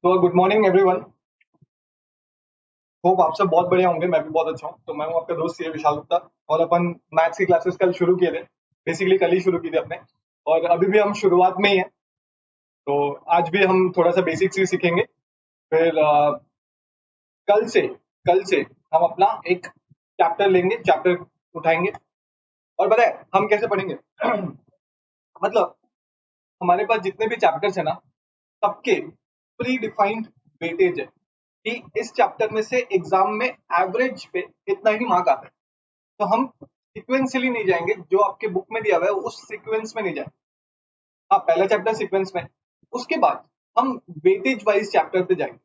तो good morning everyone. Hope आप सब बहुत बढ़िया होंगे। मैं भी बहुत अच्छा हूँ। तो मैं हूँ आपका दोस्त ये विशाल गुप्ता। और अपन मैथ्स की क्लासेस कल शुरू किए थे। बेसिकली कल ही शुरू किए थे अपने। और अभी भी हम शुरुआत में ही हैं। तो आज भी हम थोड़ा सा बेसिक्स ही सीखेंगे। फिर कल से कल से हम अपना एक चैप्टर लेंगे, चैप्टर उठाएंगे। और पता है हम कैसे पढ़ेंगे? मतलब हमारे पास जितने भी चैप्टर्स है ना, सबके प्री डिफाइंड वेटेज है कि इस चैप्टर में से एग्जाम में एवरेज पे इतना ही मार्क आता है। तो हम सीक्वेंशियली नहीं जाएंगे, जो आपके बुक में दिया हुआ है उस सीक्वेंस में नहीं जाएंगे। हाँ, पहला चैप्टर सीक्वेंस में, उसके बाद हम वेटेज वाइज चैप्टर पे जाएंगे।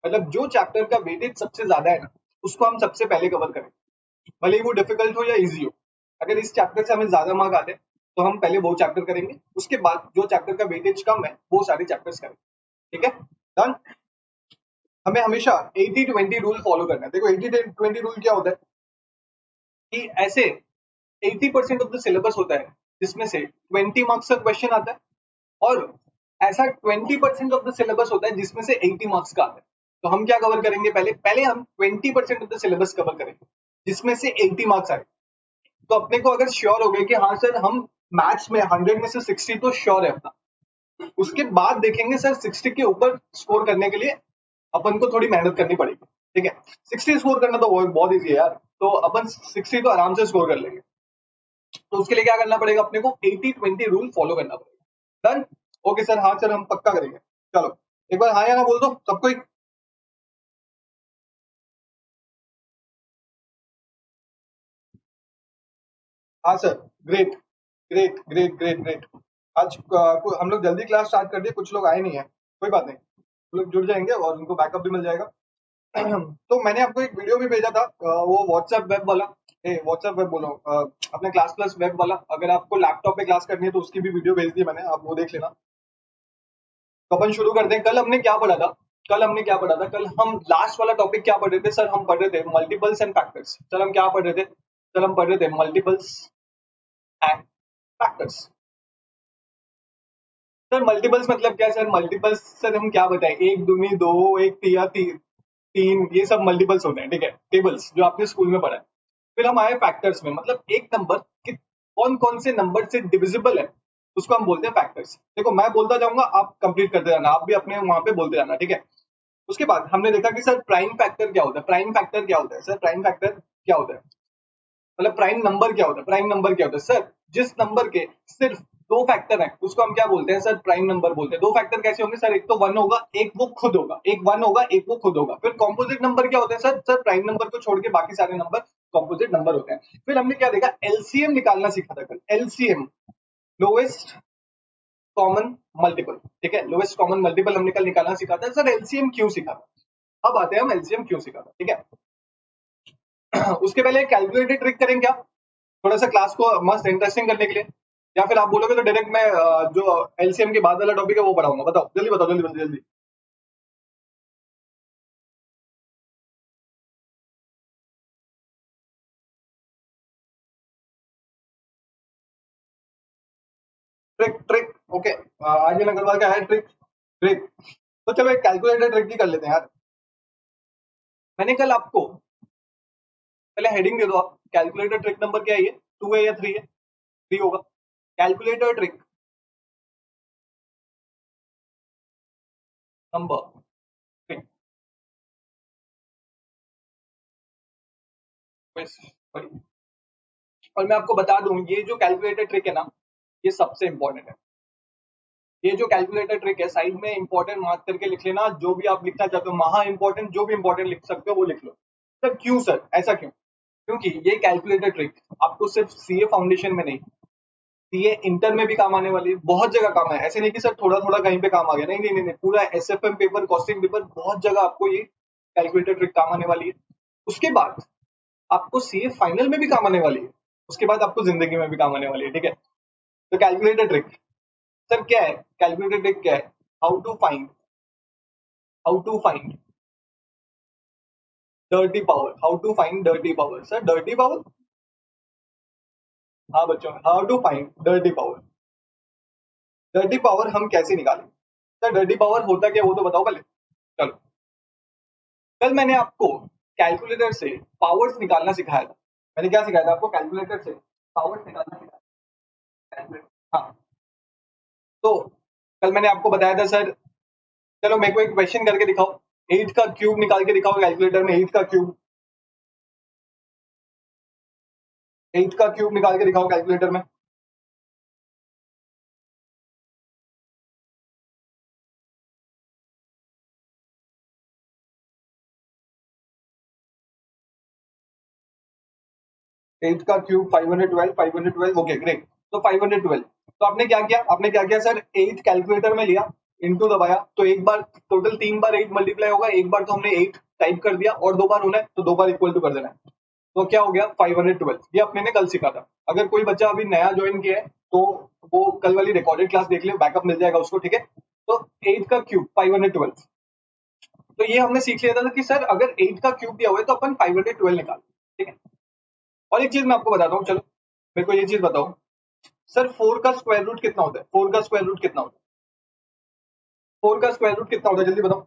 मतलब जो चैप्टर का वेटेज सबसे ज्यादा है ना, उसको हम सबसे पहले कवर करेंगे, भले ही वो डिफिकल्ट हो या इजी हो। अगर इस चैप्टर से हमें ज्यादा मार्क आते हैं तो हम पहले वो चैप्टर करेंगे, उसके बाद जो चैप्टर का वेटेज कम है वो सारे चैप्टर्स करेंगे। ठीक है, डन। हमें हमेशा 80-20 रूल फॉलो करना है। देखो 80-20 रूल क्या होता है कि ऐसे 80% ऑफ द सिलेबस होता है जिसमें से 20 मार्क्स का क्वेश्चन आता है, और ऐसा 20% ऑफ द सिलेबस होता है जिसमें से 80 मार्क्स का आता है। तो हम क्या कवर करेंगे? पहले पहले हम 20% ऑफ द सिलेबस कवर करेंगे जिसमें से 80 मार्क्स आए। तो अपने को अगर श्योर हो गए कि हाँ सर, हम मैथ्स में 100 में से 60 तो श्योर है अपना, उसके बाद देखेंगे सर 60 के ऊपर स्कोर करने के लिए अपन को थोड़ी मेहनत करनी पड़ेगी। ठीक है, 60 स्कोर करना तो बहुत इजी है यार। तो अपन 60 तो आराम से स्कोर कर लेंगे। तो उसके लिए क्या करना पड़ेगा? अपने को 80-20 रूल फॉलो करना पड़ेगा। डन। ओके सर, हाँ सर हम पक्का करेंगे। चलो एक बार हाँ या ना बोल दो सबको ही। हाँ sir. Great great great great great. आज हम लोग जल्दी क्लास स्टार्ट कर दिए, कुछ लोग आए नहीं है, कोई बात नहीं, वो लोग जुड़ जाएंगे और उनको बैकअप भी मिल जाएगा। तो मैंने आपको एक वीडियो भी भेजा था, वो व्हाट्सएप वेब वाला। व्हाट्सएप वेब बोलो, अपने क्लास प्लस वेब वाला। अगर आपको लैपटॉप पे क्लास करनी है तो उसकी भी वीडियो भेज दी मैंने, आप वो देख लेना। तो अपन शुरू करते हैं। कल हमने क्या पढ़ा था? कल हम लास्ट वाला टॉपिक क्या पढ़ रहे थे सर? हम पढ़ रहे थे मल्टीपल्स एंड फैक्टर्स। सर हम क्या पढ़ रहे थे? सर हम पढ़ रहे थे multiples and factors. Sir multiples मतलब क्या सर? मल्टीपल्स सर हम क्या बताएं? एक दूनी दो, एक तिया तीन, तीन, ये सब मल्टीपल्स होते हैं। ठीक है, टेबल्स जो आपने स्कूल में पढ़ा है। फिर हम आए फैक्टर्स में, मतलब एक नंबर कि कौन कौन से नंबर से डिविजिबल है, उसको हम बोलते हैं फैक्टर्स। देखो मैं बोलता जाऊंगा, आप कंप्लीट करते जाना, आप भी अपने वहां पे बोलते जाना। ठीक है। उसके बाद हमने देखा कि सर प्राइम फैक्टर क्या होता है? प्राइम फैक्टर क्या होता है सर? प्राइम फैक्टर क्या होता है? मतलब प्राइम नंबर क्या होता है? प्राइम नंबर क्या होता है सर? जिस नंबर के सिर्फ दो फैक्टर हैं उसको हम क्या बोलते हैं सर? प्राइम नंबर बोलते हैं। दो फैक्टर कैसे होंगे सर? एक तो वन होगा, एक वो खुद होगा। एक वन होगा, एक वो खुद होगा। फिर कॉम्पोजिट नंबर क्या होते हैं सर? सर प्राइम नंबर को छोड़ के बाकी सारे नंबर कॉम्पोजिट नंबर होते हैं। फिर हमने क्या देखा? एलसीएम निकालना सीखा था कल। LCM, lowest common multiple. ठीक है, लोएस्ट कॉमन मल्टीपल हमने कल निकालना सीखा था। सर एलसीएम क्यों सीखा था? अब आते हैं हम एलसीएम क्यों सीखा था। ठीक है। उसके पहले कैलकुलेटेड ट्रिक करें क्या, थोड़ा सा क्लास को मस्त इंटरेस्टिंग करने के लिए? या फिर आप बोलोगे तो डायरेक्ट मैं जो एलसीएम के बाद वाला टॉपिक है वो पढ़ाऊंगा? बताओ जल्दी, बताओ जल्दी जल्दी जल्दी। Trick trick, okay. आगे अग्रवाल का है ट्रिक। ट्रिक, तो चलो एक कैलकुलेटेड ट्रिक की कर लेते हैं यार। मैंने कल आपको, पहले हेडिंग दे दो आप। कैलकुलेटेड ट्रिक नंबर क्या है ये? 2 है या 3 है? 3 होगा। Calculator trick number 3। और मैं आपको बता दूं, ये जो कैलकुलेटर ट्रिक है ना, ये सबसे इंपॉर्टेंट है। ये जो कैलकुलेटर ट्रिक है साइड में इंपॉर्टेंट मार्क करके लिख लेना। जो भी आप लिखना चाहते हो, महा इंपॉर्टेंट, जो भी इंपॉर्टेंट लिख सकते हो वो लिख लो। सर क्यों सर, ऐसा क्यों? क्योंकि ये कैलकुलेटर ट्रिक आपको सिर्फ सीए फाउंडेशन में नहीं, सीए इंटर में भी काम आने वाली है। बहुत जगह काम है, ऐसे नहीं कि सर थोड़ा थोड़ा कहीं पे काम आ गया। नहीं नहीं नहीं, नहीं। पूरा एसएफएम पेपर, कॉस्टिंग पेपर, बहुत जगह आपको ये कैलकुलेटर ट्रिक काम आने वाली है। उसके बाद आपको सीए फाइनल में भी काम आने वाली है। उसके बाद आपको जिंदगी में भी काम आने वाली है। ठीक है। तो कैलकुलेटर ट्रिक सर क्या है? कैलकुलेटर ट्रिक क्या है? How to find dirty power. How to find dirty power. Sir dirty power, हाँ बच्चों, how to find dirty power. Dirty power हम कैसे निकालें? सर डर्टी पावर होता क्या वो तो बताओ पहले। चलो, कल मैंने आपको कैलकुलेटर से पावर्स निकालना सिखाया था। मैंने क्या सिखाया था आपको? कैलकुलेटर से पावर्स निकालना सिखाया था। हाँ, तो कल मैंने आपको बताया था सर, चलो मेरे को एक क्वेश्चन करके दिखाओ, 8 का क्यूब निकाल के दिखाओ कैलकुलेटर में, 8 का क्यूब, 8 का क्यूब निकाल के दिखाओ कैलकुलेटर में। 8 का क्यूब 512, 512, ओके ग्रेट। तो 512, तो आपने क्या किया? आपने क्या किया सर? 8 कैलकुलेटर में लिया, इनटू दबाया, तो एक बार टोटल 3 बार 8 मल्टीप्लाई होगा, एक बार तो हमने 8 टाइप कर दिया और 2 बार होना है तो 2 बार इक्वल टू कर देना है। तो क्या हो गया? 512। ये अपने ने कल सीखा था। अगर कोई बच्चा अभी नया ज्वाइन किया है तो वो कल वाली रिकॉर्डेड क्लास देख ले, बैकअप मिल जाएगा उसको, ठीक है। तो 8 का क्यूब 512, तो ये हमने सीख लिया था कि सर अगर 8 का क्यूब दिया हुआ है तो अपन 512 निकाल, ठीक है। और एक चीज मैं आपको बताता हूँ, चलो मेरे को ये चीज बताओ, सर 4 का स्क्वायर रूट कितना होता है? 4 का स्क्वायर रूट कितना होता है? 4 का स्क्वायर रूट कितना होता है, जल्दी बताओ।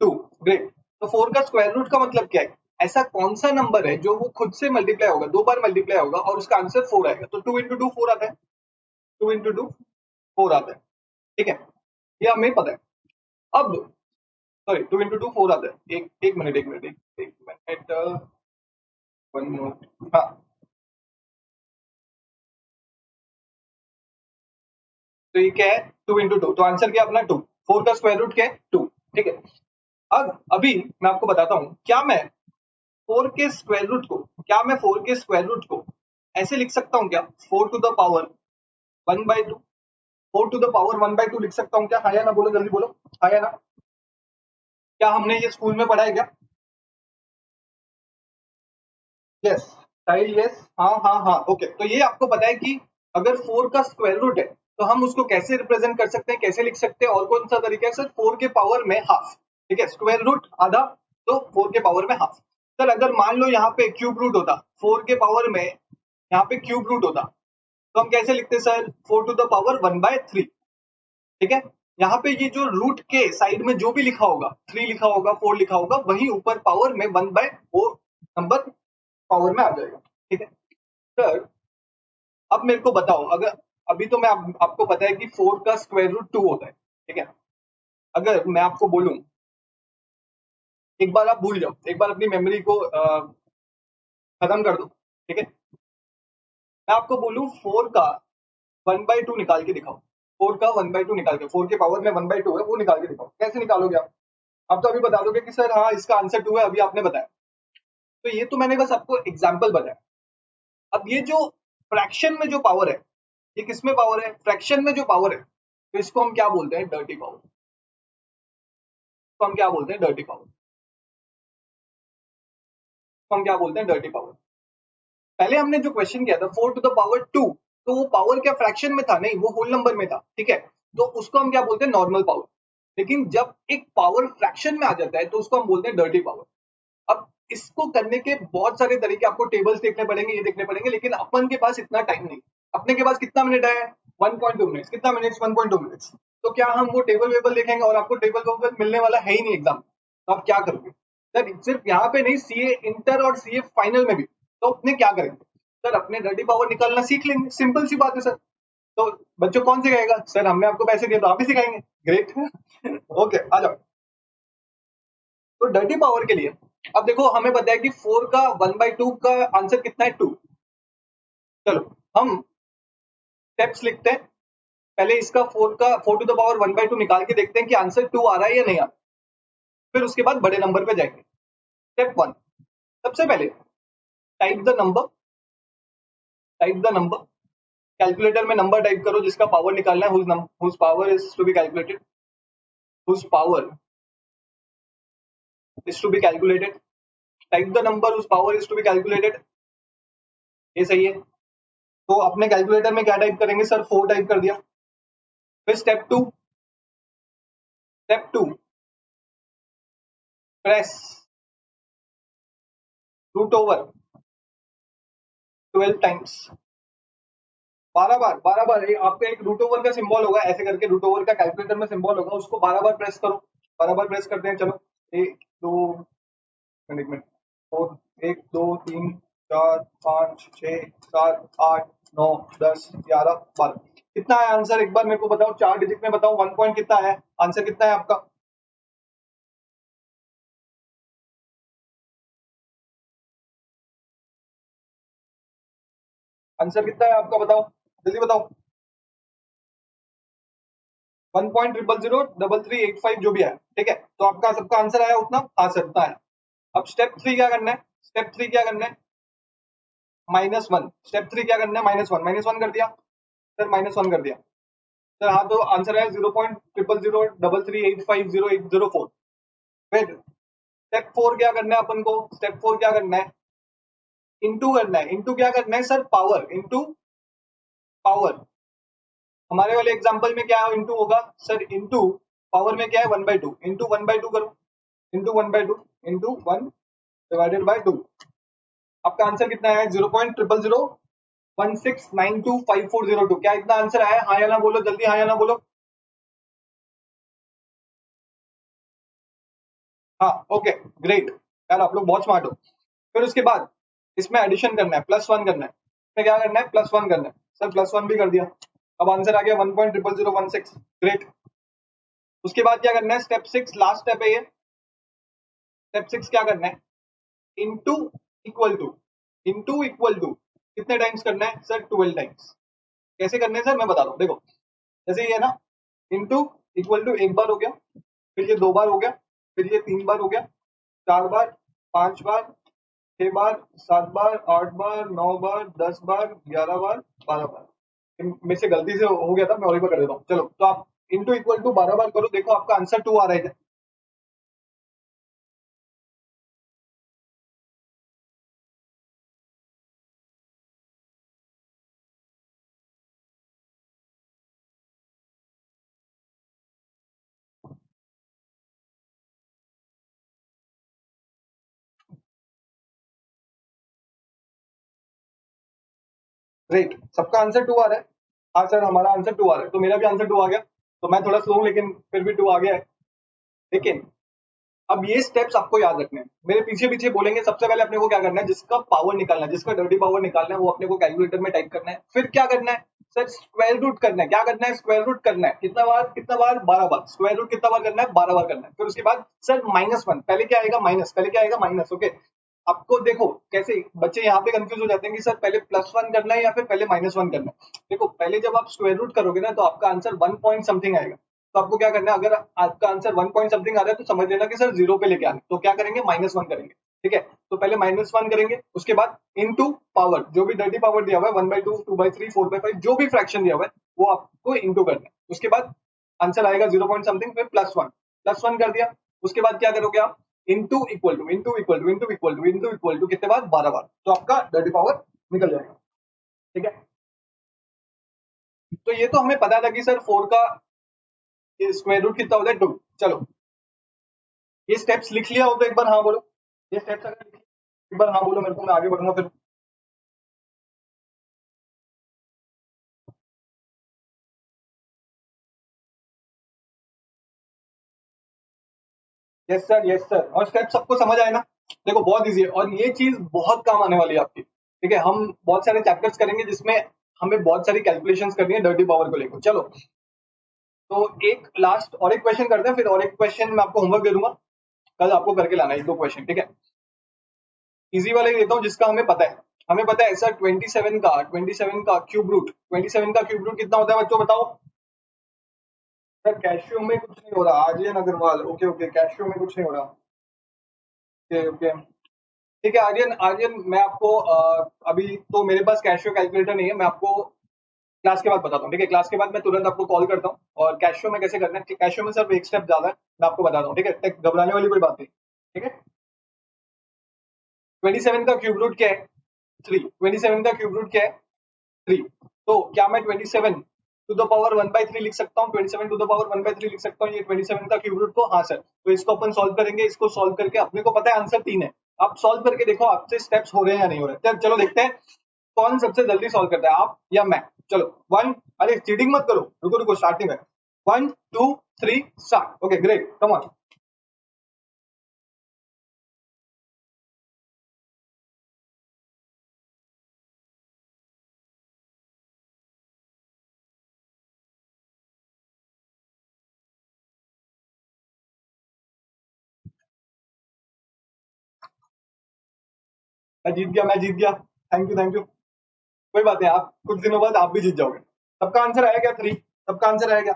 2, ग्रेट। तो 4 का स्क्वायर रूट का मतलब क्या है? ऐसा कौन सा नंबर है जो वो खुद से मल्टीप्लाई होगा, 2 बार मल्टीप्लाई होगा और उसका आंसर 4 आएगा? तो 2 इंटू 2 4 आता है, 2 इंटू 2 4 आता है, ठीक है। ये हमें पता है। अब सॉरी, 2 इंटू 2 4 आता है। एक मिनट, एक मिनट, एक मिनट, वन मिनट, हाँ। तो ये क्या है? 2 इंटू 2, तो आंसर क्या है अपना? 2। 4 का स्क्वायर रूट क्या है? 2, ठीक है। अब अभी मैं आपको बताता हूँ, क्या मैं 4 के स्क्वायर रूट को, क्या मैं 4 के स्क्वायर रूट को ऐसे लिख सकता हूँ क्या? 4 to the power 1/2, 4 to the power 1/2 लिख सकता हूँ क्या? हाँ या ना बोलो, जल्दी बोलो, हाँ या ना। क्या हमने ये स्कूल में पढ़ा है क्या? यस, चाइल्ड यस, हाँ हाँ हाँ, ओके। तो ये आपको पता है कि अगर 4 का स्क्वायर रूट है तो हम उसको कैसे रिप्रेजेंट कर सकते हैं, कैसे लिख सकते हैं, और कौन सा तरीका है सर? 4 के पावर में हाफ, ठीक है। स्क्वायर रूट आधा, तो 4 के पावर में हाफ। सर अगर मान लो यहाँ पे क्यूब रूट होता, 4 के पावर में यहाँ पे क्यूब रूट होता, तो हम कैसे लिखते सर? 4 टू द पावर 1/3, ठीक है। यहाँ पे ये जो रूट के साइड में जो भी लिखा होगा, 3 लिखा होगा, 4 लिखा होगा, वही ऊपर पावर में 1/4 नंबर पावर में आ जाएगा, ठीक है। सर अब मेरे को बताओ, अगर अभी तो आपको पता है कि 4 का स्क्वायर रूट 2 होता है, ठीक है। अगर मैं आपको बोलूं, एक बार आप भूल जाओ, एक बार अपनी मेमोरी को खत्म कर दो, ठीक है। मैं आपको बोलूं 4 का 1/2 निकाल के दिखाओ, 4 का 1/2 निकाल के, 4 के पावर में 1/2 है वो निकाल के दिखाओ, कैसे निकालोगे आप? आप तो अभी बता दोगे कि सर हाँ इसका आंसर 2 है, अभी आपने बताया। तो ये तो मैंने बस आपको एग्जाम्पल बताया। अब ये जो फ्रैक्शन में जो पावर है, ये किस में पावर है? फ्रैक्शन में जो पावर है, तो इसको हम क्या बोलते हैं? Dirty power. तो हम क्या बोलते हैं? Dirty power. तो हम क्या बोलते हैं? Dirty power. पहले हमने जो क्वेश्चन किया था 4 टू द पावर 2, तो वो पावर क्या फ्रैक्शन में था? नहीं, वो होल नंबर में था, ठीक है। तो उसको हम क्या बोलते हैं? Normal power. लेकिन जब एक पावर फ्रैक्शन में आ जाता है तो उसको हम बोलते हैं डर्टी पावर। अब इसको करने के बहुत सारे तरीके, आपको टेबल्स देखने पड़ेंगे, ये देखने पड़ेंगे, लेकिन अपन के पास इतना टाइम नहीं। अपने के पास कितना मिनट है? 1.2 मिनट्स। कितना मिनट्स? 1.2 मिनट्स। तो क्या हम वो टेबल वेबल देखेंगे? और आपको टेबल वेबल मिलने वाला है ही नहीं एग्जाम, तो आप क्या करोगे सर? सिर्फ यहाँ पे नहीं, सीए इंटर और सीए फाइनल में भी, तो अपने क्या करेंगे सर? अपने डर्टी पावर निकालना सीख लेंगे, सिंपल सी बात है सर। तो बच्चों कौन सिखाएगा? सर हमने आपको पैसे दिए तो आप ही सिखाएंगे, ग्रेट। ओके, आ जाओ। तो डर्टी पावर के लिए अब देखो, हमें पता है कि 4 का 1/2 का आंसर कितना है? 2। चलो हम स्टेप्स लिखते हैं। पहले इसका 4 का 4 टू द पावर 1/2 निकाल के देखते हैं कि आंसर 2 आ रहा है या नहीं आ रहा। फिर उसके बाद बड़े नंबर पे जाएंगे। स्टेप 1, सबसे पहले type the number, type the number. Calculator में नंबर टाइप करो जिसका पावर निकालना है, whose power is to be calculated, whose power is to be calculated। Type the number whose power is to be calculated, ये सही है। तो अपने कैलकुलेटर में क्या टाइप करेंगे सर? 4 टाइप कर दिया। फिर step 2, step 2, press root over 12 times. 12 बार आपका एक रूट ओवर का सिंबल होगा, ऐसे करके रूट ओवर का कैलकुलेटर में सिंबल होगा, उसको 12 बार प्रेस करो। 12 बार प्रेस करते हैं, चलो। एक दो मिनट, फोर, 1 2 3 4 5 6 7 8 9 10 11 12। कितना है आंसर, एक बार मेरे को बताओ, 4 डिजिट में बताओ, 1 पॉइंट कितना है, आंसर कितना है आपका? आंसर कितना है आपका, बताओ, जल्दी बताओ। 1.0003385 जो भी है, ठीक है, तो आपका सबका आंसर आया उतना, हाँ सर उतना है। अब स्टेप 3 क्या करना है, स्टेप 3 क्या करना है, -1। स्टेप 3 क्या करना है, -1, -1 कर दिया सर, -1 कर दिया सर, हाँ, तो आंसर है 0.00033850804। फिर स्टेप 4 क्या करना है अपन को, स्टेप 4 क्या करना है, इंटू करना है। इंटू क्या करना है सर, पावर, इंटू पावर। हमारे वाले एग्जांपल में क्या इंटू होगा सर, इंटू पावर में क्या है, 1/2, इंटू 1/2 करो, इंटू 1/2, इंटू 1/2। आपका आंसर कितना है, 0.00016925402। क्या इतना आंसर आया, हाँ या ना बोलो, जल्दी हाँ या ना बोलो। हाँ, ओके, ग्रेट, यार आप लोग बहुत स्मार्ट हो। फिर उसके बाद इसमें एडिशन करना है, +1 करना है। इसमें क्या करना है, +1 करना है सर, +1 भी कर दिया। अब आंसर आ गया 1.00016। ग्रेट। उसके बाद क्या करना है, स्टेप 6, लास्ट स्टेप है ये। स्टेप 6 क्या करना है, into equal to, into equal to कितने टाइम्स करना है सर, 12 टाइम्स। कैसे करने हैं सर, मैं बता रहा हूँ, देखो, जैसे ये है ना, इंटू इक्वल टू एक बार हो गया, फिर ये 2 बार हो गया, फिर ये 3 बार हो गया, 4 बार, 5 बार, 6 बार, 7 बार, 8 बार, 9 बार, 10 बार, 11 बार, 12 बार। में से गलती से हो गया था, मैं और एक बार कर देता हूँ, चलो। तो आप इंटू इक्वल टू 12 बार करो, देखो आपका आंसर 2 आ रहा है। ग्रेट, सबका आंसर 2 आ रहा है। हाँ सर, हमारा आंसर 2 आ रहा है, तो मेरा भी आंसर 2 आ गया। तो मैं थोड़ा स्लो हूँ, लेकिन फिर भी 2 आ गया है। लेकिन अब ये स्टेप्स आपको याद रखने हैं, मेरे पीछे पीछे बोलेंगे। सबसे पहले अपने को क्या करना है, जिसका पावर निकालना है, जिसका डर्टी पावर निकालना है, वो अपने को कैलकुलेटर में टाइप करना है। फिर क्या करना है सर, स्क्वायर रूट करना है। क्या करना है, स्क्वायर रूट करना है। कितना बार, कितना बार, 12 बार। स्क्वायर रूट कितना बार करना है, 12 बार करना है। फिर उसके बाद सर -1, पहले क्या आएगा, माइनस, पहले क्या आएगा, माइनस। ओके, आपको देखो कैसे बच्चे यहाँ पे कंफ्यूज हो जाते हैं कि सर पहले +1 करना है या फिर पहले -1 करना है। देखो, पहले जब आप स्क्वायर रूट करोगे ना, तो आपका आंसर 1 पॉइंट समथिंग आएगा। तो आपको क्या करना है, अगर आपका आंसर 1 पॉइंट समथिंग आ रहा है, तो समझ लेना कि सर 0 पे लेके आना। तो क्या करेंगे, -1 करेंगे, ठीक है। तो पहले -1 करेंगे, उसके बाद इनटू पावर, जो भी डर्टी पावर दिया हुआ है, 1/2, 2/3, 4/5, जो भी फ्रैक्शन दिया हुआ है, वो आपको इंटू करना है। उसके बाद आंसर आएगा 0 पॉइंट समथिंग, फिर +1 कर दिया। उसके बाद क्या करोगे आप, into equal to, into equal to, into equal to, into equal to, कितने बार, 12 बार। तो आपका डर्टी पावर निकल जाएगा, ठीक है। तो ये तो हमें पता था कि सर 4 का स्क्वायर रूट कितना होता है, 2। चलो, ये स्टेप्स लिख लिया हो तो एक बार हाँ बोलो। ये स्टेप्स अगर लिख लिया, एक बार हाँ बोलो मेरे को, मैं आगे बढ़ूंगा फिर। यस सर, यस सर, और स्टेप सबको समझ आए ना। देखो, बहुत इजी है, और ये चीज बहुत काम आने वाली है आपकी, ठीक है। हम बहुत सारे चैप्टर्स करेंगे जिसमें हमें बहुत सारी कैलकुलेशंस करनी है डर्टी पावर को लेकर। चलो, तो एक लास्ट और एक क्वेश्चन करते हैं, फिर और एक क्वेश्चन मैं आपको होमवर्क दे दूंगा, कल आपको करके लाना है 1-2 क्वेश्चन, ठीक है। इजी वाला ही देता हूँ जिसका हमें पता है। हमें पता है सर, 27 का क्यूब रूट, 27 का क्यूब रूट कितना होता है बच्चों, बताओ। सर कैशियो में कुछ नहीं हो रहा, Aryan Agarwal, okay okay, Casio में कुछ नहीं हो रहा, ओके ओके, ठीक है। आर्यन, आर्यन, मैं आपको अभी तो मेरे पास कैशियो कैलकुलेटर नहीं है, मैं आपको क्लास के बाद बताता हूँ, ठीक है। क्लास के बाद मैं तुरंत आपको कॉल करता हूँ, और कैशियो में कैसे करना है, कैशियो में सिर्फ एक स्टेप ज्यादा है, मैं आपको बताता हूँ, ठीक है। घबराने वाली कोई बात नहीं, ठीक है। 27 का क्यूब रूट क्या है, 3। 27 का क्यूब रूट क्या है, 3। तो क्या मैं 27 टू द पावर 1/3 लिख सकता हूँ, 27 टू द पावर 1/3 लिख सकता हूँ ये 27 का क्यूब रूट को, हाँ सर। तो इसको अपन सॉल्व करेंगे, इसको सॉल्व करके अपने को पता है आंसर 3 है। आप सॉल्व करके देखो आपसे स्टेप्स हो रहे हैं या नहीं हो रहे हैं, चलो देखते हैं। कौन सबसे जल्दी सॉल्व करता है, आप या मैं? चलो 1, अरे चीटिंग मत करो, रुको रुको स्टार्टिंग में 1 2 3 start. Okay great, come on. मैं जीत गया, मैं जीत गया, थैंक यू थैंक यू। कोई बात नहीं, आप कुछ दिनों बाद आप भी जीत जाओगे। सबका आंसर आया क्या? 3, सबका आंसर आया क्या?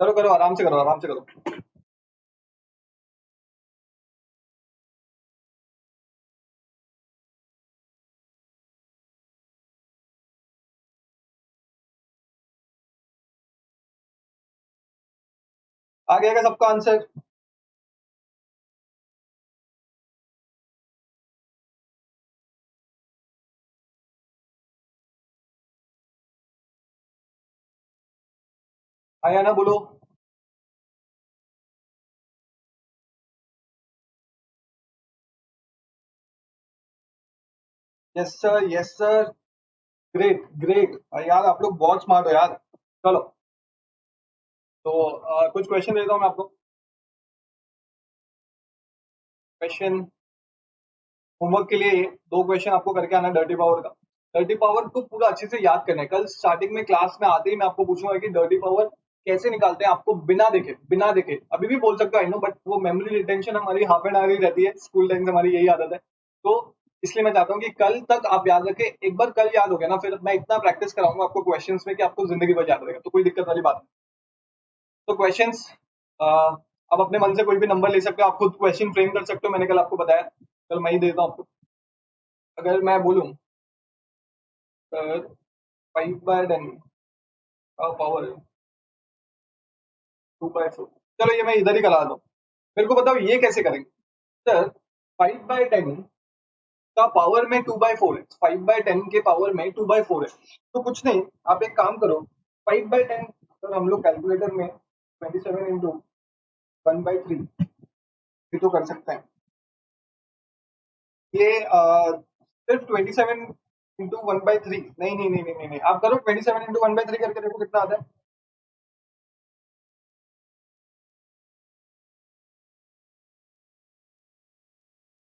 करो करो, आराम से करो, आराम से करो। आ गया क्या सबका आंसर? आया ना, बोलो। Yes sir, yes sir. Great great यार, आप लोग बहुत स्मार्ट हो यार। चलो, तो कुछ क्वेश्चन देता हूँ मैं आपको। क्वेश्चन होमवर्क के लिए 2 क्वेश्चन आपको करके आना डर्टी पावर का। डर्टी पावर को पूरा अच्छे से याद करना है। कल स्टार्टिंग में क्लास में आते ही मैं आपको पूछूंगा कि डर्टी पावर कैसे निकालते हैं, आपको बिना देखे, बिना देखे। अभी भी बोल सकते हो आई नो, बट वो मेमोरी रिटेंशन हमारी हाफ एन आवर ही रहती है, स्कूल टाइम से हमारी यही आदत है। तो इसलिए मैं चाहता हूँ कि कल तक आप याद रखें। एक बार कल याद हो गया ना, फिर मैं इतना प्रैक्टिस कराऊंगा आपको क्वेश्चंस में कि आपको जिंदगी भर याद रहेगा, तो कोई दिक्कत वाली बात नहीं। तो क्वेश्चंस आप अपने मन से कोई भी नंबर ले सकते हो, आप खुद क्वेश्चन फ्रेम कर सकते हो। मैंने कल आपको बताया, कल मैं ही देता हूँ आपको। अगर मैं बोलूं सर 5/10 का पावर 2/4, चलो ये मैं इधर ही करा दूं। मेरे को बताओ ये कैसे करेंगे? सर 5/10 का पावर में 2/4 है, 5/10 के पावर में 2/4 है। तो कुछ नहीं, आप एक काम करो, 5/10 सर हम लोग कैलकुलेटर में 27 इंटू 1/3 भी तो कर सकते हैं। ये सिर्फ 27 इंटू 1/3, नहीं नहीं नहीं नहीं नहीं नहीं, आप करो 27 इंटू 1/3 करके देखो कितना आता है।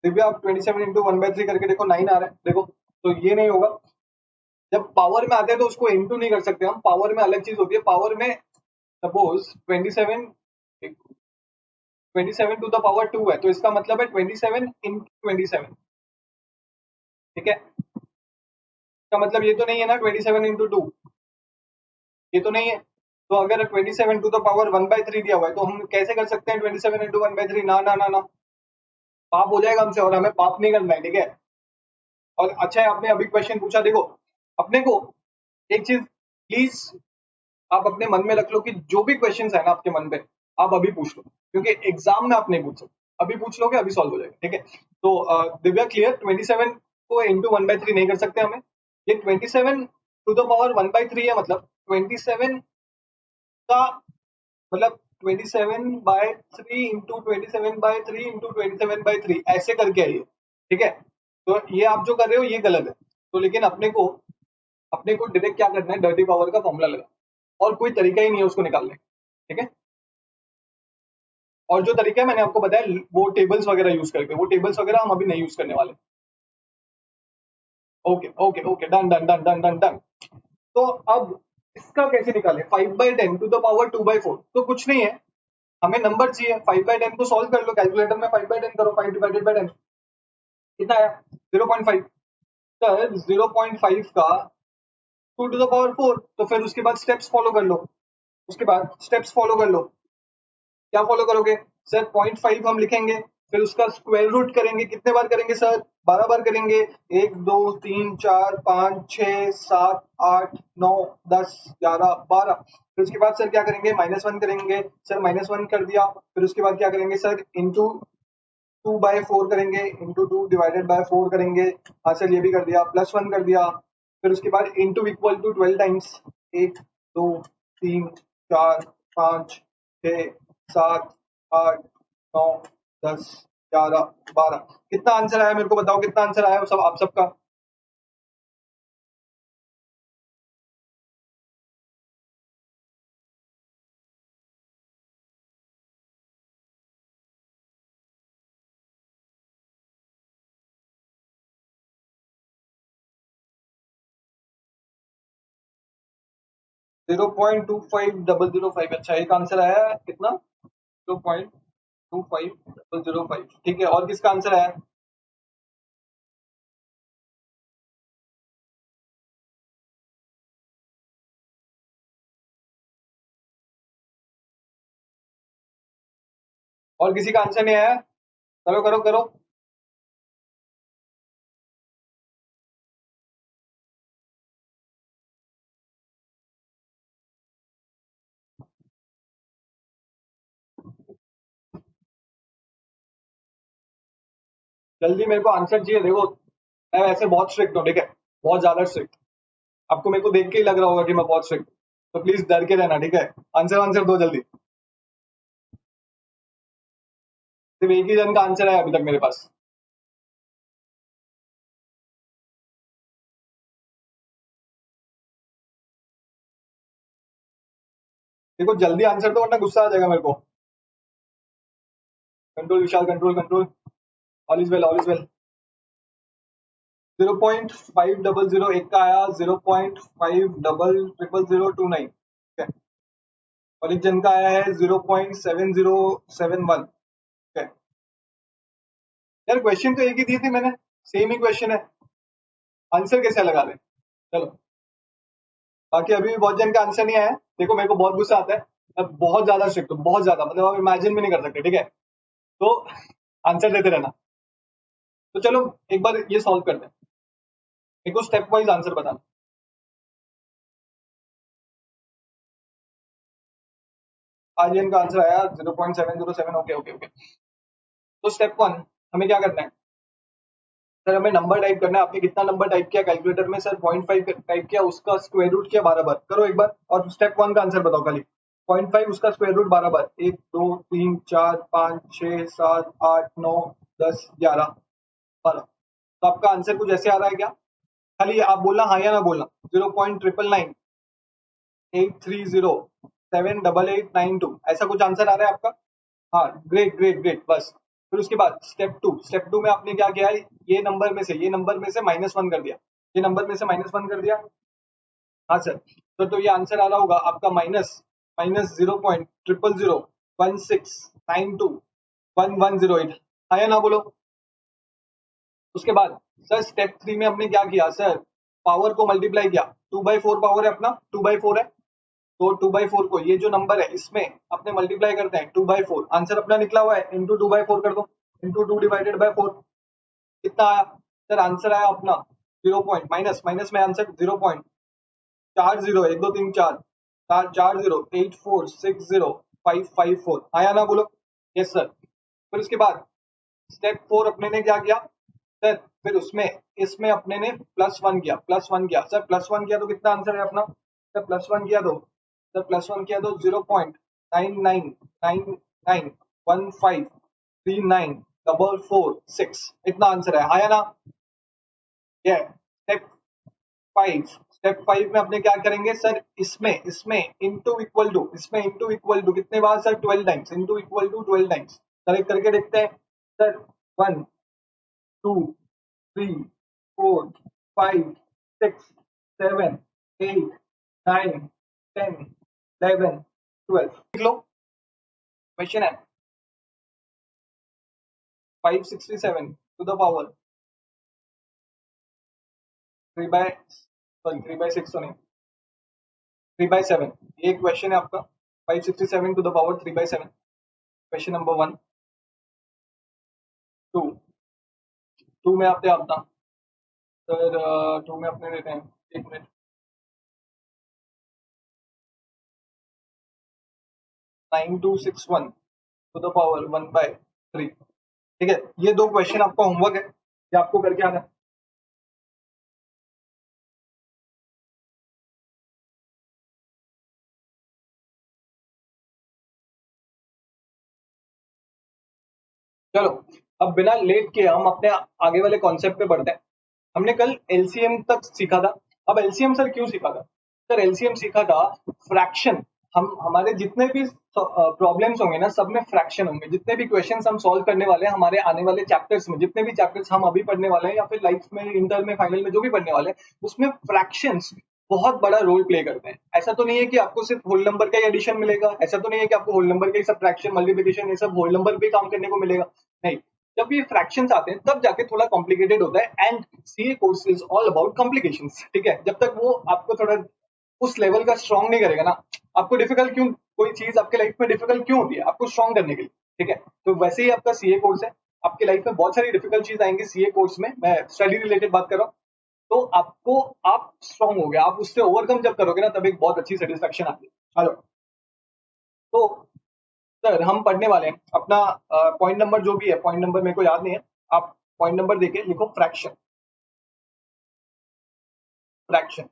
दिव्या आप 27 इंटू 1/3 करके देखो, 9 आ रहा है, देखो। तो ये नहीं होगा। जब पावर में आते हैं तो उसको इंटू नहीं कर सकते हम, पावर में अलग चीज होती है। पावर में सपोज 27 टू द पावर 2 है, तो इसका मतलब है 27 इंटू 27। ठीक है, इसका मतलब ये तो नहीं है ना 27 इंटू 2, ये तो नहीं है। तो अगर 27 टू द पावर 1/3 दिया हुआ है, तो हम कैसे कर सकते हैं 27 इंटू 1/3? ना ना ना ना, पाप हो जाएगा हमसे, और हमें पाप नहीं करना है, ठीक है। और अच्छा है आपने अभी क्वेश्चन पूछा, देखो अपने को एक चीज प्लीज आप अपने मन में रख लो कि जो भी क्वेश्चंस है ना आपके मन पे, आप अभी पूछ लो, क्योंकि एग्जाम में आप नहीं पूछ सकते। अभी पूछ लोगे, अभी सॉल्व हो जाएगा, ठीक है। तो दिव्या क्लियर, 27 को इंटू 1/3 नहीं कर सकते हमें। ये 27 टू द पावर 1/3 है, मतलब 27 का मतलब 27/3 इंटू 27/3 इंटू 27/3 ऐसे करके है ये, ठीक है। तो ये आप जो कर रहे हो ये गलत है। तो लेकिन अपने को डायरेक्ट क्या करना है, डर्टी पावर का फॉर्मूला लगा, और कोई तरीका ही नहीं है उसको निकालने का, ठीक है। और जो तरीका है मैंने आपको बताया, वो टेबल्स वगैरह यूज करके, वो टेबल्स वगैरह हम अभी नहीं यूज करने वाले। Okay okay okay, done done done done done done. तो अब इसका कैसे निकालें? 5/10 टू द पावर 2/4, तो कुछ नहीं है, हमें नंबर चाहिए। 5/10 को सॉल्व कर लो कैलकुलेटर में, 5/10 करो, 5 डिवाइडेड बाय 10 कितना आया? 0.5। सर 0.5 का 2 टू द पावर 4, तो फिर उसके बाद स्टेप्स फॉलो कर लो। उसके बाद स्टेप्स फॉलो कर लो। क्या फॉलो करोगे? सर 0.5 हम लिखेंगे, फिर उसका स्क्वायर रूट करेंगे। कितने बार करेंगे सर? 12 बार करेंगे। 1 2 3 4 5 6 7 8 9 10 11 12। फिर उसके बाद सर क्या करेंगे? -1 करेंगे। सर -1 कर दिया, फिर उसके बाद क्या करेंगे सर? इंटू 2/4 करेंगे, इंटू 2 डिवाइडेड बाय 4 करेंगे। हाँ सर ये भी कर दिया, +1 कर दिया। फिर उसके बाद इंटू इक्वल टू 12 टाइम्स, 1 2 3 4 5 6 7 8 9 10 11 12 कितना आंसर आया मेरे को बताओ, कितना आंसर आया सब आप सबका? $0.25005। अच्छा एक आंसर आया है, कितना? 0.25005। ठीक है, और किसका आंसर आया? और किसी का आंसर नहीं आया? करो करो करो। जल्दी मेरे को आंसर चाहिए। देखो मैं वैसे बहुत स्ट्रिक्ट हूँ, ठीक है, बहुत ज्यादा स्ट्रिक्ट। आपको मेरे को देख के ही लग रहा होगा कि मैं बहुत स्ट्रिक्ट, तो प्लीज डर के रहना, ठीक है। आंसर आंसर दो जल्दी। सिर्फ एक ही जन का आंसर है अभी तक मेरे पास। देखो जल्दी आंसर दो वरना गुस्सा आ जाएगा मेरे को। Control Vishal, control control. All is well, all is well. 0.5001 एक का आया, 0.500009। ठीक है, और एक जन का आया है 0.7071। ठीक है यार, क्वेश्चन तो एक ही दिए थे मैंने, सेम ही क्वेश्चन है, आंसर कैसे लगा रहे? चलो, बाकी अभी भी बहुत जन का आंसर नहीं आया है। देखो मेरे को बहुत गुस्सा आता है, मैं बहुत ज्यादा स्ट्रिक्ट हूँ, बहुत ज्यादा, मतलब आप इमेजिन भी नहीं कर सकते, ठीक है। तो आंसर देते रहना। तो चलो एक बार ये सॉल्व करते हैं, मेरे को स्टेप वाइज आंसर बताना। आर्यन का आंसर आया 0.707। Okay okay okay. तो स्टेप वन, हमें क्या करना है सर? हमें नंबर टाइप करना है। आपने कितना नंबर टाइप किया कैलकुलेटर में? सर 0.5 टाइप किया, उसका स्क्वायर रूट किया 12 बार। करो एक बार, और स्टेप वन का आंसर बताओ खाली। 0.5 उसका स्क्वायर रूट 12 बार, 1 2 3 4 5 6 7 8 9 10 11 12। तो आपका आंसर कुछ ऐसे आ रहा है क्या? खाली आप बोलना हाँ या ना बोलना। 0.99983078892 ऐसा कुछ आंसर आ रहा है आपका? हाँ, ग्रेट ग्रेट ग्रेट, बस। फिर उसके बाद स्टेप टू में आपने क्या किया? ये नंबर में से -1 कर दिया, ये नंबर में से -1 कर दिया। हाँ सर। तो ये आंसर आ रहा होगा आपका माइनस माइनस 0.00016921108। हाँ या ना बोलो। उसके बाद सर स्टेप थ्री में हमने क्या किया सर? पावर को मल्टीप्लाई किया। 2/4 पावर है अपना, 2/4 है। तो 2/4 को ये जो नंबर है इसमें अपने मल्टीप्लाई करते हैं 2/4। आंसर अपना निकला हुआ है, इंटू 2/4 कर दो, इंटू 2/4। कितना आया सर? आंसर आया अपना 0 माइनस माइनस में आंसर 0.40 1 2 3 4 4084605554। आया ना बोलो? Yes sir. फिर उसके बाद स्टेप फोर अपने ने क्या किया सर? फिर उसमें इसमें अपने ने +1 किया सर। +1 किया तो कितना आंसर है अपना सर? +1 किया तो 0.99915394446 इतना आंसर है। आया ना? ये स्टेप फाइव। स्टेप फाइव में अपने क्या करेंगे सर? इसमें इसमें इंटू इक्वल टू कितने बार sir? 12 times, into equal to 12 times. Sir एक करके देखते हैं सर। 1 2 3 4 5 6 7 8 9 10 11 12 लिख लो। क्वेश्चन है 567 टू द पावर 3/6 तो नहीं, 3/7। ये क्वेश्चन है आपका, 567 to the power 3/7। Question number 1। Two two में आपने अपना सर, टू में अपने देते हैं, एक मिनट। 9261 to the power 1/3। ठीक है, ये दो क्वेश्चन आपका होमवर्क है, ये आपको करके आना है। चलो अब बिना लेट के हम अपने आगे वाले कॉन्सेप्ट पे बढ़ते हैं। हमने कल एलसीएम तक सीखा था। अब एलसीएम सर क्यों सीखा था? सर एलसीएम सीखा था फ्रैक्शन। हम हमारे जितने भी प्रॉब्लम्स होंगे ना, सब में फ्रैक्शन होंगे। जितने भी क्वेश्चंस हम सॉल्व करने वाले हैं हमारे आने वाले चैप्टर्स में, जितने भी चैप्टर्स हम अभी पढ़ने वाले हैं या फिर लाइफ में इंटर में फाइनल में जो भी पढ़ने वाले हैं, उसमें फ्रैक्शंस बहुत बड़ा रोल प्ले करते हैं। ऐसा तो नहीं है कि आपको सिर्फ होल नंबर का ही एडिशन मिलेगा, ऐसा तो नहीं है कि आपको होल नंबर का ही सब्ट्रैक्शन मल्टीप्लिकेशन ये सब होल नंबर पे काम करने को मिलेगा। नहीं, जब ये फ्रैक्शंस आते हैं तब जाके थोड़ा कॉम्प्लिकेटेड होता है। And CA course is all about complications. ठीक है, जब तक वो आपको थोड़ा उस लेवल का स्ट्रॉन्ग नहीं करेगा ना, आपको डिफिकल्ट क्यों, कोई चीज आपके लाइफ में डिफिकल्ट क्यों होती है? आपको स्ट्रॉन्ग करने के लिए। ठीक है, तो वैसे ही आपका सीए कोर्स है। आपकी लाइफ में बहुत सारी डिफिकल्ट चीज आएंगी सीए कोर्स में, मैं स्टडी रिलेटेड बात कर रहा हूँ। तो आपको, आप स्ट्रॉन्ग हो गया, आप उससे ओवरकम जब करोगे ना, तब एक बहुत अच्छी सेटिस्फेक्शन आती है। हेलो, तो सर हम पढ़ने वाले हैं अपना पॉइंट नंबर जो भी है, पॉइंट नंबर मेरे को याद नहीं है, आप पॉइंट नंबर देके लिखो फ्रैक्शन। फ्रैक्शन।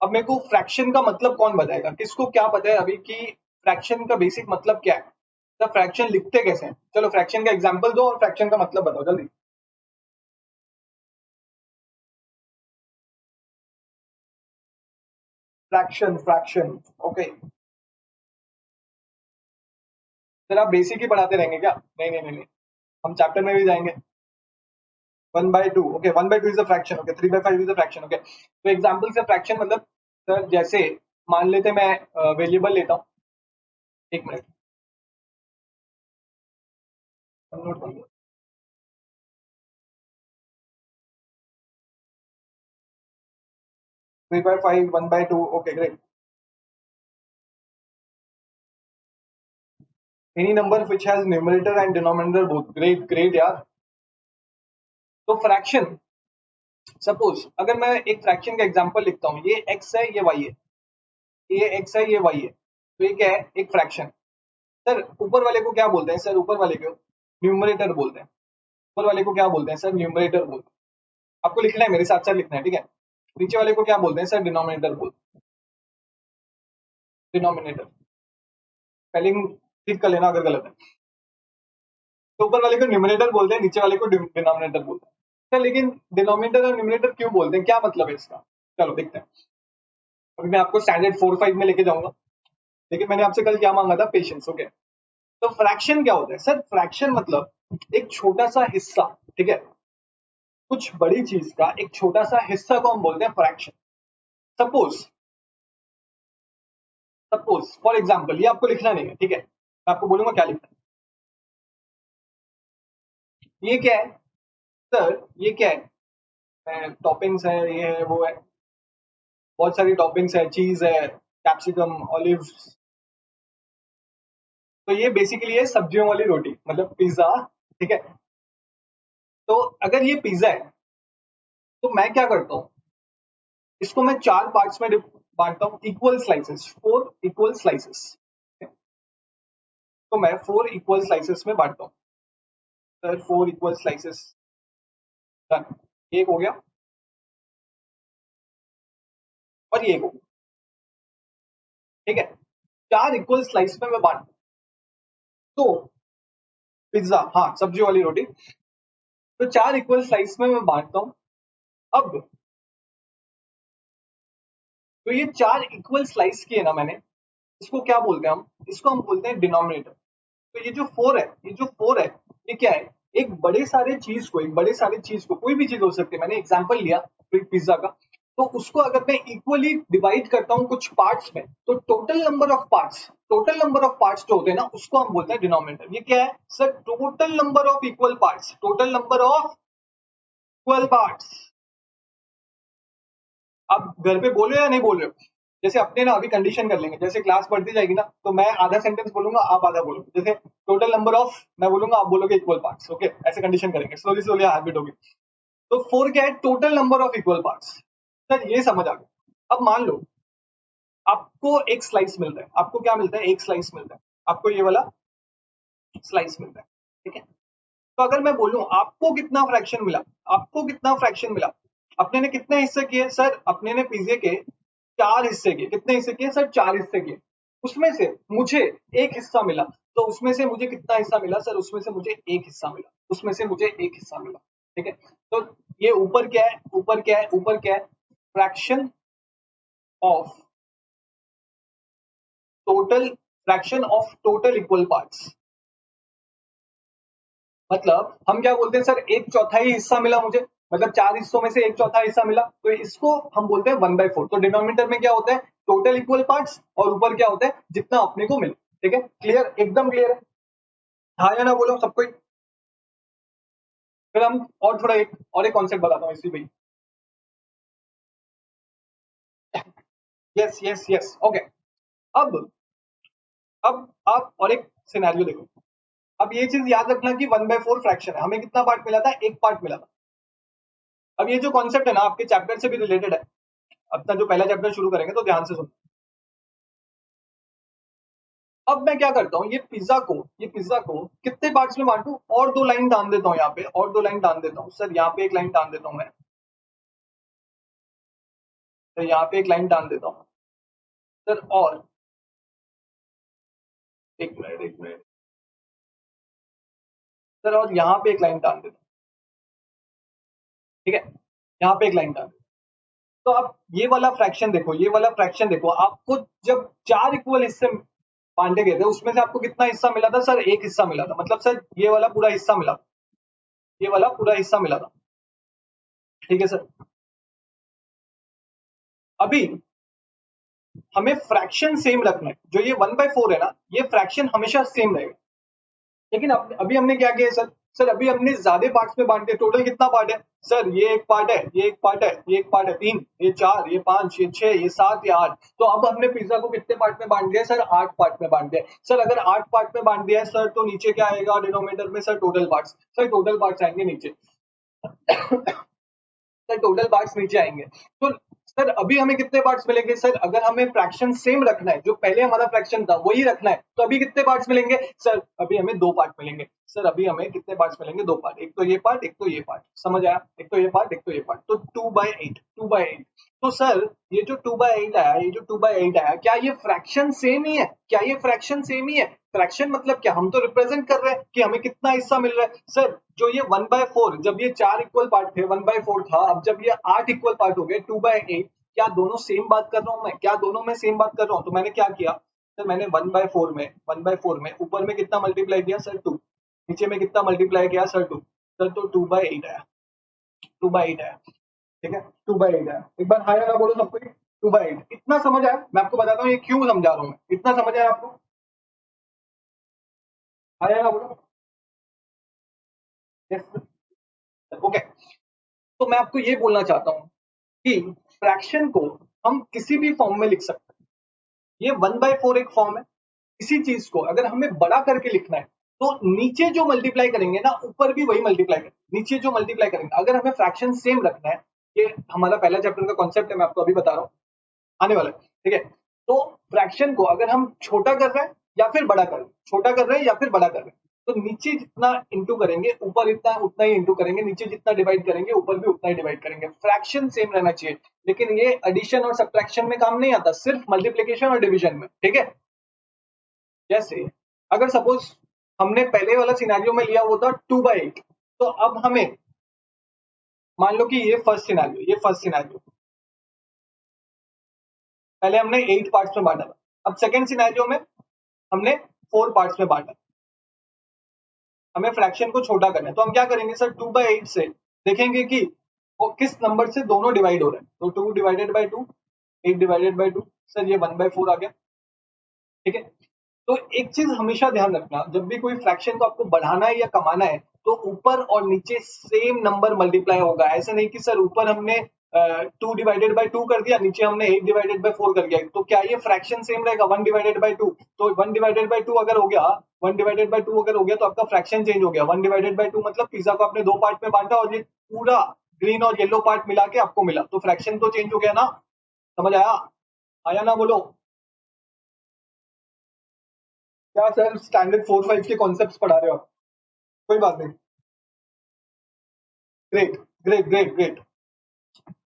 अब मेरे को फ्रैक्शन का मतलब कौन बताएगा? किसको क्या पता है अभी कि फ्रैक्शन का बेसिक मतलब क्या है? तो फ्रैक्शन लिखते कैसे हैं? चलो फ्रैक्शन का एग्जांपल दो और फ्रैक्शन का मतलब बताओ जल्दी। Fraction, fraction. ओके, सर आप बेसिक ही पढ़ाते रहेंगे क्या? नहीं नहीं नहीं नहीं, हम चैप्टर में भी जाएंगे। 1/2, okay, 1/2 is a fraction, okay, 3/5 is a fraction, okay. तो एग्जांपल से फ्रैक्शन मतलब, सर जैसे मान लेते मैं वेरिएबल लेता हूँ, एक मिनट नोट करिए। 3/5, 1/2, okay great. Any number which has numerator and denominator both, great great यार। तो फ्रैक्शन, सपोज अगर मैं एक फ्रैक्शन का एग्जांपल लिखता हूँ, ये x है ये y है, ये x है ये y है, तो ये क्या है? एक फ्रैक्शन। सर ऊपर वाले को क्या बोलते हैं? सर ऊपर वाले को न्यूमरेटर बोलते हैं। ऊपर वाले को क्या बोलते हैं? सर न्यूमरेटर बोलते हैं। आपको लिखना है, मेरे साथ साथ लिखना है, ठीक है। नीचे वाले को क्या बोलते हैं? सर डिनोमिनेटर बोलते हैं। डिनोमिनेटर, स्पेलिंग ठीक कर लेना अगर गलत है। तो ऊपर वाले को न्यूमरेटर बोलते हैं, नीचे वाले को डिनोमिनेटर बोलते हैं। सर लेकिन डिनोमिनेटर और न्यूमरेटर क्यों बोलते हैं? क्या मतलब है इसका? चलो देखते हैं। अभी मैं आपको स्टैंडर्ड 4-5 में लेके जाऊंगा, लेकिन मैंने आपसे कल क्या मांगा था? Patience, okay. तो फ्रैक्शन क्या होता है? सर फ्रैक्शन मतलब एक छोटा सा हिस्सा, ठीक है, कुछ बड़ी चीज का एक छोटा सा हिस्सा को हम बोलते हैं fraction. Suppose, suppose for example, ये आपको लिखना नहीं है, ठीक है, मैं आपको बोलूंगा क्या लिखना है। ये क्या है? सर ये क्या है? टॉपिंग्स है, ये है वो है, बहुत सारी टॉपिंग्स है, चीज है, कैप्सिकम, ऑलिव। तो ये बेसिकली है सब्जियों वाली रोटी, मतलब पिज्जा, ठीक है। तो अगर ये पिज्जा है तो मैं क्या करता हूँ, इसको मैं 4 पार्ट्स में बांटता हूँ, इक्वल स्लाइसेस, 4 इक्वल स्लाइसेस। तो मैं 4 इक्वल स्लाइसेस में बांटता हूँ। Sir 4 equal slices, done. एक हो गया और ये एक हो गया, ठीक है। 4 इक्वल स्लाइस में मैं बांटता हूँ। तो पिज्जा, हाँ सब्जी वाली रोटी, तो 4 इक्वल स्लाइस में मैं बांटता हूँ। अब तो ये 4 इक्वल स्लाइस किए ना मैंने, इसको क्या बोलते हैं हम? इसको हम बोलते हैं डिनोमिनेटर। तो ये जो 4 है, ये जो 4 है, ये क्या है? एक बड़े सारे चीज को, एक बड़े सारे चीज को, कोई भी चीज हो सकती है, मैंने एग्जांपल लिया पिज्जा का, तो उसको अगर मैं इक्वली डिवाइड करता हूँ कुछ पार्ट्स में, तो total number of parts, total number of parts जो होते हैं ना, उसको हम बोलते हैं डिनोमिनेटर। ये क्या है? Sir total number of equal parts, total number of equal parts. आप घर पे बोल रहे हो या नहीं बोल रहे हो? जैसे अपने ना अभी कंडीशन कर लेंगे, जैसे क्लास बढ़ती जाएगी ना, तो मैं आधा सेंटेंस बोलूंगा, आप आधा बोलोगे। जैसे टोटल नंबर ऑफ मैं बोलूंगा, आप बोलोगे इक्वल पार्ट्स, ओके, ऐसे कंडीशन करेंगे, स्लोली स्लोली हैबिट होगी। तो 4 क्या है? Total number of equal parts. Sir ये समझ आ गया। अब मान लो आपको एक स्लाइस मिलता है, आपको क्या मिलता है? एक स्लाइस मिलता है, आपको ये वाला स्लाइस मिलता है, ठीक है। तो अगर मैं बोलूं आपको कितना फ्रैक्शन मिला, आपको कितना फ्रैक्शन मिला, अपने ने कितने हिस्से किए? सर अपने ने पिज्जे के 4 हिस्से किए। कितने हिस्से किए? सर 4 हिस्से किए। उसमें से मुझे एक हिस्सा मिला, तो उसमें से मुझे कितना हिस्सा मिला सर? उसमें से मुझे एक हिस्सा मिला, उसमें से मुझे एक हिस्सा मिला। ठीक है, तो ये ऊपर क्या है, ऊपर क्या है, ऊपर क्या है? Fraction of total, fraction of total equal parts. मतलब हम क्या बोलते हैं सर, एक चौथाई हिस्सा मिला मुझे, मतलब चार हिस्सों में से एक चौथाई हिस्सा मिला, तो इसको हम बोलते हैं 1/4। तो डिनोमिनेटर में क्या होता है? टोटल इक्वल पार्ट्स, और ऊपर क्या होता है? जितना अपने को मिले। ठीक है, क्लियर, एकदम क्लियर है? हाँ या ना बोलो सबको। फिर हम और एक कॉन्सेप्ट बताता हूँ इसी पे। Yes yes yes, okay. अब अब आप और एक सिनेरियो देखो। अब ये चीज याद रखना कि 1/4 फ्रैक्शन है, हमें कितना पार्ट मिला था? एक पार्ट मिला था। अब ये जो कॉन्सेप्ट है ना, आपके चैप्टर से भी रिलेटेड है। अपना जो पहला चैप्टर शुरू करेंगे तो ध्यान से सुनो। अब मैं क्या करता हूँ, ये पिज्जा को कितने पार्ट्स में बांटू? और दो लाइन डाल देता हूँ यहाँ पे, और दो लाइन डाल देता हूँ सर, यहाँ पे एक लाइन डाल देता हूँ मैं, तो यहाँ पे एक लाइन डाल देता हूँ सर, और एक मिनट सर, और यहाँ पे एक लाइन डाल देता हूँ। ठीक है, यहाँ पे एक लाइन डाल देता हूँ। तो आप ये वाला फ्रैक्शन देखो, ये वाला फ्रैक्शन देखो, आपको जब चार इक्वल हिस्से बांटे गए थे, उसमें से आपको कितना हिस्सा मिला था सर? एक हिस्सा मिला था। मतलब सर ये वाला पूरा हिस्सा मिला था, ये वाला पूरा हिस्सा मिला था। ठीक है सर, अभी हमें फ्रैक्शन सेम रखना है। जो ये 1/4 है ना, ये फ्रैक्शन हमेशा सेम रहेगा। लेकिन अभी हमने क्या किया सर? सर अभी हमने ज्यादा पार्ट्स में बांट दिया। टोटल कितना पार्ट है सर? ये एक पार्ट है, ये एक पार्ट है, ये एक पार्ट है, तीन, ये चार, ये पांच, ये छह, ये सात, ये आठ। तो अब हमने पिज्जा को कितने पार्ट में बांट दिया सर? 8 पार्ट में बांट दिया। सर अगर 8 पार्ट में बांट दिया है सर, तो नीचे क्या आएगा डिनोमिनेटर में sir? Total parts. Sir total parts आएंगे नीचे। सर टोटल पार्ट्स नीचे आएंगे। तो सर अभी हमें कितने पार्ट्स मिलेंगे सर? अगर हमें फ्रैक्शन सेम रखना है, जो पहले हमारा फ्रैक्शन था वही रखना है, तो अभी कितने पार्ट्स मिलेंगे सर? अभी हमें दो पार्ट मिलेंगे। सर अभी हमें कितने पार्ट्स मिलेंगे? दो पार्ट, एक तो ये पार्ट, एक तो ये पार्ट। समझ आया? एक तो ये पार्ट, एक तो ये पार्ट, तो 2/8, 2/8। तो सर ये जो 2/8 आया, ये जो 2/8 आया, क्या ये फ्रैक्शन सेम ही है? क्या ये फ्रैक्शन सेम ही है? फ्रैक्शन मतलब क्या? हम तो रिप्रेजेंट कर रहे हैं कि हमें कितना हिस्सा मिल रहा है। सर जो ये 1/4, जब ये चार इक्वल पार्ट थे 1/4 था, अब जब ये 8 इक्वल पार्ट हो गए 2/8, क्या दोनों सेम बात कर रहा हूं मैं? क्या दोनों में सेम बात कर रहा हूं? तो मैंने क्या किया सर, मैंने 1/4 में ऊपर में कितना मल्टीप्लाई किया सर? 2। नीचे में कितना मल्टीप्लाई किया सर? 2। सर तो 2/8 आया, 2/8 आया। ठीक है, 2/8 आया। एक बार हाई ना बोलो सबको, 2/8। इतना समझ आया? मैं आपको बताता हूँ ये क्यों समझा रहा हूँ मैं। इतना समझ आया आपको? आया ना बोलो? Yes, okay. तो मैं आपको ये बोलना चाहता हूँ कि फ्रैक्शन को हम किसी भी फॉर्म में लिख सकते हैं। ये 1/4 एक फॉर्म है। इसी चीज को अगर हमें बड़ा करके लिखना है, तो नीचे जो मल्टीप्लाई करेंगे ना, ऊपर भी वही मल्टीप्लाई करेंगे। नीचे जो मल्टीप्लाई करेंगे, अगर हमें फ्रैक्शन सेम रखना है, ये हमारा पहला चैप्टर का कॉन्सेप्ट है, मैं आपको अभी बता रहा हूँ, आने वाला है। ठीक है, तो फ्रैक्शन को अगर हम छोटा कर रहे हैं या फिर बड़ा कर रहे हैं, छोटा कर रहे हैं या फिर बड़ा कर रहे हैं, तो नीचे जितना इंटू करेंगे, ऊपर इतना उतना ही इंटू करेंगे, नीचे जितना डिवाइड करेंगे, ऊपर भी उतना ही डिवाइड करेंगे। फ्रैक्शन सेम रहना चाहिए। लेकिन ये एडिशन और सब्ट्रैक्शन में काम नहीं आता, सिर्फ मल्टीप्लीकेशन और डिवीजन में। ठीक है, जैसे अगर सपोज हमने पहले वाला सिनेरियो में लिया वो था 2/8, तो अब हमें मान लो कि ये फर्स्ट सिनेरियो पहले हमने 8 पार्ट्स में बांटा था। अब सेकंड सिनेरियो में हमने 4 पार्ट्स में बांटा। हमें फ्रैक्शन को छोटा करना है, तो हम क्या करेंगे सर? 2/8 से देखेंगे कि वो किस नंबर से दोनों डिवाइड हो रहे हैं। तो 2/2, 8/2, सर ये 1/4 आ गया। ठीक है, तो एक चीज हमेशा ध्यान रखना, जब भी कोई फ्रैक्शन को आपको बढ़ाना है या कमाना है, तो ऊपर और नीचे सेम नंबर मल्टीप्लाई होगा। ऐसा नहीं कि सर ऊपर हमने 2/2 कर दिया, नीचे हमने 8/4 कर दिया, तो क्या ये फ्रैक्शन सेम रहेगा? 1/2, तो 1/2 अगर हो गया, 1/2 अगर हो गया, तो आपका फ्रैक्शन चेंज हो गया। 1/2 मतलब पिज्जा को आपने दो पार्ट में बांटा, और ये पूरा ग्रीन और येलो पार्ट मिला के आपको मिला, तो फ्रैक्शन तो चेंज हो गया ना? समझ आया? आया ना बोलो? क्या सर स्टैंडर्ड 4-5 के कॉन्सेप्ट्स पढ़ा रहे हो आप? कोई बात नहीं, ग्रेट ग्रेट ग्रेट ग्रेट।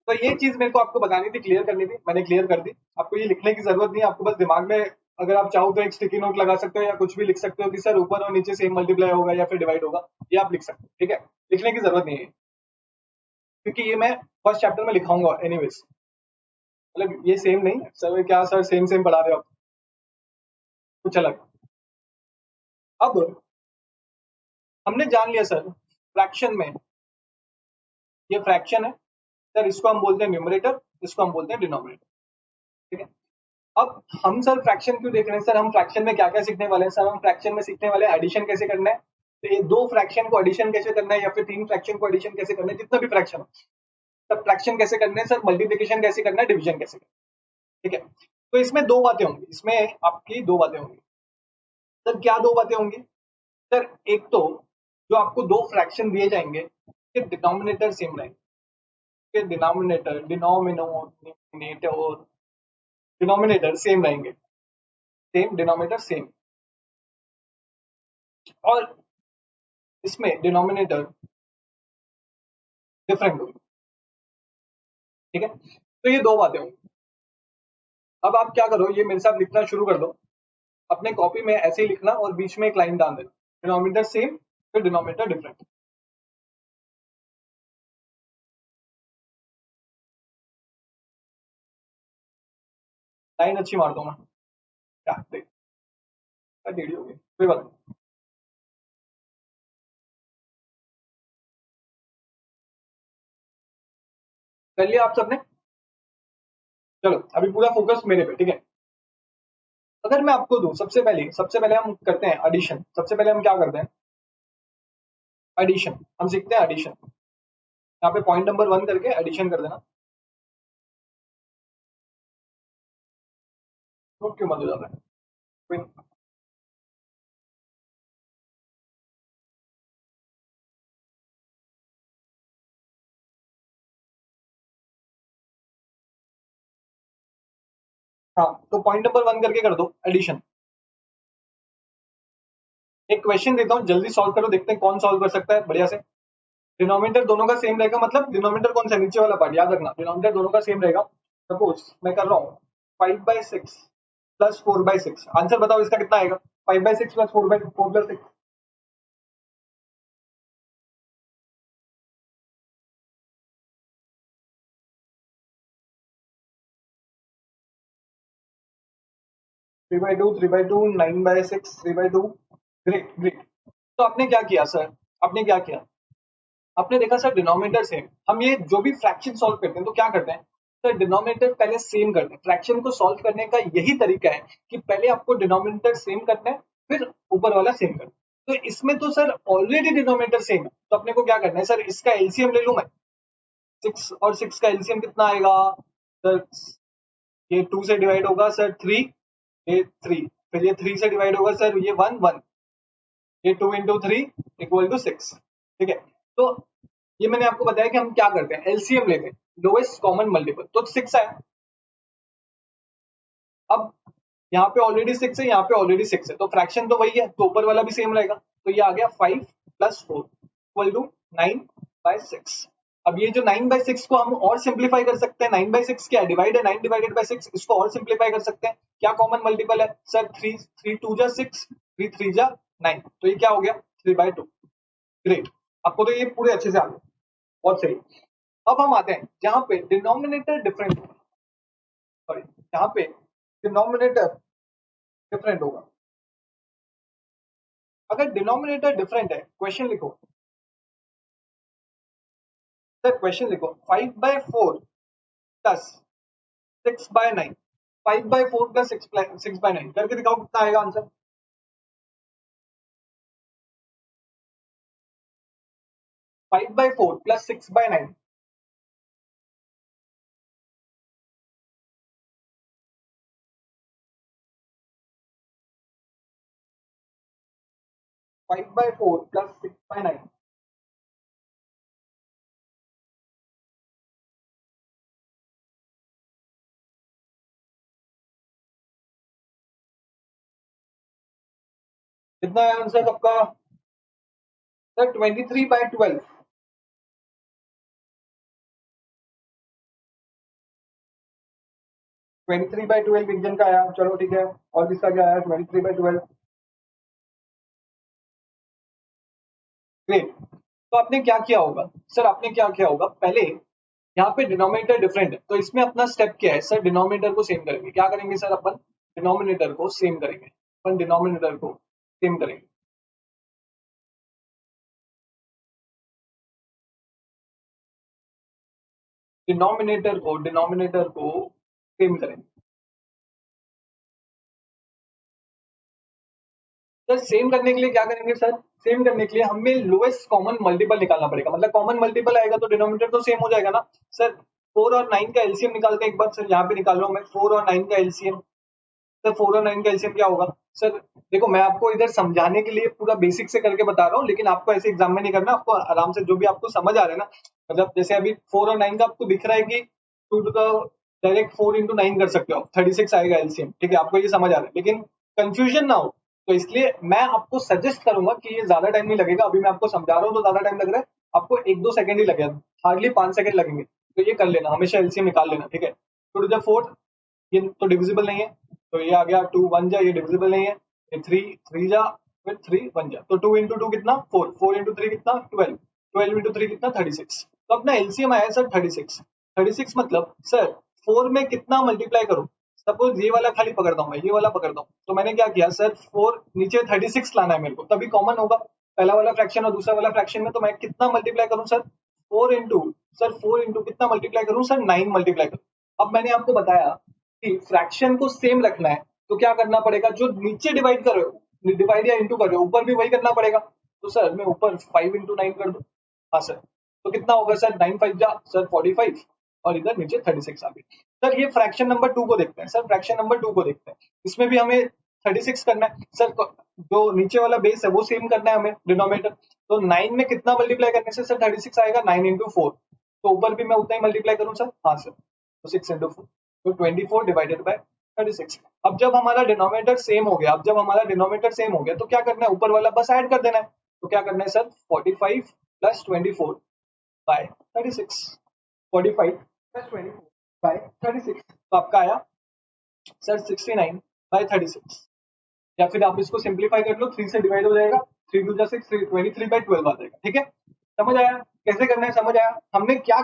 तो ये चीज मेरे को आपको बतानी थी, क्लियर करनी थी, मैंने क्लियर कर दी। आपको ये लिखने की जरूरत नहीं है, आपको बस दिमाग में अगर आप चाहो तो एक स्टिकी नोट लगा सकते हो या कुछ भी लिख सकते हो कि सर ऊपर और नीचे सेम मल्टीप्लाई होगा या फिर डिवाइड होगा, ये आप लिख सकते हो। ठीक है, लिखने की जरूरत नहीं है क्योंकि ये मैं फर्स्ट चैप्टर में लिखाऊंगा एनीवेज। मतलब ये सेम नहीं सर, क्या सर सेम सेम पढ़ा रहे हो आप, कुछ अलग। अब हमने जान लिया सर फ्रैक्शन में ये फ्रैक्शन है सर, इसको हम बोलते हैं न्यूमरेटर, इसको हम बोलते हैं डिनोमिनेटर। ठीक है, अब हम सर फ्रैक्शन क्यों देख रहे हैं सर, हम फ्रैक्शन में क्या क्या सीखने वाले हैं सर, हम फ्रैक्शन में सीखने वाले हैं एडिशन कैसे करना है, तो ये दो फ्रैक्शन को एडिशन कैसे करना है या फिर तीन फ्रैक्शन को एडिशन कैसे करना है, जितना भी फ्रैक्शन हो सब फ्रैक्शन कैसे करना है सर, मल्टीप्लिकेशन कैसे करना है, डिवीजन कैसे करना है। ठीक है, तो इसमें दो बातें होंगी, इसमें आपकी दो बातें होंगी सर। क्या दो बातें होंगी सर, एक तो जो आपको दो फ्रैक्शन दिए जाएंगे कि डिनोमिनेटर सेम रहेंगे, के डिनोमिनेटर डिनोमिनेटर डिनोमिनेटर सेम रहेंगे, सेम डिनोमिनेटर सेम, और इसमें डिनोमिनेटर डिफरेंट होगी। ठीक है, तो ये दो बातें होंगी। अब आप क्या करो, ये मेरे साथ लिखना शुरू कर दो, अपने कॉपी में ऐसे ही लिखना और बीच में एक लाइन डाल देना, डिनोमिनेटर सेम फिर डिनोमिनेटर डिफरेंट। लाइन अच्छी मार दो मैं, क्या देख क्या टेढ़ी हो गई, कोई बात नहीं। कर लिया आप सबने, चलो अभी पूरा फोकस मेरे पे। ठीक है, अगर मैं आपको दूं सबसे पहले हम करते हैं एडिशन, सबसे पहले हम क्या करते हैं एडिशन, हम सीखते हैं एडिशन। यहाँ पे पॉइंट नंबर 1 करके एडिशन कर देना, नोट क्यों बंद हो जाता है, कोई नहीं। हाँ, तो पॉइंट नंबर 1 करके कर दो एडिशन। एक क्वेश्चन देता हूँ, जल्दी सॉल्व करो, देखते हैं कौन सॉल्व कर सकता है बढ़िया से। डिनोमिनेटर दोनों का सेम रहेगा, मतलब डिनोमिनेटर कौन सा, नीचे वाला पार्ट याद रखना, डिनोमिनेटर दोनों का सेम रहेगा। सपोज मैं कर रहा हूँ 5/6 प्लस 4/6, आंसर बताओ इसका कितना आएगा, 5/6 प्लस 4/6। 3/2 3/2 9/6 3/2। Great great. तो आपने क्या किया सर, आपने क्या किया, आपने देखा सर डिनोमिनेटर सेम, हम ये जो भी फ्रैक्शन सॉल्व करते हैं तो क्या करते हैं सर, डिनोमिनेटर पहले सेम करते हैं। फ्रैक्शन को सॉल्व करने का यही तरीका है कि पहले आपको डिनोमिनेटर सेम करना है फिर ऊपर वाला सेम करना है। तो इसमें तो सर ऑलरेडी डिनोमिनेटर सेम है, तो अपने को क्या करना है सर, इसका एलसीएम ले लूं मैं, 6 और 6 का एलसीएम कितना आएगा सर, ये 2 से डिवाइड होगा सर 3, ये 3, फिर ये 3 से डिवाइड होगा सर ये 1 1, ये 2 इंटू 3 इक्वल टू 6। ठीक है, तो ये मैंने आपको बताया कि हम क्या करते हैं, एलसीएम लेते हैं, लोएस्ट कॉमन मल्टीपल, तो 6 है। अब यहाँ पे ऑलरेडी 6 है, यहाँ पे ऑलरेडी 6 है, तो फ्रैक्शन तो वही है, तो ऊपर वाला भी सेम रहेगा, तो ये आ गया 5 प्लस 4 इक्वल टू 9/6। अब ये जो 9/6 को हम और सिंप्लीफाई कर सकते हैं, 9/6 क्या है, डिवाइड है, 9 डिवाइडेड बाय 6, इसको और सिंप्लीफाई कर सकते हैं। क्या कॉमन मल्टीपल है सर, 3 3 2 जा 6, 3 3 जा 9, तो ये क्या हो गया 3/2। ग्रेट, आपको तो ये पूरे अच्छे से आ गए, बहुत सही। अब हम आते हैं जहां पे डिनोमिनेटर डिफरेंट, सॉरी जहां पे डिनोमिनेटर डिफरेंट होगा। अगर डिनोमिनेटर डिफरेंट है, क्वेश्चन लिखो सर, क्वेश्चन लिखो 5/4 प्लस 6/9, 5/4 प्लस 6/9 करके दिखाओ कितना आएगा आंसर। 5/4 प्लस 6/9, 5/4 प्लस 6/9 कितना है आंसर आपका सर, 23/12। 23/12 विजन का आया, चलो ठीक है। और किसका क्या आया? 23/12। ग्रेट। तो आपने क्या किया होगा सर? आपने क्या किया होगा पहले, यहाँ पे डिनोमिनेटर डिफरेंट है तो इसमें अपना स्टेप क्या है सर? डिनोमिनेटर को सेम करेंगे। क्या करेंगे सर? अपन डिनोमिनेटर को सेम करेंगे। अपन डिनोमिनेटर को सेम करेंगे। डिनोमिनेटर को सेम करेंगे। सर सेम करने के लिए क्या करेंगे सर? सेम करने के लिए हमें लोएस्ट कॉमन मल्टीपल निकालना पड़ेगा। मतलब कॉमन मल्टीपल आएगा तो डिनोमिनेटर तो सेम हो जाएगा ना सर। 4 और 9 का एलसीएम निकालते हैं एक बार सर। यहाँ पे निकाल रहा हूँ मैं 4 और 9 का एलसीएम। सर 4 और 9 का एलसीएम क्या होगा सर? देखो मैं आपको इधर समझाने के लिए पूरा बेसिक से करके बता रहा हूँ, लेकिन आपको ऐसे एग्जाम में नहीं करना। आपको आराम से जो भी आपको समझ आ रहा है ना, मतलब जैसे अभी 4 और 9 का आपको दिख रहा है कि two two the direct 4 into 9 कर सकते हो, 36 आएगा एलसीएम। ठीक है, आपको ये समझ आ रहा है, लेकिन कंफ्यूजन ना हो तो इसलिए मैं आपको सजेस्ट करूंगा कि ये ज्यादा टाइम नहीं लगेगा। अभी मैं आपको समझा रहा हूँ तो ज्यादा टाइम लग रहा है आपको, 1-2 सेकंड ही लगेगा, हार्डली 5 सेकंड लगेंगे। तो ये कर लेना, हमेशा एलसीएम निकाल लेना। ठीक है, टू टू द फोर्थ, ये तो डिविजिबल नहीं है, तो ये आ गया 2 1 जा, ये डिविजिबल नहीं है। ये 3 3 जा, फिर 3 1 जा, तो 2 into 2 कितना? 4, 4 into 3 कितना? 12, 12 into 3 कितना? 36। तो अपना एलसीएम आया सर 36। 36 मतलब सर 4 में कितना मल्टीप्लाई करूं? सपोज ये वाला खाली पकड़ता हूँ मैं, ये वाला पकड़ता हूँ, तो मैंने क्या किया सर, 4 नीचे 36 लाना है मेरे को, तभी कॉमन होगा पहला वाला फ्रैक्शन और दूसरा वाला फ्रैक्शन में। तो मैं कितना मल्टीप्लाई करूं सर? 4 into, सर 4 into कितना मल्टीप्लाई करूं सर? 9 मल्टीप्लाई करूं। अब मैंने आपको बताया कि फ्रैक्शन को सेम रखना है तो क्या करना पड़ेगा? जो नीचे डिवाइड कर रहे हो, डिवाइड या इंटू कर रहे हो, ऊपर भी वही करना पड़ेगा। तो सर मैं ऊपर 5 into 9 कर दूं। हाँ सर, तो कितना होगा सर? 9 5 जा सर 45, और इधर नीचे 36 आ गई। सर ये फ्रैक्शन नंबर 2 को देखते हैं। सर फ्रैक्शन नंबर 2 को देखते हैं, इसमें भी हमें 36 करना है सर। जो नीचे वाला बेस है वो सेम करना है हमें, डिनोमिनेटर। तो 9 में कितना मल्टीप्लाई करने से सर 36 आएगा? 9 into 4। तो ऊपर भी मैं उतना ही मल्टीप्लाई करूं सर? हाँ सर, तो 6 into 4, तो 24 / 36। अब जब हमारा डिनोमिनेटर सेम हो गया, तो क्या करना है? ऊपर वाला बस ऐड कर देना है। तो क्या करना है सर? 45 + 24/36। 45 + 24/36, तो आपका आया सर 69/36। या फिर आप इसको सिंप्लीफाई कर लो, 3 से डिवाइड हो जाएगा, 3 2 जा 6, 23/12 आ जाएगा। ठीक है, समझ आया कैसे करना है? समझ आया? हमने क्या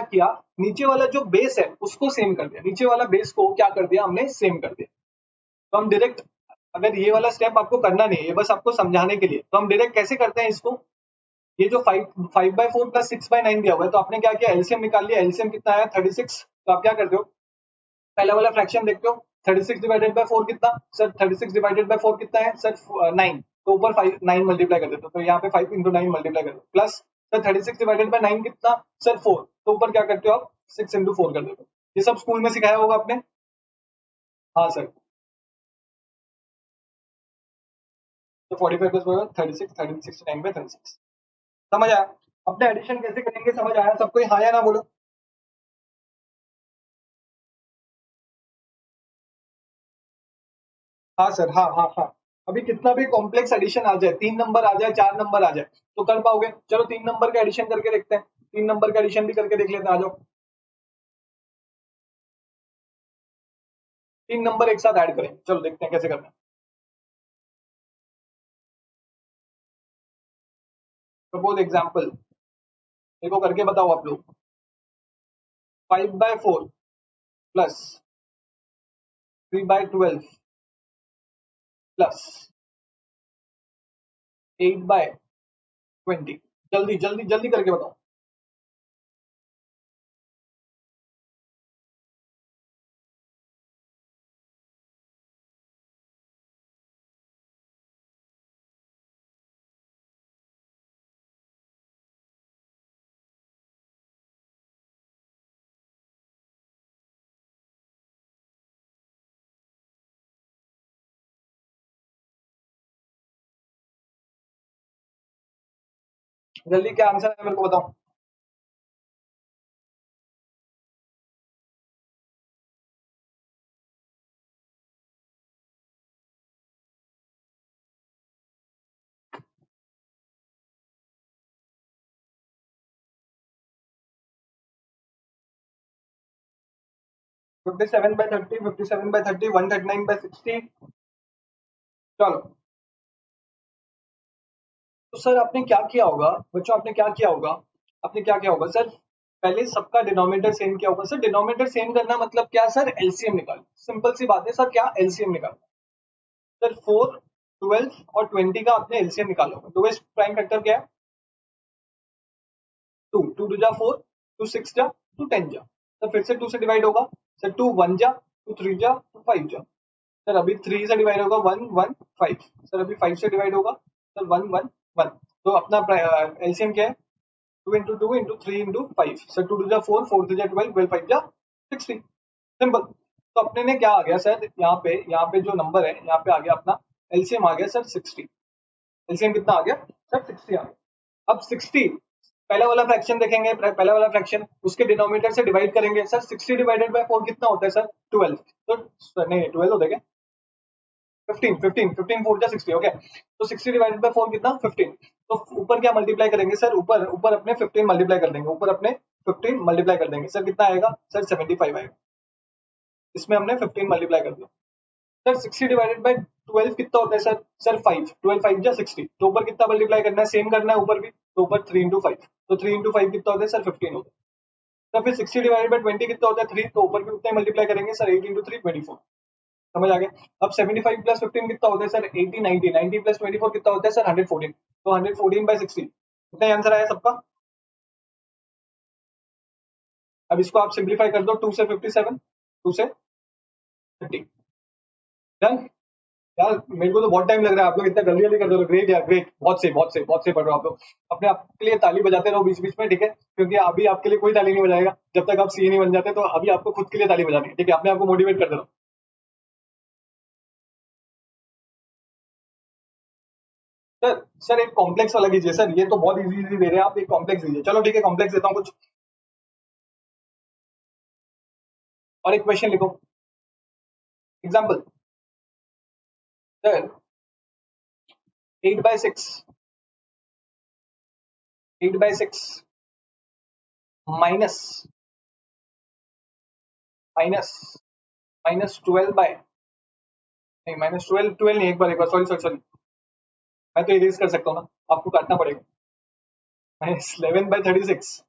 किया, नीचे वाला जो बेस है उसको सेम कर दिया। नीचे वाला बेस को क्या कर दिया हमने? सेम कर दिया। तो हम डायरेक्ट, अगर ये वाला स्टेप आपको करना नहीं है, ये बस आपको समझाने के लिए, तो हम डायरेक्ट कैसे करते हैं इसको? ये जो 5/4 + 6/9 दिया हुआ है, तो आपने क्या किया? एलसीएम निकाल लिया। एलसीएम कितना आया? 36। तो आप क्या करते हो? पहला वाला फ्रैक्शन देखते हो, 36/4 कितना सर? 36/4 कितना है सर? 9। तो ऊपर 5 9 मल्टीप्लाई कर देते हो, तो यहाँ पे 5 into 9 मल्टीप्लाई कर दो, प्लस सर 36/9 कितना सर? 4। तो ऊपर क्या करते हो आप? 6 into 4 कर देते हो। ये सब स्कूल में सिखाया होगा आपने। हाँ सर, तो 45 + 36, 69/36। समझ आया? अपने एडिशन कैसे करेंगे समझ आया सबको? हाँ या ना बोलो। हाँ सर, हाँ हाँ हाँ। अभी कितना भी कॉम्प्लेक्स एडिशन आ जाए, 3 नंबर आ जाए, 4 नंबर आ जाए, तो कर पाओगे। चलो 3 नंबर का एडिशन करके देखते हैं। 3 नंबर का एडिशन भी करके देख लेते हैं, आ जाओ। 3 नंबर एक साथ ऐड करें, चलो देखते हैं कैसे करना है। सपोज एग्जाम्पल, देखो करके बताओ आप लोग। 5/4 प्लस 3/12 प्लस 8/20। जल्दी जल्दी जल्दी करके बताओ। जल्दी, क्या आंसर है मेरे को बताओ। 57/30, 57/30, 139/60। चलो, तो सर आपने क्या किया होगा बच्चों, आपने क्या किया होगा, आपने क्या किया होगा सर, पहले सबका डिनोमिनेटर सेम किया होगा सर। डिनोमिनेटर सेम करना मतलब क्या सर, एलसीएम निकाल, सिंपल सी बात है सर, क्या एलसीएम निकाल सर। 4, 12 और 20 का आपने एलसीएम निकाला होगा। लोएस्ट प्राइम फैक्टर क्या है, 2, 2 टू जा 4, 2 6 जा, 2 10 जा, तो फिर से 2 से डिवाइड होगा सर, 2 1 जा, 2 3 जा, 2 5 जा सर। अभी 3 से डिवाइड होगा 1 1 5 सर। अभी 5 से डिवाइड होगा सर 1 1 1। तो अपना एलसीएम क्या है, 2 into 2 into 3 into 5 sir. 2 to जा 4, 4 टू जा 12, 12 5 जा 60, सिंपल। तो अपने ने क्या आ गया सर, यहाँ पे जो नंबर है, यहाँ पे आ गया अपना एलसीएम आ गया सर 60। एलसीएम कितना आ गया सर, 60 आ गया। अब 60 पहला वाला फ्रैक्शन देखेंगे, पहला वाला फ्रैक्शन उसके डिनोमिनेटर से डिवाइड करेंगे सर। 60 डिवाइडेड बाय 4 कितना होता है सर, 12। तो नहीं 12 होता है क्या, 15 15 15 4 जा 60 ओके। तो 60 डिवाइडेड बाय 4 कितना, 15। तो ऊपर क्या मल्टीप्लाई करेंगे सर, ऊपर ऊपर अपने 15 मल्टीप्लाई कर देंगे, ऊपर अपने 15 मल्टीप्लाई कर देंगे सर। कितना आएगा सर, 75 आएगा। इसमें हमने 15 मल्टीप्लाई कर दिया सर। 60 डिवाइडेड बाय 12 कितना होता है सर, सर 5, 12 5 जा 60। तो ऊपर कितना मल्टीप्लाई करना है, सेम करना है ऊपर भी, तो ऊपर 3 into 5। तो 3 into 5 कितना होता है सर, 15 होता है। तो फिर 60 डिवाइडेड बाय 20 कितना होता है, 3। तो ऊपर भी उतना ही मल्टीप्लाई करेंगे सर, 8 into 3 24। समझ आ गया। अब 75 प्लस 15 कितना होता है सर, 80 90। 90 प्लस 24 कितना होता है सर, 114। तो 114 बाय 60 कितना ही आंसर आया सबका। अब इसको आप सिंप्लीफाई कर दो, 2 से 57, 2 से 30। डन यार, मेरे को तो बहुत टाइम लग रहा है, आप लोग इतना जल्दी जल्दी कर दो। ग्रेट यार, ग्रेट, बहुत से बहुत से बहुत से पढ़ रहे हो आप लोग। अपने आप के लिए ताली बजाते रहो बीच बीच में, ठीक है, क्योंकि अभी आपके लिए कोई ताली नहीं बजाएगा जब तक आप सीए नहीं बन जाते। तो अभी आपको खुद के लिए ताली बजानी है, ठीक है, अपने आपको मोटिवेट करते रहो। सर सर एक कॉम्प्लेक्स वाला कीजिए सर, ये तो बहुत इजी इजी दे रहे हैं आप, एक कॉम्प्लेक्स दीजिए। चलो ठीक है, कॉम्प्लेक्स देता हूँ कुछ। और एक क्वेश्चन लिखो, example sir. 8/6, 8/6 minus minus minus 12 by, नहीं माइनस 12, 12 नहीं, एक बार सॉरी सॉरी सॉरी, मैं तो इरेज कर सकता हूँ ना, आपको काटना पड़ेगा। Minus 11/36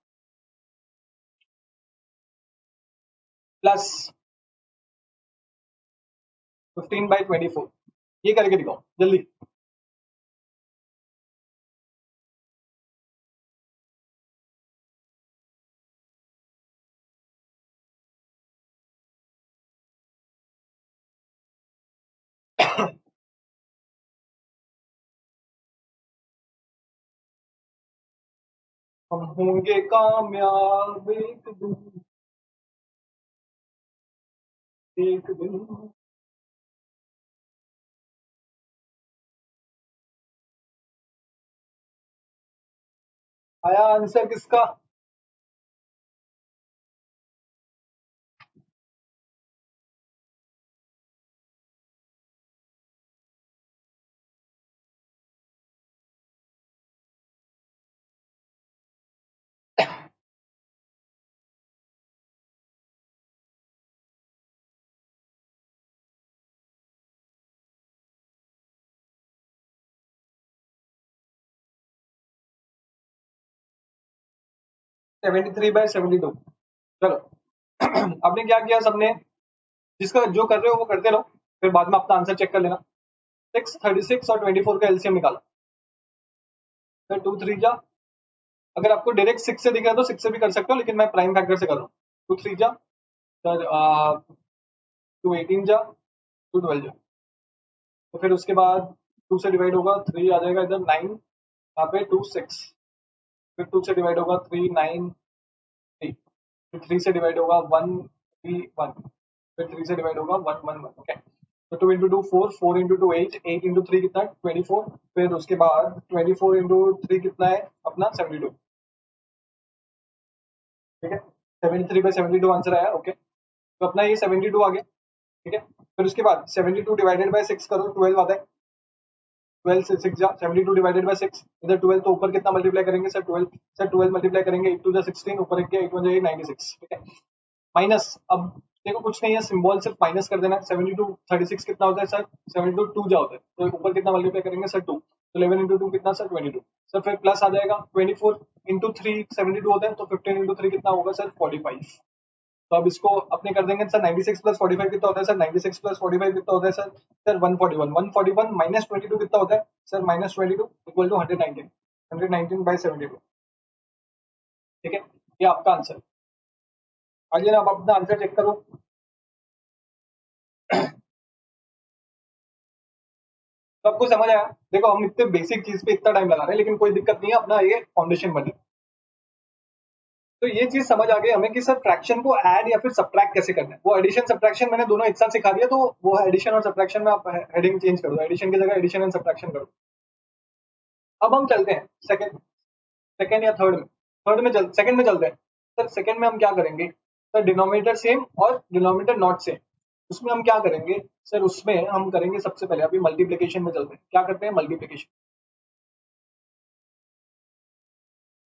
plus 15/24। ये करके दिखाओ जल्दी। हम होंगे कामयाब एक दिन। आया आंसर किसका, 73/72। चलो आपने क्या किया सबने, जिसका जो कर रहे हो वो करते रहो, फिर बाद में अपना आंसर चेक कर लेना। 6, 36 और 24 का एलसीएम निकाला। फिर 2 3 जा, अगर आपको डायरेक्ट 6 से दिख रहा है तो 6 से भी कर सकते हो, लेकिन मैं प्राइम फैक्टर से कर रहा हूँ। 2 3 जा सर, 2 18 जा, 2 12 जा। तो फिर उसके बाद 2 से डिवाइड होगा 3 आ जाएगा इधर 9, यहाँ पे 2 6। फिर 2 से डिवाइड होगा 3 9 3। फिर 3 से डिवाइड होगा 1 3 1। फिर 3 से डिवाइड होगा 1 1 1 ओके। तो 2 इंटू 2 4, 4 इंटू 2 8, 8 इंटू 3 कितना 24। फिर उसके बाद 24 इंटू 3 कितना है अपना 72, ठीक है। 73/72 आंसर आया, ओके। तो अपना ये 72 आ गया, ठीक है। फिर उसके बाद 72 डिवाइडेड बाय 6 करो, 12 आता है। 12 से 6 जा, 72 डिवाइडेड बाय 6, इधर 12 तो ऊपर कितना मल्टीप्लाई करेंगे सर, 12 सर। 12 मल्टीप्लाई करेंगे 8 2 जा 16, ऊपर 1 8 1 96, ठीक है। माइनस, अब देखो कुछ नहीं है, सिंबल सिर्फ माइनस कर देना। 72 36 कितना होता है सर? 72 2 जा होता है, तो ऊपर कितना मल्टीप्लाई करेंगे सर? 2। तो 11 इंटू 2 कितना सर? 22 सर। फिर प्लस आ जाएगा 24 इंटू 3 72 होता है, तो 15 इंटू 3 कितना होगा सर? 45। तो अब इसको अपने कर देंगे सर। 96 प्लस 45 कितना होता है सर? 96 प्लस 45 कितना होता है सर? सर 141। 141 माइनस 22 कितना होता है sir? Minus 22 equal to 119। 119 by 72। ठीक है, ये आपका आंसर। आइए ना, आप अपना आंसर चेक करो। तो आपको समझ आया? देखो हम इतने बेसिक चीज पे इतना टाइम लगा रहे हैं, लेकिन कोई दिक्कत नहीं है, अपना ये फाउंडेशन बने। तो ये चीज समझ आ गई हमें कि सर फ्रैक्शन को ऐड या फिर सब्ट्रैक्ट कैसे करना है। वो एडिशन सब्ट्रैक्शन मैंने दोनों एक साथ सिखा दिया, तो वो एडिशन और सब्ट्रैक्शन में आप हेडिंग चेंज कर दो, एडिशन की जगह एडिशन एंड सब्ट्रैक्शन करो। अब हम चलते हैं सेकंड, सेकंड या थर्ड में। थर्ड में चल सेकंड में चलते हैं। सर सेकंड में हम क्या करेंगे सर? डिनोमिनेटर सेम और डिनोमिनेटर नॉट सेम। उसमें हम क्या करेंगे सर? उसमें हम करेंगे सबसे पहले, अभी मल्टीप्लीकेशन में चलते हैं। क्या करते हैं? मल्टीप्लीकेशन।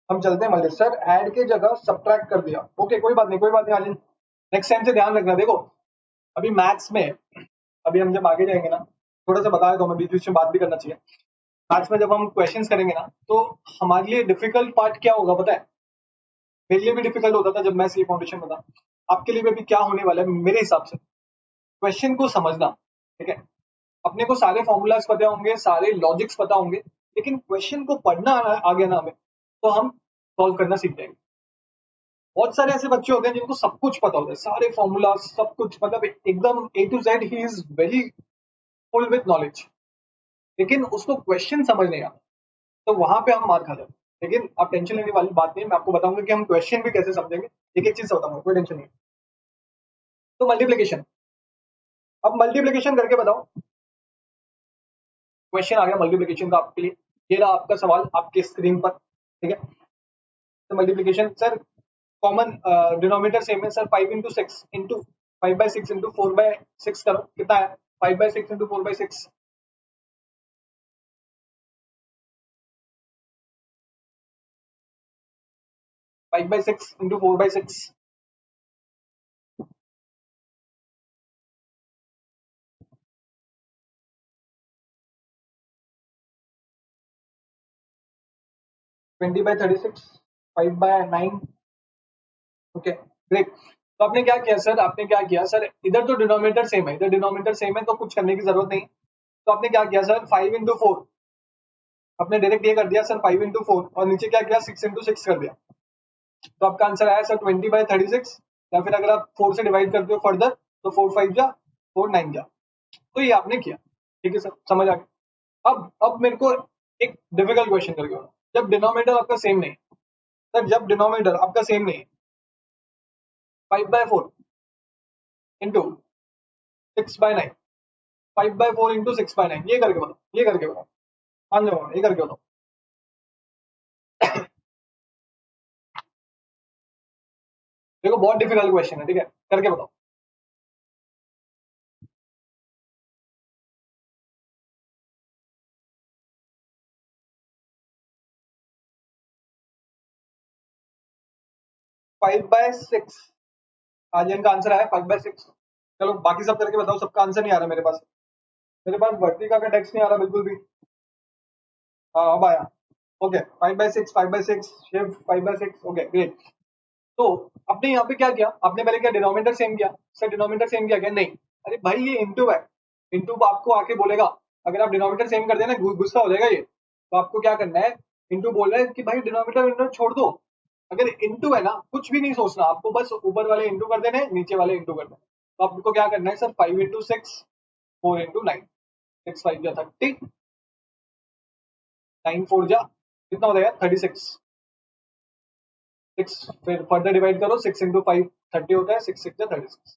हम चलते हैं मल्टी। सर ऐड के जगह सब्ट्रैक्ट कर दिया, ओके कोई बात नहीं, कोई बात नहीं। आज नेक्स्ट टाइम से ध्यान रखना। देखो अभी मैथ्स में, अभी हम जब आगे जाएंगे ना, थोड़ा सा बता देता हूँ मैं, बीच बीच में बात भी करना चाहिए। मैथ्स में जब हम क्वेश्चंस करेंगे ना, तो हमारे लिए डिफिकल्ट पार्ट क्या होगा पता है? मेरे लिए भी डिफिकल्ट होता था जब मैं सी फाउंडेशन में था। आपके लिए भी अभी क्या होने वाला है मेरे हिसाब से? क्वेश्चन को समझना। ठीक है, अपने को सारे फॉर्मूलाज पता होंगे, सारे लॉजिक्स पता होंगे, लेकिन क्वेश्चन को पढ़ना आ गया ना हमें, तो हम सॉल्व करना सीख जाएंगे। बहुत सारे ऐसे बच्चे होते हैं जिनको सब कुछ पता होता है, सारे फॉर्मूला सब कुछ, मतलब एकदम A to Z, he is very full with knowledge, लेकिन उसको क्वेश्चन समझ नहीं आता, तो वहां पे हम मार खा जाते हैं। लेकिन आप टेंशन लेने वाली बात नहीं है, मैं आपको बताऊंगा कि हम क्वेश्चन भी कैसे समझेंगे। एक एक चीज बताऊंगा, कोई टेंशन नहीं। तो मल्टीप्लीकेशन, अब मल्टीप्लीकेशन करके बताओ। क्वेश्चन आ गया मल्टीप्लीकेशन का आपके लिए। ये रहा आपका सवाल आपके स्क्रीन पर। ठीक है, तो multiplication sir, common denominator same है सर। 5 इंटू 6 इंटू 5/6 इंटू 4/6 करो, कितना है? 5/6 इंटू 4/6। 5/6 इंटू 4/6। 20/36। 5/9। Okay great. तो आपने क्या किया सर? आपने क्या किया सर? इधर तो डिनोमिनेटर सेम है, इधर डिनोमिनेटर सेम है, तो कुछ करने की जरूरत नहीं। तो आपने क्या किया सर? 5 इंटू 4, आपने डायरेक्ट ये कर दिया सर 5 इंटू 4, और नीचे क्या किया? 6 इंटू 6 कर दिया। तो आपका आंसर आया सर 20/36। या फिर अगर आप 4 से डिवाइड करते हो फर्दर, तो 4 5 जा, 4 9 जा। तो ये आपने किया। ठीक है सर, समझ आ गया। अब मेरे को एक डिफिकल्ट क्वेश्चन करके बताओ। जब डिनोमिनेटर आपका सेम नहीं, सर जब डिनोमिनेटर आपका सेम नहीं, 5/4 इंटू 6/9, 5/4 इंटू 6/9, ये करके बताओ, ये करके बताओ। मान जाओ, ये करके बताओ। देखो बहुत डिफिकल्ट क्वेश्चन है, ठीक है, करके बताओ। 5/6 आज इनका आंसर आया 5/6। चलो बाकी सब करके बताओ, सबका आंसर नहीं आ रहा मेरे पास। मेरे पास वर्टिका का टेक्स्ट नहीं आ रहा बिल्कुल भी। हाँ अब आया। ओके 5/6, 5/6 शिव, 5/6। Okay great. तो आपने यहाँ पे क्या किया? आपने पहले क्या डिनोमिनेटर सेम किया? सर डिनोमिनेटर सेम किया क्या? नहीं। अरे भाई ये इंटू है, इंटू आपको आके बोलेगा, अगर आप डिनोमिनेटर सेम कर देना गुस्सा हो जाएगा ये। तो आपको क्या करना है? इंटू बोल रहा है कि भाई डिनोमिनेटर इंटू छोड़ दो। अगर इंटू है ना, कुछ भी नहीं सोचना आपको, बस ऊपर वाले इंटू कर देने, नीचे वाले इंटू कर देने। तो आपको क्या करना है सर? 5 इंटू 6, 4 इंटू 9, 6 5 जा 30, 9 4 जा कितना हो जाएगा? 36। 6 फिर फर्दर डिवाइड करो, 6 इंटू 5 30 होता है, 6 6 जा 36।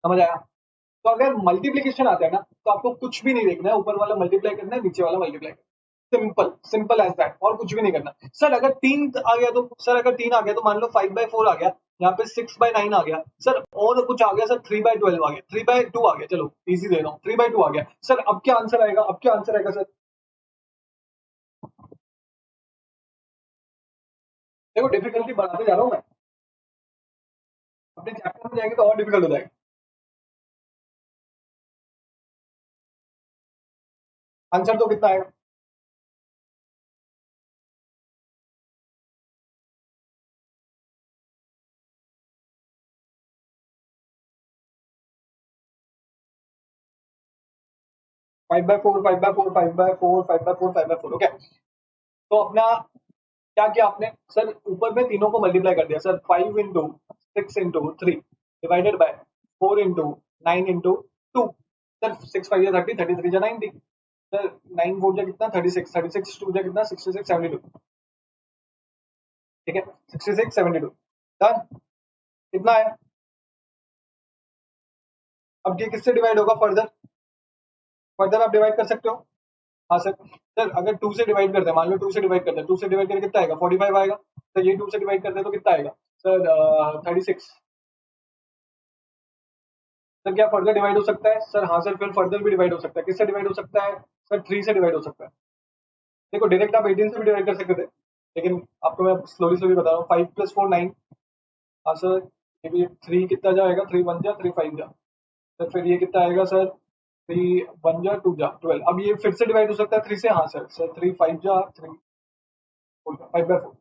समझ आया? तो अगर मल्टीप्लीकेशन आता है ना, तो आपको कुछ भी नहीं देखना है, ऊपर वाला मल्टीप्लाई करना है, नीचे वाला मल्टीप्लाई करना है। सिंपल, सिंपल एज दैट, और कुछ भी नहीं करना। सर अगर 3 आ गया तो, सर अगर 3 आ गया तो मान लो 5/4 आ गया, यहाँ पे 6/9 आ गया सर, और कुछ आ गया सर, 3/12 आ गया, 3/2 आ गया, चलो इजी दे रहा हूँ, 3/2 आ गया सर। अब क्या आंसर आएगा? अब क्या आंसर आएगा सर? देखो डिफिकल्टी बढ़ाते जा रहा हूँ मैं। अपने चैप्टर में जाएंगे तो और डिफिकल्ट हो जाएगा। आंसर तो कितना आएगा? 5/4 5/4 5/4 5/4 5/4 ओके। तो अपना क्या किया आपने सर, ऊपर में तीनों को मल्टीप्लाई कर दिया sir, 5 into 6 into 3 divided by 4 into 9 into 2। Sir 6 5 30, 30 3 90। Sir 9 4 कितना 36, 36 2 कितना 66 72। ठीक है 66 72 डन। कितना है? अब ये किससे डिवाइड होगा फर्दर? फर्दर आप डिवाइड कर सकते हो। हाँ सर। सर अगर 2 से डिवाइड करते हैं, मान लो 2 से डिवाइड करते हैं, 2 से डिवाइड करके कितना आएगा 45 आएगा। तो ये 2 से डिवाइड करते हैं तो कितना आएगा सर 36। सर क्या फर्दर डिवाइड हो सकता है? सर हाँ सर, फिर फर्दर भी डिवाइड हो सकता है। किससे डिवाइड हो सकता है? सर 3 से डिवाइड हो सकता है। देखो डायरेक्ट आप 18 से भी डिवाइड कर सकते थे, लेकिन आपको मैं स्लोली स्लोली बता रहा हूँ। 5 + 4 9। हाँ सर। ये भी 3 कितना जाएगा, 3 1 जा 3 5 जा। सर फिर ये कितना आएगा सर, 3 1 जा 2 जा 12। अब ये फिर से डिवाइड हो सकता है 3 से। हाँ सर, सर 3 5 जा 3 4 जा 5/4।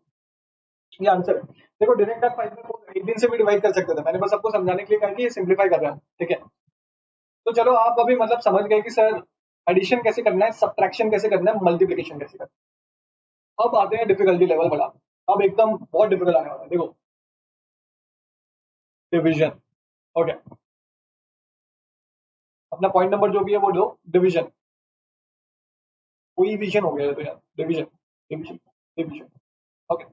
ये आंसर है। देखो डायरेक्ट आप 5/4 18 से भी डिवाइड कर सकते थे, मैंने बस आपको समझाने के लिए कहा कि ये सिंप्लीफाई कर रहा है। ठीक है। तो चलो आप अभी मतलब समझ गए कि सर एडिशन कैसे करना है, सब्ट्रैक्शन कैसे करना है, मल्टीप्लिकेशन कैसे करना है। अब आते हैं डिफिकल्टी लेवल बढ़ा। अब एकदम बहुत डिफिकल्ट आने वाला है, देखो डिवीजन। ओके। अपना पॉइंट नंबर जो भी है वो लो, डिवीजन। कोई विजन हो गया है तो यार, डिवीजन डिवीजन डिवीजन। ओके।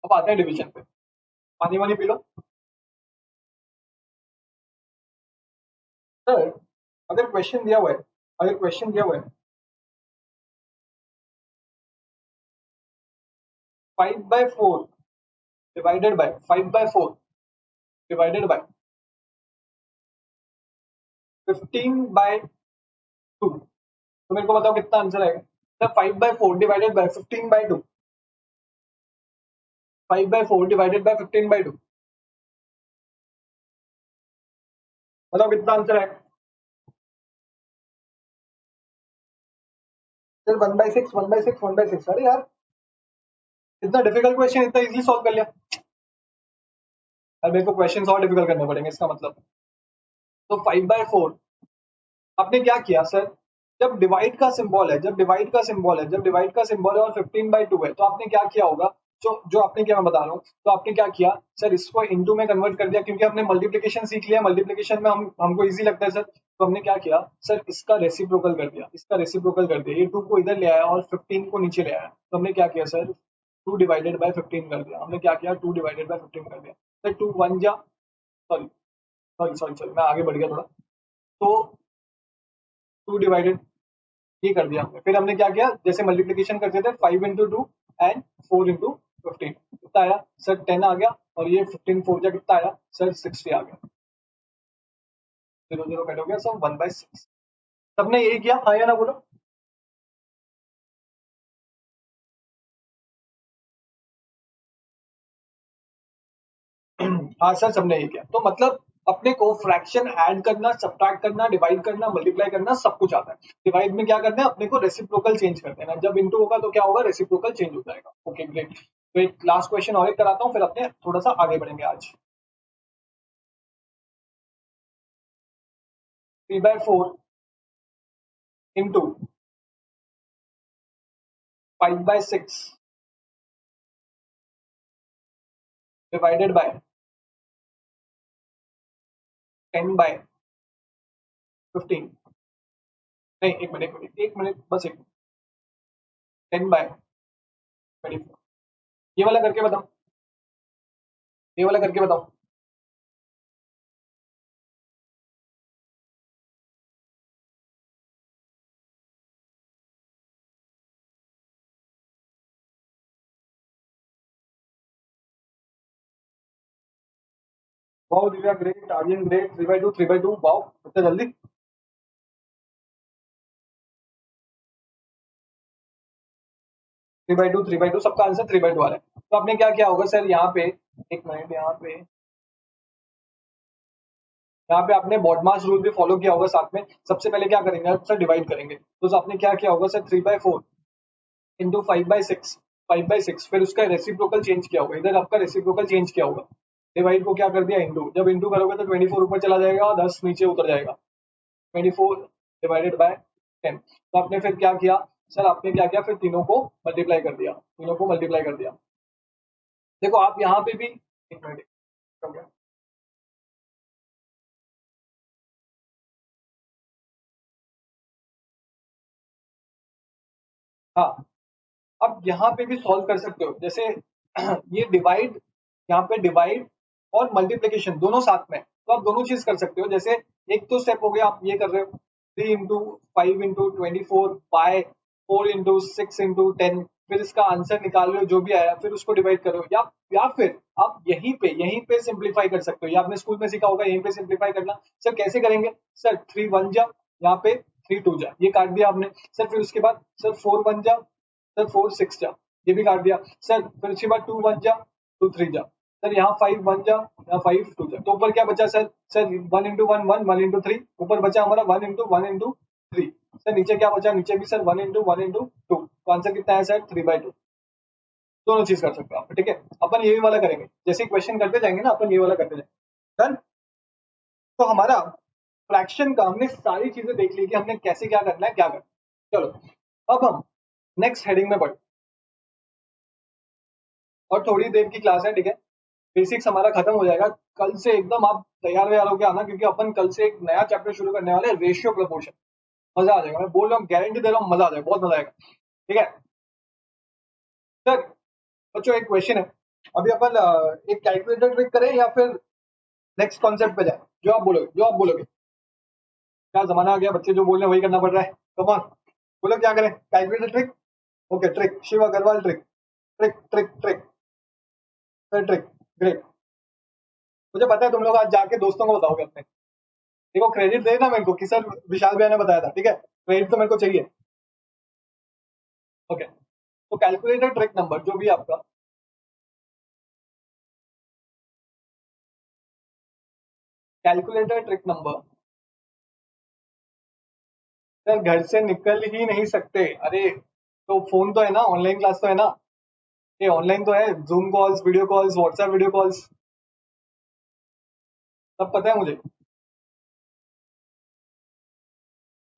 अब आते हैं डिवीजन पे। पानी वानी पी लो। सर अगर क्वेश्चन दिया हुआ है, अगर क्वेश्चन दिया हुआ है 5/4 डिवाइडेड बाय 5/4 डिवाइडेड बाय 15/2, तो मेरे को बताओ कितना आंसर आएगा। Sir 5/4 divided by 15/2, 5/4 divided by 15/2, बताओ कितना आंसर आएगा। सर 1/6 1/6 1/6। अरे यार इतना डिफिकल्ट क्वेश्चन इतना इजीली सॉल्व कर लिया। अब मेरे को क्वेश्चन और डिफिकल्ट करने पड़ेंगे इसका मतलब। तो 5/4 आपने क्या किया सर, जब डिवाइड का सिंबल है, जब डिवाइड का सिंबल है, जब डिवाइड का सिंबल है और 15/2 है, तो आपने क्या किया होगा, जो जो आपने किया मैं बता रहा हूँ। तो आपने क्या किया सर, इसको इनटू में कन्वर्ट कर दिया, क्योंकि आपने मल्टीप्लिकेशन सीख लिया। मल्टीप्लिकेशन में हमको इजी लगता है सर, तो हमने क्या किया सर, इसका रेसिप्रोकल कर दिया, इसका रेसिप्रोकल कर दिया। ये 2 को इधर ले आया और 15 को नीचे ले आया, तो हमने क्या किया सर, 2 डिवाइडेड बाय 15 कर दिया। हमने क्या किया, 2 डिवाइडेड बाय 15 कर दिया। सर 2 1 जा, सॉरी सॉरी सॉरी सॉरी, मैं आगे बढ़ गया थोड़ा। तो 2 डिवाइडेड ये कर दिया हमने। फिर हमने क्या किया, जैसे मल्टीप्लिकेशन करते थे 5 into 2 एंड 4 into 15, कितना आया सर 10 आ गया। और ये 15 4 जा कितना आया सर 60 आ गया। 0 0 कट हो गया, सर 1/6। सबने यही किया, हाँ या ना बोलो। हाँ सर सबने यही किया। तो मतलब अपने को फ्रैक्शन ऐड करना, सब्ट्रैक्ट करना, डिवाइड करना, मल्टीप्लाई करना सब कुछ आता है। डिवाइड में क्या करना है, अपने को रेसिप्रोकल चेंज कर देना। जब इंटू होगा तो क्या होगा, रेसिप्रोकल चेंज हो जाएगा। Okay great. तो एक लास्ट क्वेश्चन और एक कराता हूँ, फिर अपने थोड़ा सा आगे बढ़ेंगे आज। 3/4 इंटू 5/6 डिवाइडेड बाय 10/15। नहीं एक मिनट एक मिनट एक मिनट बस एक मिनट। 10/24। ये वाला करके बताओ, ये वाला करके बताओ। Wow Divya great, Aryan great, 3/2 3/2, wow इतना जल्दी। 3/2 3/2 सबका आंसर 3/2 आ रहा है। तो आपने क्या किया होगा सर, यहाँ पे एक मिनट, यहाँ पे आपने बॉडमास रूल भी फॉलो किया होगा साथ में। सबसे पहले क्या करेंगे आप सर, डिवाइड करेंगे। तो आपने क्या किया होगा सर, 3/4 इंटू 5/6, 5/6, फिर उसका रेसिप्रोकल चेंज किया होगा, इधर आपका रेसिप्रोकल चेंज किया होगा। डिवाइड को क्या कर दिया इंटू, जब इंटू करोगे तो 24 ऊपर चला जाएगा और 10 नीचे उतर जाएगा। 24 डिवाइडेड बाय 10। तो आपने फिर क्या किया सर, आपने क्या किया फिर तीनों को मल्टीप्लाई कर दिया, तीनों को मल्टीप्लाई कर दिया। देखो आप यहाँ पे भी, एक मिनट हो गया। हाँ, अब यहाँ पे भी सॉल्व कर सकते हो, जैसे ये डिवाइड, यहाँ पे डिवाइड और मल्टीप्लीकेशन दोनों साथ में, तो आप दोनों चीज कर सकते हो। जैसे एक तो स्टेप हो गया, आप ये कर रहे हो 3 × 5 × 24 बाय 4 × 6 × 10, फिर इसका आंसर निकाल लो जो भी आया, फिर उसको डिवाइड करो, या फिर आप यहीं पे सिंप्लीफाई कर सकते हो। ये आपने स्कूल में सीखा होगा, यहीं पे सिंप्लीफाई करना। सर कैसे करेंगे सर, 3 1 जा, यहाँ पे 3 2 जा, ये काट दिया आपने सर। फिर उसके बाद सर 4 1 जा, सर 4 6 जा, ये भी काट दिया सर। फिर उसके बाद 2 1 जा, 2 3 जा, सर यहाँ 5 1 जा, यहाँ 5 2 जा। तो ऊपर क्या बचा सर, सर 1 × 1 1, 1 × 3, ऊपर बचा हमारा 1 × 1 × 3। सर नीचे क्या बचा, नीचे भी सर 1 × 1 × 2। तो आंसर कितना है सर, 3/2। दोनों चीज कर सकते हो आप, ठीक है। अपन ये वाला करेंगे, जैसे क्वेश्चन करते जाएंगे ना, अपन ये वाला करते जाएंगे। डन। तो हमारा फ्रैक्शन का हमने सारी चीजें देख ली कि हमने कैसे क्या करना है, क्या करना है। चलो अब हम नेक्स्ट हेडिंग में बढ़ते, और थोड़ी देर की क्लास है, ठीक है। बेसिक्स हमारा खत्म हो जाएगा कल से, एकदम आप तैयार व्यार होकर आना, क्योंकि अपन कल से एक नया चैप्टर शुरू करने वाले हैं, रेशियो प्रपोर्शन। मजा आ जाएगा, मैं बोल रहा हूँ, गारंटी दे रहा हूँ, मजा आ जाएगा, बहुत मजा आएगा, ठीक है। सर बच्चों एक क्वेश्चन है, अभी अपन एक कैलकुलेटर ट्रिक करें या फिर नेक्स्ट कॉन्सेप्ट पे जाए, जो आप बोलोगे। क्या जमाना आ गया, बच्चे जो बोल रहे हैं वही करना पड़ रहा है। कम ऑन, बोलो क्या करें, calculator trick, okay trick, Shiv Agarwal trick, trick trick trick, sir trick, great. मुझे पता है तुम लोग आज जाके दोस्तों को बताओगे अपने। देखो क्रेडिट देना मेरे को कि सर विशाल भैया ने बताया था, ठीक है, क्रेडिट तो मेरे को चाहिए। ओके, तो कैलकुलेटर ट्रिक नंबर जो भी आपका, कैलकुलेटर ट्रिक नंबर, सर घर से निकल ही नहीं सकते, अरे तो फोन तो है ना, ऑनलाइन क्लास तो है ना, ये ऑनलाइन तो है, zoom calls, video calls, WhatsApp video calls, सब पता है मुझे।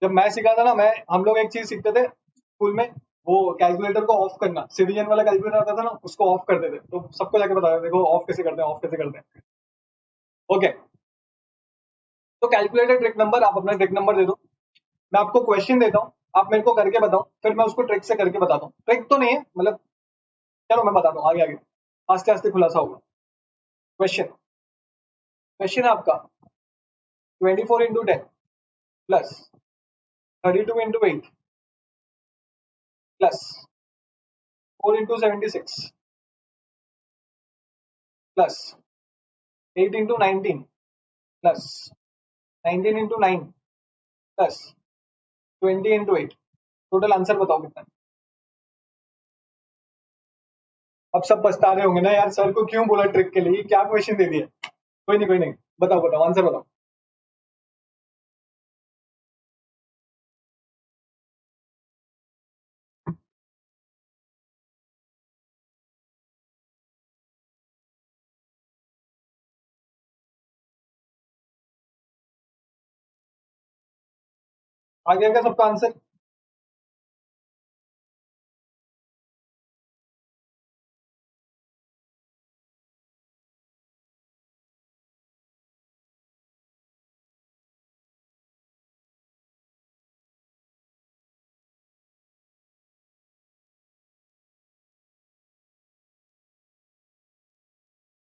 जब मैं सीखा था ना, मैं हम लोग एक चीज सीखते थे स्कूल में, वो कैलकुलेटर को ऑफ करना, सिविलियन वाला कैलकुलेटर आता था ना, उसको ऑफ करते थे, तो सबको जाके बताया देखो ऑफ कैसे करते हैं, ऑफ कैसे करते हैं। ओके, तो कैलकुलेटर ट्रिक नंबर, आप अपना ट्रिक नंबर दे दो, मैं आपको क्वेश्चन देता हूँ, आप मेरे को करके बताओ, फिर मैं उसको ट्रिक से करके बताता हूँ। ट्रिक तो नहीं है मतलब, चलो मैं बताता हूँ, आगे आगे आस्ते आस्ते खुलासा होगा। क्वेश्चन, क्वेश्चन है आपका 24 × 10 plus 32 × 8 plus 4 × 76 plus 8 × 19 plus 19 × 9 plus 20 × 8, total answer बताओ कितना है। अब सब पछता रहे होंगे ना यार, सर को क्यों बोला ट्रिक के लिए, क्या क्वेश्चन दे दिया। कोई नहीं कोई नहीं, बताओ बताओ आंसर बताओ। आ गया क्या सबका answer.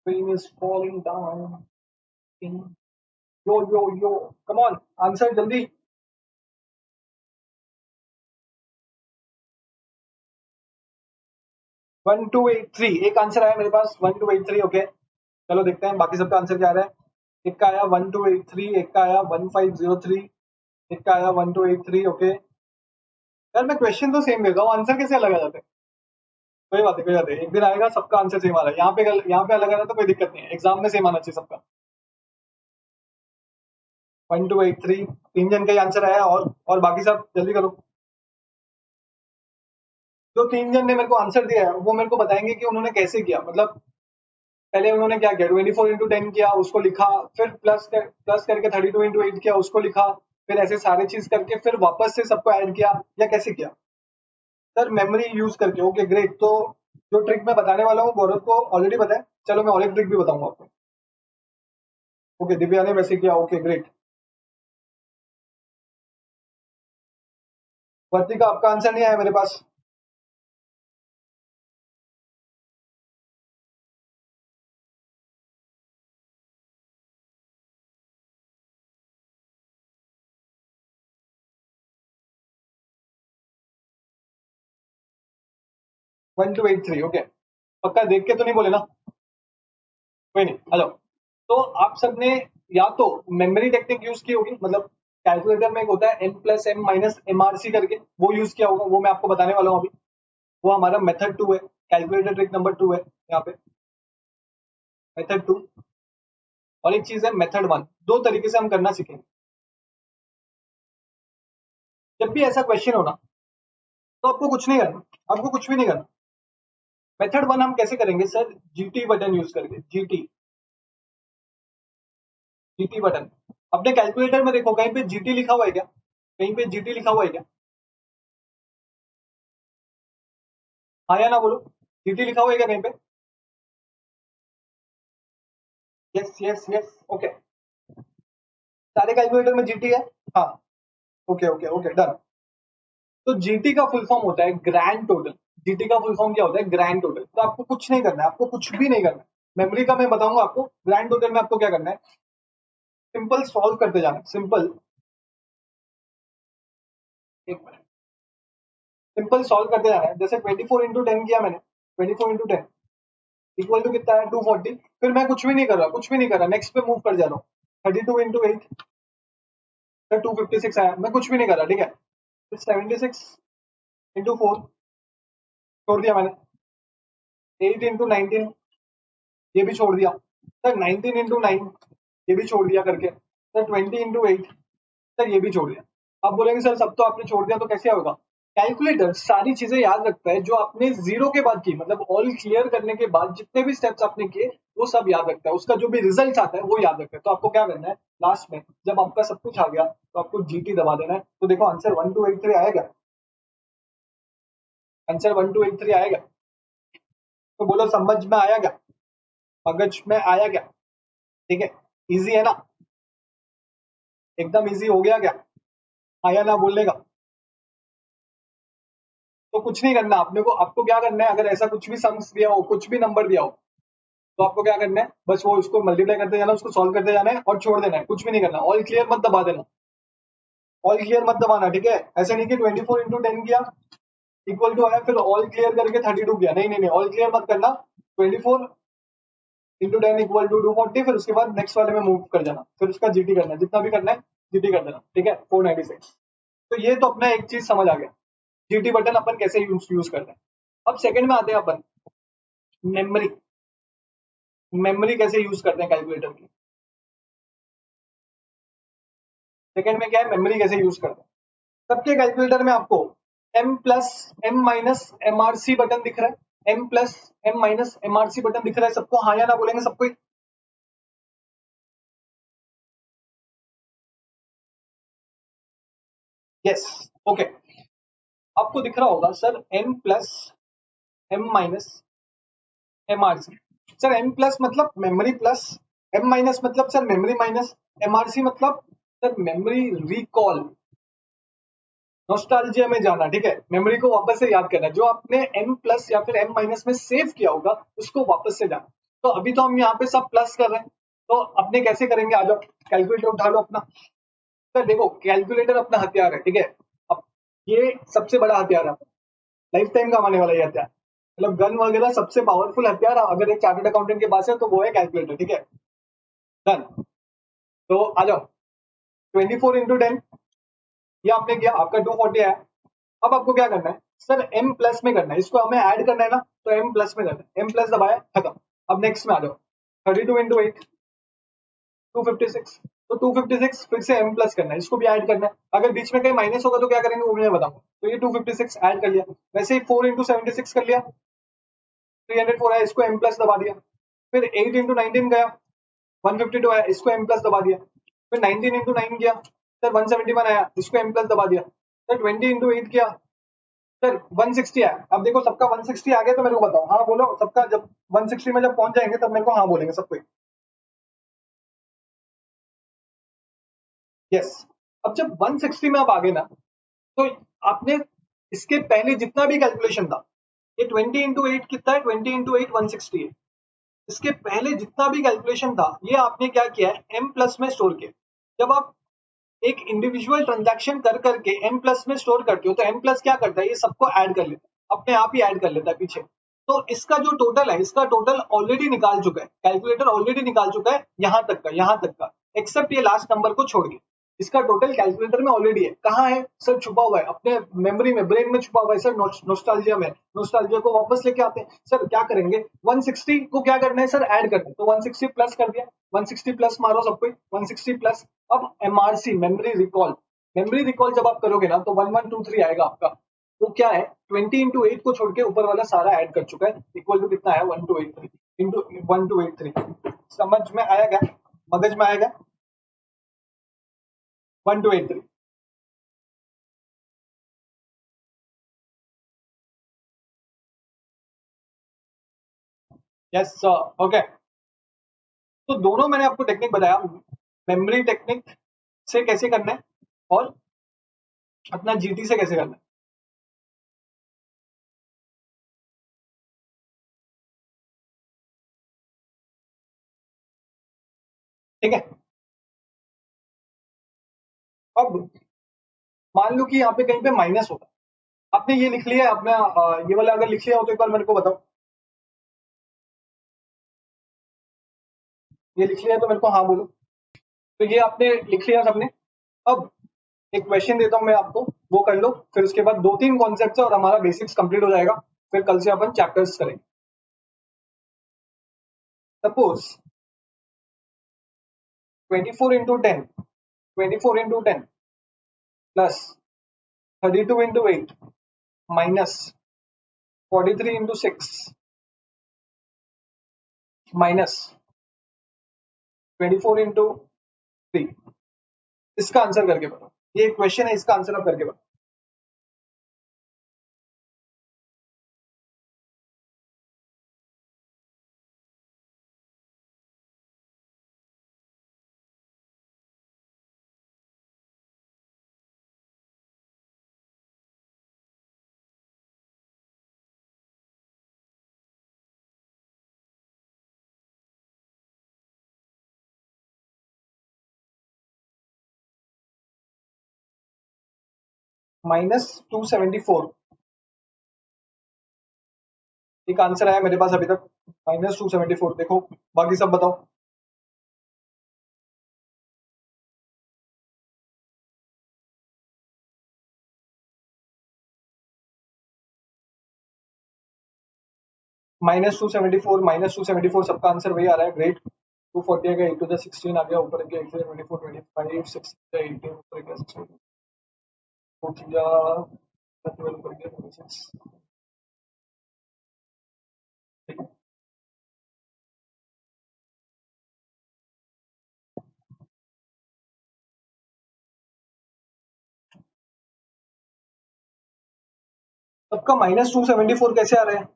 Rain is falling down in, yo, come on, answer जल्दी। 1283, एक आंसर आया मेरे पास 1283, ओके। चलो देखते हैं बाकी सबका आंसर क्या आ रहा है। एक का आया 1283, एक का आया 1503, एक का आया 1283, ओके। यार मैं क्वेश्चन तो सेम देता हूँ, आंसर कैसे अलग आ जाते हैं। कोई बात है, कोई बात है, एक दिन आएगा सबका आंसर सेम आ रहा है, यहाँ पे अलग आ रहा है तो कोई दिक्कत नहीं है, एग्जाम में सेम आना चाहिए सबका। 1283, 3 जन का ही आंसर आया, और बाकी सब जल्दी करो। जो 3 जन ने मेरे को आंसर दिया है वो मेरे को बताएंगे कि उन्होंने कैसे किया, मतलब पहले उन्होंने क्या किया, 24 into 10 किया, उसको लिखा, फिर प्लस करके 32 into 8 किया, उसको लिखा, फिर ऐसे सारे चीज करके फिर वापस से सबको ऐड किया, या कैसे किया? सर मेमोरी यूज करके। Okay great. तो जो ट्रिक मैं बताने वाला हूँ गौरव को ऑलरेडी पता है, चलो मैं और एक ट्रिक भी बताऊंगा आपको। ओके, दिव्या ने वैसे किया, ओके ग्रेट। वर्तिका आपका आंसर नहीं आया मेरे पास। 1283, ओके। पक्का देख के तो नहीं बोले ना? कोई नहीं, हेलो। तो आप सबने या तो मेमोरी टेक्निक यूज की होगी, मतलब कैलकुलेटर में एक होता है M+M-MRC करके, वो यूज किया होगा, वो मैं आपको बताने वाला हूँ अभी। वो हमारा मेथड 2 है, कैलकुलेटर ट्रिक नंबर 2 है यहाँ पे, मेथड 2। और एक चीज है मेथड 1। दो तरीके से हम करना सीखेंगे। जब भी ऐसा क्वेश्चन हो ना, तो आपको कुछ नहीं करना, आपको कुछ भी नहीं करना। मेथड 1 हम कैसे करेंगे सर? जीटी बटन यूज करके, जीटी, जीटी बटन। अपने कैलकुलेटर में देखो कहीं पे जीटी लिखा हुआ है क्या? कहीं पे जीटी लिखा हुआ है क्या? हाँ या ना बोलो, जीटी लिखा हुआ है क्या कहीं पे? Yes yes yes, okay. सारे कैलकुलेटर में जीटी है। हाँ, ओके ओके ओके, डन। तो जीटी का फुल फॉर्म होता है ग्रैंड टोटल। जीटी का फुल फॉर्म क्या होता है? Grand total. तो आपको कुछ नहीं करना है, आपको कुछ भी नहीं करना है। मेमोरी का मैं बताऊंगा आपको, ग्रैंड टोटल में आपको क्या करना है? सिंपल सॉल्व करते जाना, सिंपल। एक मिनट, सिंपल सॉल्व करते जाना है। जैसे 24 into 10 किया मैंने, 24 into 10 इक्वल टू कितना है? 240। फिर मैं कुछ भी नहीं कर रहा, कुछ भी नहीं कर रहा, नेक्स्ट पे मूव कर जा रहा हूँ। 32 into 8, फिर 256 आया, मैं कुछ भी नहीं कर रहा, ठीक है। फिर 76 into 4 छोड़ दिया मैंने। 8 into 19 ये भी छोड़ दिया। सर 19 into 9 ये भी छोड़ दिया करके। सर 20 into 8 सर ये भी छोड़ दिया। अब बोलेंगे सर सब तो आपने छोड़ दिया तो कैसे होगा? कैलकुलेटर सारी चीजें याद रखता है जो आपने जीरो के बाद की, मतलब ऑल क्लियर करने के बाद जितने भी स्टेप्स आपने किए वो सब याद रखता है, उसका जो भी रिजल्ट आता है वो याद रखता है। तो आपको क्या करना है, लास्ट में जब आपका सब कुछ आ गया तो आपको जीटी दबा देना है। तो देखो आंसर 1283 आएगा, आंसर 1283 आएगा। तो बोलो समझ में आया क्या? मगज में आया क्या? ठीक है, इजी है ना? एकदम इजी हो गया क्या? आया ना बोलने का? तो कुछ नहीं करना आपने को, आपको क्या करना है, अगर ऐसा कुछ भी सम्स दिया हो, कुछ भी नंबर दिया हो, तो आपको क्या करना है, बस वो उसको मल्टीप्लाई करते जाना, उसको सॉल्व करते जाना है और छोड़ देना है, कुछ भी नहीं करना। ऑल क्लियर मत दबा देना, ऑल क्लियर मत दबाना, ठीक है। ऐसे नहीं कि 24 into 10 किया, इक्वल टू आया, फिर ऑल क्लियर करके 32 किया, नहीं नहीं नहीं, ऑल क्लियर मत करना। 24 into 10 इक्वल टू 240, फिर उसके बाद नेक्स्ट वाले में मूव कर जाना, फिर उसका जीटी करना है, जितना भी करना है जीटी कर देना, ठीक है। 496। तो ये तो अपना एक चीज समझ आ गया, जीटी बटन अपन कैसे यूज करते हैं। अब सेकंड में आते हैं अपन, मेमोरी। मेमोरी कैसे यूज करते हैं कैलकुलेटर की? सेकंड में क्या है, मेमोरी कैसे यूज करते हैं? सबके कैलकुलेटर में आपको M+M-MRC बटन दिख रहा है, M+M-MRC बटन दिख रहा है सबको, हाँ या ना बोलेंगे सबको? Yes, okay. आपको दिख रहा होगा sir M+M-MRC। Sir M plus मतलब मेमोरी प्लस, M माइनस मतलब सर मेमोरी माइनस, MRC मतलब सर मेमोरी रिकॉल, नॉस्टैल्जिया में जाना, ठीक है। मेमोरी को वापस से याद करना, जो आपने M प्लस या फिर M माइनस में सेव किया होगा उसको वापस से जाना। तो अभी तो हम यहाँ पे सब प्लस कर रहे हैं, तो अपने कैसे करेंगे? आ जाओ, कैलकुलेटर उठा लो अपना। सर देखो कैलकुलेटर अपना हथियार है, ठीक है। अब ये सबसे बड़ा हथियार है, लाइफ टाइम का आने वाला ये हथियार, मतलब गन वगैरह सबसे पावरफुल हथियार अगर एक चार्टर्ड अकाउंटेंट के पास है तो वो है कैलकुलेटर, ठीक है। डन। तो आ जाओ, 24 into 10 ये आपने किया, आपका 240 आया। अब आपको क्या करना है, सर m प्लस में करना है, इसको हमें ऐड करना है ना, तो m प्लस में करना है, m प्लस दबाया खत्म। अब नेक्स्ट में आ जाओ, 32 इंटू 8 256, तो 256 फिर से m प्लस करना है, इसको भी ऐड करना है। अगर बीच में कहीं माइनस होगा तो क्या करेंगे वो मैं बताऊंगा। तो ये 256 ऐड कर लिया, वैसे ही 4 इंटू 76 कर लिया, 304 है, इसको m प्लस दबा दिया। फिर 8 इंटू 19 गया, 152 है, इसको m प्लस दबा दिया। फिर 19 इंटू 9 किया सर 171 आया, इसको m प्लस दबा दिया। सर 20 इंटू 8 किया सर 160 आया। अब देखो सबका 160 आ गया तो मेरे को बताओ, हाँ बोलो सबका, जब 160 में जब पहुंच जाएंगे तब मेरे को हाँ बोलेंगे सब कोई। यस, अब जब 160 में आप आ गए ना, तो आपने इसके पहले जितना भी कैलकुलेशन था, ये 20 इंटू 8 कितना है, 20 इंटू 8 160 है। इसके पहले जितना भी कैलकुलेशन था ये आपने क्या किया है, m प्लस में स्टोर किया। जब आप एक इंडिविजुअल ट्रांजैक्शन कर करके m प्लस में स्टोर करते हो तो m प्लस क्या करता है, ये सबको ऐड कर लेता है, अपने आप ही ऐड कर लेता है पीछे। तो इसका जो टोटल है, इसका टोटल ऑलरेडी निकाल चुका है, कैलकुलेटर ऑलरेडी निकाल चुका है यहाँ तक का, एक्सेप्ट ये लास्ट नंबर को छोड़ के। इसका टोटल कैलकुलेटर में ऑलरेडी है। कहाँ है सर, छुपा हुआ है अपने मेमोरी में, ब्रेन में छुपा हुआ है सर, नोस्टैल्जिया में। नोस्टैल्जिया को वापस लेके आते हैं सर, क्या करेंगे 160 को क्या करना है सर, ऐड करना है, तो 160 प्लस कर दिया, 160 प्लस मारो सब कोई, 160 प्लस। अब MRC memory recall, memory recall जब आप करोगे ना तो 1123 आएगा आपका। वो क्या है, 20 इंटू 8 को छोड़ के ऊपर वाला सारा ऐड कर चुका है, इक्वल टू कितना है 1283 इंटू 1283। समझ में आया क्या, मगज में आएगा 1283। Yes sir, okay. तो दोनों मैंने आपको टेक्निक बताया, मेमोरी टेक्निक से कैसे करना है और अपना जीटी से कैसे करना है। ठीक है, अब मान लो कि यहाँ पे कहीं पे माइनस होता है, आपने ये लिख लिया है अपना, ये वाला अगर लिख लिया हो तो एक बार मेरे को बताओ, ये लिख लिया है तो मेरे को हाँ बोलो। तो ये आपने लिख लिया सबने। अब एक क्वेश्चन देता हूँ मैं आपको, वो कर लो, फिर उसके बाद 2-3 कॉन्सेप्ट है और हमारा बेसिक्स कंप्लीट हो जाएगा, फिर कल से अपन चैप्टर्स करेंगे। Suppose 24 into 10, 24 into 10 plus 32 into 8 minus 43 into 6 minus 24 into 3, इसका आंसर करके बताओ। ये एक क्वेश्चन है, इसका आंसर आप करके बताओ। -274 एक आंसर आया मेरे पास अभी तक, -274। देखो बाकी सब बताओ। -274, -274 सबका आंसर वही आ रहा है, ग्रेट। 240 का 8 टू द 16 आ गया, ऊपर के 8 से 24 25 6 से 18 ऊपर के 16 4 जा 12 ऊपर के 26। ठीक है, सबका -274 कैसे आ रहे हैं।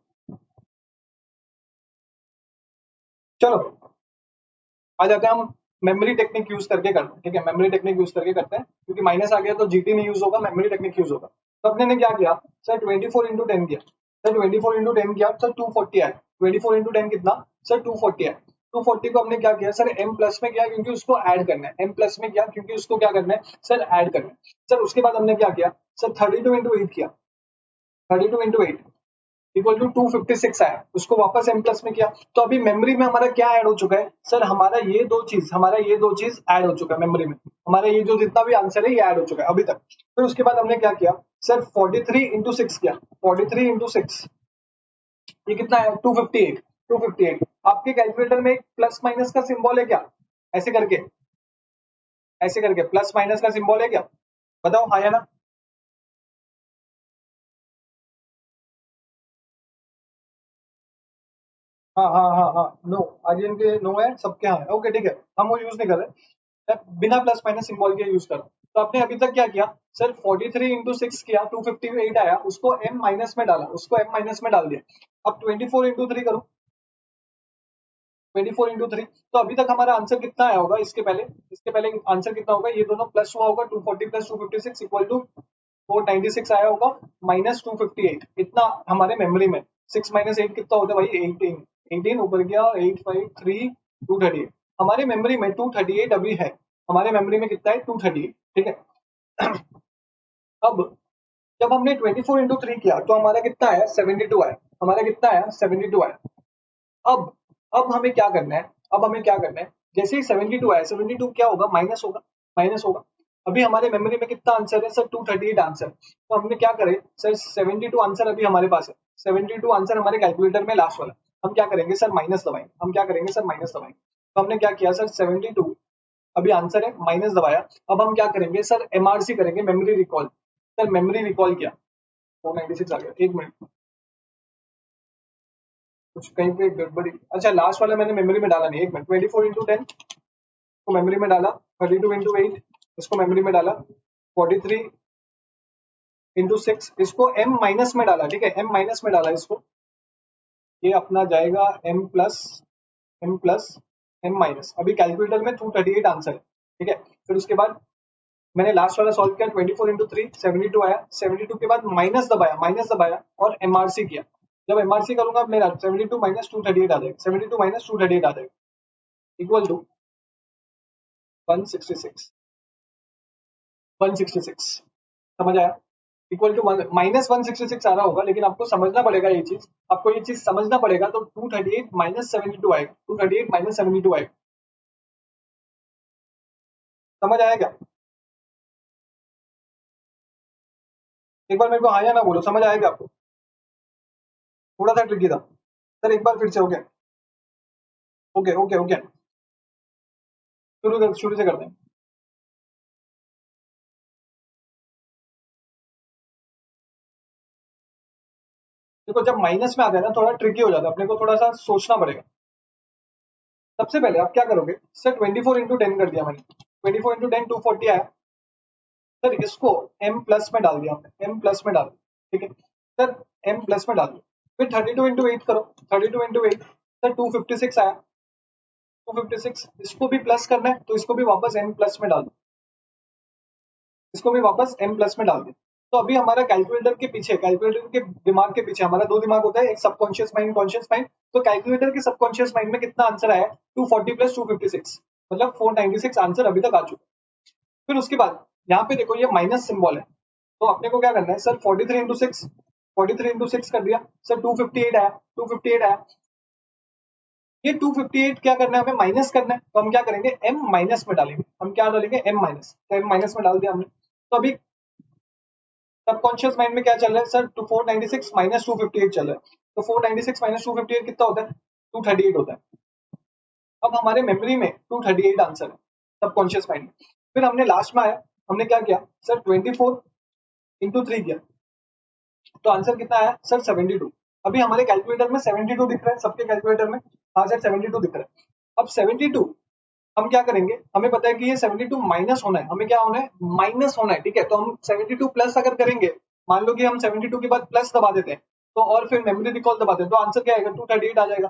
चलो आ जाते हैं हम मेमोरी टेक्निक यूज करके करते हैं। ठीक है, मेमोरी टेक्निक यूज करके करते हैं, क्योंकि माइनस आ गया तो जीटी नहीं यूज होगा, मेमोरी टेक्निक यूज होगा। तो अपने ने क्या किया सर, 24 इंटू 10 किया सर, 24 इंटू 10 किया सर, 240 आया। 24 इंटू 10 कितना सर, 240 है। 240 को हमने क्या किया सर, एम प्लस में किया क्योंकि उसको ऐड करना है, एम प्लस में किया क्योंकि उसको क्या करना है सर, ऐड करना है। सर उसके बाद हमने क्या किया सर, 32 इंटू 8 किया, 32 इंटू 8 इक्वल टू 256 आया, उसको वापस m प्लस में किया, तो अभी मेमोरी में हमारा क्या ऐड हो चुका है सर, हमारा ये दो चीज ऐड हो चुका है मेमोरी में, हमारा ये जो जितना भी आंसर है ये ऐड हो चुका है अभी तक। फिर उसके बाद हमने क्या किया सर, 43 इंटू 6 किया, 43 इंटू 6 ये कितना है 258, 258। आपके कैलकुलेटर में एक प्लस माइनस का सिंबल है क्या, ऐसे करके प्लस माइनस का सिंबल है क्या, बताओ हाँ या ना। हाँ हाँ हाँ हाँ, नो, आर्यन के नो है, सबके हाँ है, ओके ठीक है, हम वो यूज नहीं कर रहे, मैं बिना प्लस माइनस सिंबल के यूज कर रहा हूँ। तो आपने अभी तक क्या किया सर, 43 इंटू 6 किया, 258 आया, उसको m माइनस में डाला, उसको m माइनस में डाल दिया। अब 24 इंटू 3 करो, 24 इंटू 3, तो अभी तक हमारा आंसर कितना आया होगा, इसके पहले आंसर कितना होगा, ये दोनों प्लस हुआ होगा, 240 प्लस 256 इक्वल टू 496 आया होगा, माइनस 258, इतना हमारे मेमोरी में। 6 माइनस 8 कितना होता है भाई, 18, 18 ऊपर गया, 853 238, हमारे मेमोरी में 238 अभी है, हमारे मेमोरी में कितना है 238, ठीक है। अब जब हमने 24 इंटू 3 किया तो हमारा कितना आया 72 आया, हमारा कितना आया 72 आया। अब अब हमें क्या करना है, जैसे ही 72 आया, 72 क्या होगा, माइनस होगा। अभी हमारे मेमोरी में कितना आंसर है सर, 238 आंसर, तो हमने क्या करें सर, 72 आंसर अभी हमारे पास है, 72 आंसर हमारे कैलकुलेटर में लास्ट वाला, हम क्या करेंगे सर, माइनस दबाएंगे, तो हमने क्या किया सर, 72 अभी आंसर है, माइनस दबाया। अब हम क्या करेंगे सर, एमआरसी करेंगे, memory recall, sir memory recall किया, 496 आ गया, एक मिनट, कुछ कहीं पे गड़बड़ी, अच्छा लास्ट वाला मैंने मेमोरी में डाला नहीं, एक मिनट, 24 इंटू 10 को मेमोरी में डाला, 32 इंटू 8 इसको मेमोरी में डाला, 43 इंटू 6 इसको m माइनस में डाला, ठीक है, m माइनस में डाला इसको, ये अपना जाएगा m प्लस m माइनस, अभी कैलकुलेटर में 238 आंसर है, ठीक है। फिर उसके बाद मैंने लास्ट वाला सॉल्व किया, 24 इंटू 3 72 आया, 72 के बाद माइनस दबाया और एमआरसी किया, जब एमआरसी करूंगा मेरा 72 माइनस 238 आ जाएगा, 72 माइनस 238 आ जाएगा, इक्वल टू 166, 166, समझ आया, इक्वल टू माइनस 166 आ रहा होगा, लेकिन आपको समझना पड़ेगा ये चीज, समझना पड़ेगा, तो 238 माइनस 72 आएगा, 238 माइनस 72 आएगा, समझ आया क्या, एक बार मेरे को हाँ या ना बोलो, समझ आएगा आपको, थोड़ा सा ट्रिकी था सर, एक बार फिर से हो गया, ओके ओके ओके, शुरू से करते हैं। देखो जब माइनस में आता है ना, थोड़ा ट्रिकी हो जाता है, अपने को थोड़ा सा सोचना पड़ेगा। सबसे पहले आप क्या करोगे सर, 24 इंटू 10 कर दिया मैंने, 24 इंटू 10 240 आया, सर इसको m प्लस में डाल दिया हमने, m प्लस में डाल दिया, ठीक है सर, m प्लस में डाल दिया। फिर 32 इंटू 8 करो, 32 इंटू 8 सर 256 आया, 256 इसको भी प्लस करना है, तो इसको भी वापस m प्लस में डाल दो, इसको भी वापस m प्लस में डाल दो। तो अभी हमारा कैलकुलेटर के दिमाग के पीछे हमारा दो दिमाग होता है, एक सबकॉन्शियस माइंड, कॉन्शियस माइंड, तो कैलकुलेटर के सबकॉन्शियस माइंड में कितना आंसर आया, 240 प्लस 256, मतलब 496 आंसर अभी तक आ चुका है। फिर उसके बाद यहाँ पे देखो ये माइनस सिंबल है, तो अपने को क्या करना है सर, 43 इंटू 6, 43 इंटू 6 कर दिया सर, 258 आया, 258 आया, ये 258 क्या करना है, हमें माइनस करना है, तो हम क्या करेंगे m माइनस में डालेंगे, हम क्या डालेंगे m माइनस, तो m माइनस में डाल दिया हमने। तो अभी सबकॉन्शियस माइंड में क्या चल रहा है सर, 496 माइनस 258 चल रहा है, तो 496 माइनस 258 कितना होता है, 238 होता है। अब हमारे मेमोरी में 238 आंसर है, सबकॉन्शियस माइंड में। फिर हमने लास्ट में आया, हमने क्या किया सर, 24 इंटू 3 किया, तो आंसर कितना आया सर, 72। अभी हमारे कैलकुलेटर में 72 दिख रहा है, सबके कैलकुलेटर में, हाँ सर 72 दिख रहा है। अब 72 हम क्या करेंगे, हमें पता है कि ये 72 माइनस होना है, हमें क्या होना है, माइनस होना है, ठीक है। तो हम 72 प्लस अगर करेंगे, मान लो कि हम 72 के बाद प्लस दबा देते हैं, तो और फिर मेमोरी रिकॉल दबाते हैं, तो आंसर क्या आएगा, 238 आ जाएगा,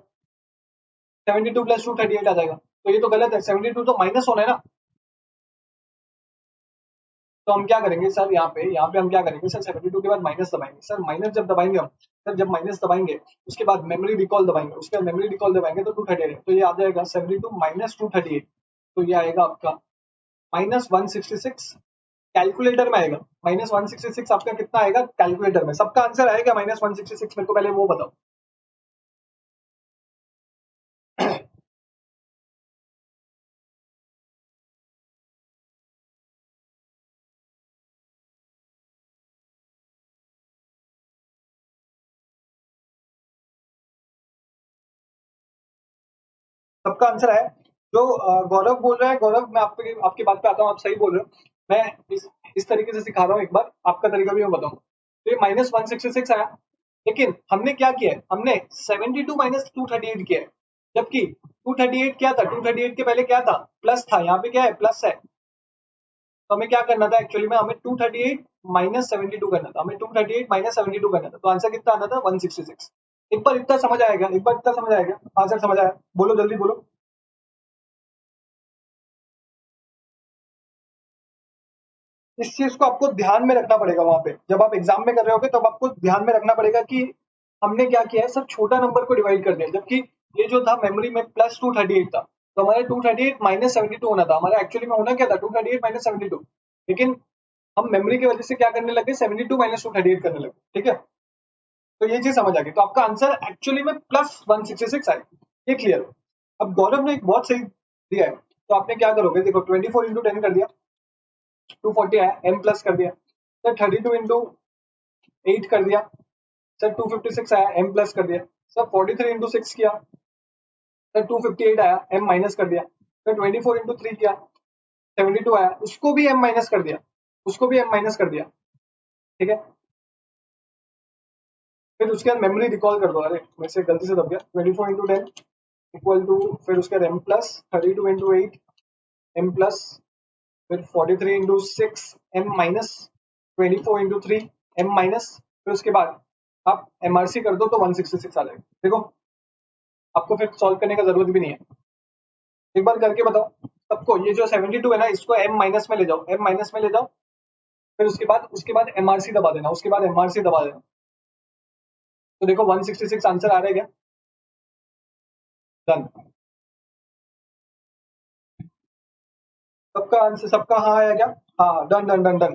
72 प्लस 238 आ जाएगा। तो ये तो गलत है, 72 तो माइनस होना है ना, तो हम क्या करेंगे सर, यहाँ पे हम क्या करेंगे सर, 72 के बाद माइनस दबाएंगे, सर माइनस जब दबाएंगे हम, सर जब माइनस दबाएंगे उसके बाद मेमोरी रिकॉल दबाएंगे, उसके बाद मेमोरी रिकॉल दबाएंगे तो 238, तो ये आ जाएगा 72 माइनस 238, तो ये आएगा आपका माइनस 166 कैलकुलेटर में आएगा -166 आपका कितना आएगा कैलकुलेटर में? सबका आंसर आएगा -166? मेरे को पहले वो बताओ। सबका आंसर है? जो गौरव बोल रहा है, गौरव मैं आपकी बात पे आता हूँ, आप सही बोल रहे हो। मैं इस तरीके से सिखा रहा हूँ, एक बार आपका तरीका भी मैं बताऊँ। तो ये -166 आया, लेकिन हमने क्या किया है, हमने 72 माइनस 238 किया है। जबकि 238 क्या था, 238 के पहले क्या था, प्लस था। यहाँ पे क्या है, प्लस है। तो हमें क्या करना था एक्चुअली में, हमें 238 माइनस 72 करना था, हमें 238 माइनस 72 करना था। तो आंसर कितना आना था, 166। एक बार इतना समझ आएगा, एक बार इतना समझ आएगा, आंसर समझ आया? बोलो जल्दी बोलो। इस चीज को आपको ध्यान में रखना पड़ेगा वहां पे, जब आप एग्जाम में कर रहे होगे तब आपको ध्यान में रखना पड़ेगा कि हमने क्या किया है, सब छोटा नंबर को डिवाइड कर दिया। जबकि ये जो था मेमोरी में प्लस 238 था, तो हमारे 238 माइनस 72 होना था। हमारा एक्चुअली में होना क्या था, 238 माइनस 72। लेकिन हम मेमोरी की वजह से क्या करने लगे, 72 माइनस 238 करने लगे। ठीक है, तो ये चीज समझ आ गई। तो आपका आंसर एक्चुअली में +166 आएगा, ये क्लियर है। अब गौरव ने एक बहुत सही दिया है, तो आपने क्या करोगे, देखो 24 इंटू 10 कर दिया, 240 आया, m प्लस कर दिया। सर 32 इंटू 8 कर दिया, सर 256 आया, m प्लस कर दिया। सर 43 इंटू 6 किया, सर 258 आया, m माइनस कर दिया। सर 24 इंटू 3 किया, 72 आया, उसको भी m माइनस कर दिया, उसको भी m माइनस कर दिया। ठीक है, फिर उसके बाद मेमोरी रिकॉल कर दो। अरे मेरे से गलती से दब गया। 24 इंटू 10 इक्वल टू, फिर उसके बाद m plus 32 into 8 m plus, फिर 43 into 6 m minus, 24 into 3 m minus, फिर उसके बाद आप एमआरसी कर दो तो 166 आ जाएगा। देखो, आपको फिर सॉल्व करने का जरूरत भी नहीं है, एक बार करके बताओ सबको। ये जो 72 है ना, इसको m माइनस में ले जाओ, m माइनस में ले जाओ, फिर उसके बाद एमआरसी दबा देना, उसके बाद एमआरसी दबा देना। तो देखो 166 आंसर आ रहा है क्या? डन। सबका आंसर, सबका हाँ आया क्या? हाँ, डन डन डन डन।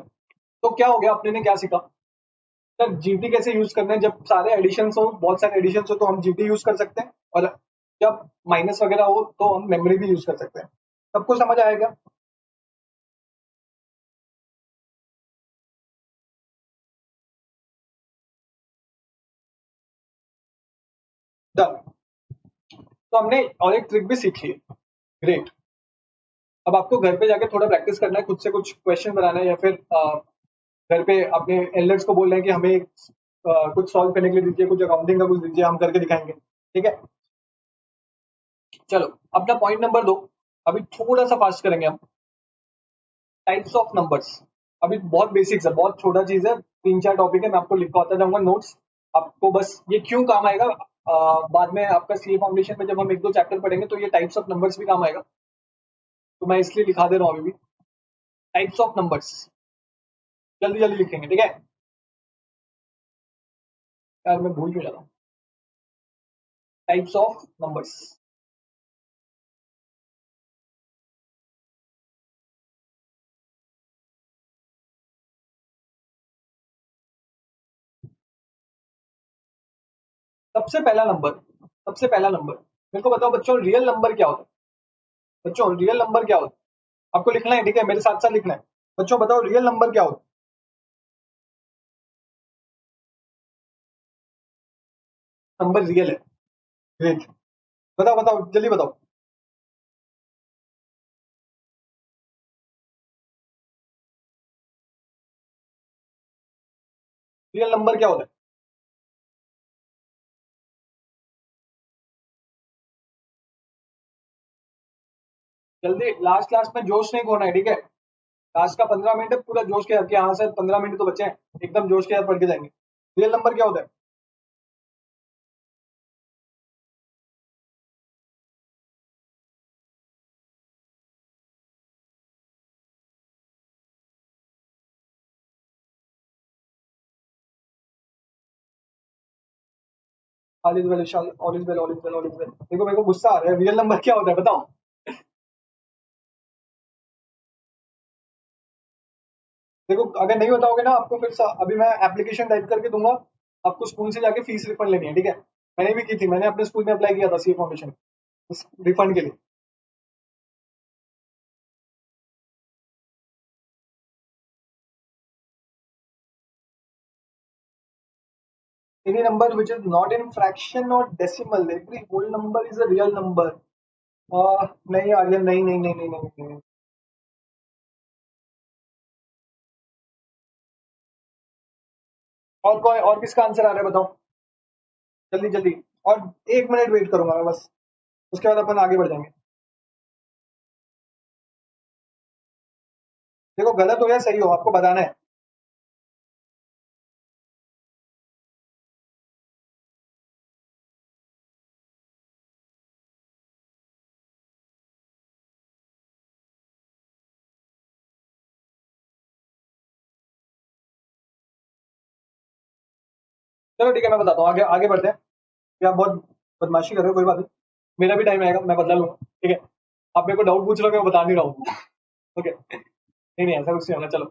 तो क्या हो गया, अपने ने क्या सीखा, सर जीटी कैसे यूज करना है। जब सारे एडिशन हो, बहुत सारे एडिशन हो, तो हम जीटी यूज कर सकते हैं, और जब माइनस वगैरह हो तो हम मेमोरी भी यूज कर सकते हैं। सबको समझ आएगा? डन। तो हमने और एक ट्रिक भी सीखी है। ग्रेट। अब आपको घर पे जाके थोड़ा प्रैक्टिस करना है, खुद से कुछ क्वेश्चन बनाना है, या फिर घर पे अपने एल्डर्स को बोलना है कि हमें कुछ सॉल्व करने के लिए दीजिए, कुछ अकाउंटिंग का कुछ दीजिए, हम करके दिखाएंगे। ठीक है, चलो अपना पॉइंट नंबर 2 अभी थोड़ा सा फास्ट करेंगे हम। Types of numbers. अभी बहुत बेसिक्स है, बहुत छोटा चीज है, 3-4 टॉपिक है, मैं आपको लिखवाता जाऊंगा नोट्स। आपको बस ये क्यों काम आएगा, बाद में आपका सीए फाउंडेशन में जब हम 1-2 चैप्टर पढ़ेंगे तो ये टाइप्स ऑफ नंबर्स भी काम आएगा। तो मैं इसलिए लिखा दे रहा हूँ अभी भी। टाइप्स ऑफ नंबर्स जल्दी जल्दी लिखेंगे, ठीक है यार, मैं भूल क्यों जा रहा हूँ। Types of numbers. सबसे पहला नंबर, सबसे पहला नंबर, मेरे को बताओ बच्चों, रियल नंबर क्या होता है? बच्चों रियल नंबर क्या होता है? आपको लिखना है, ठीक है, मेरे साथ साथ लिखना है। बच्चों बताओ रियल नंबर क्या होता है? नंबर रियल है। ग्रेट। बताओ बताओ जल्दी बताओ। रियल नंबर क्या होता है? जल्दी, लास्ट लास्ट में जोश नहीं खोना है, ठीक है। लास्ट का 15 मिनट है, पूरा जोश के साथ, यहाँ से 15 मिनट तो बचे हैं, एकदम जोश के साथ पढ़ के जाएंगे। रियल नंबर क्या होता है? All is well, all is well, all is well, all is well. देखो मेरे को गुस्सा आ रहा है, रियल नंबर क्या होता है बताओ। देखो अगर नहीं बताओगे ना आपको फिर अभी मैं एप्लीकेशन टाइप करके दूंगा, आपको स्कूल से जाके फीस रिफंड लेनी है, ठीक है। मैंने भी की थी, मैंने अपने स्कूल में अप्लाई किया था सीए फाउंडेशन रिफंड के लिए। Any number which is not in fraction और decimal, every whole number is a real number. नहीं आर्यन, नहीं नहीं नहीं नहीं नहीं, नहीं, नहीं। और कोई और किसका आंसर आ रहा है बताओ, जल्दी जल्दी। और 1 मिनट वेट करूंगा मैं बस, उसके बाद अपन आगे बढ़ जाएंगे। देखो गलत हो या सही हो आपको बताना है। चलो ठीक है, मैं बताता हूँ, आगे आगे बढ़ते हैं। ये आप बहुत बदमाशी कर रहे हो, कोई बात नहीं, मेरा भी टाइम आएगा, मैं बदला लूंगा, ठीक है। आप मेरे को डाउट पूछ रहे हो, मैं बता नहीं रहा हूँ। ओके, नहीं नहीं ऐसा कुछ नहीं होना। चलो,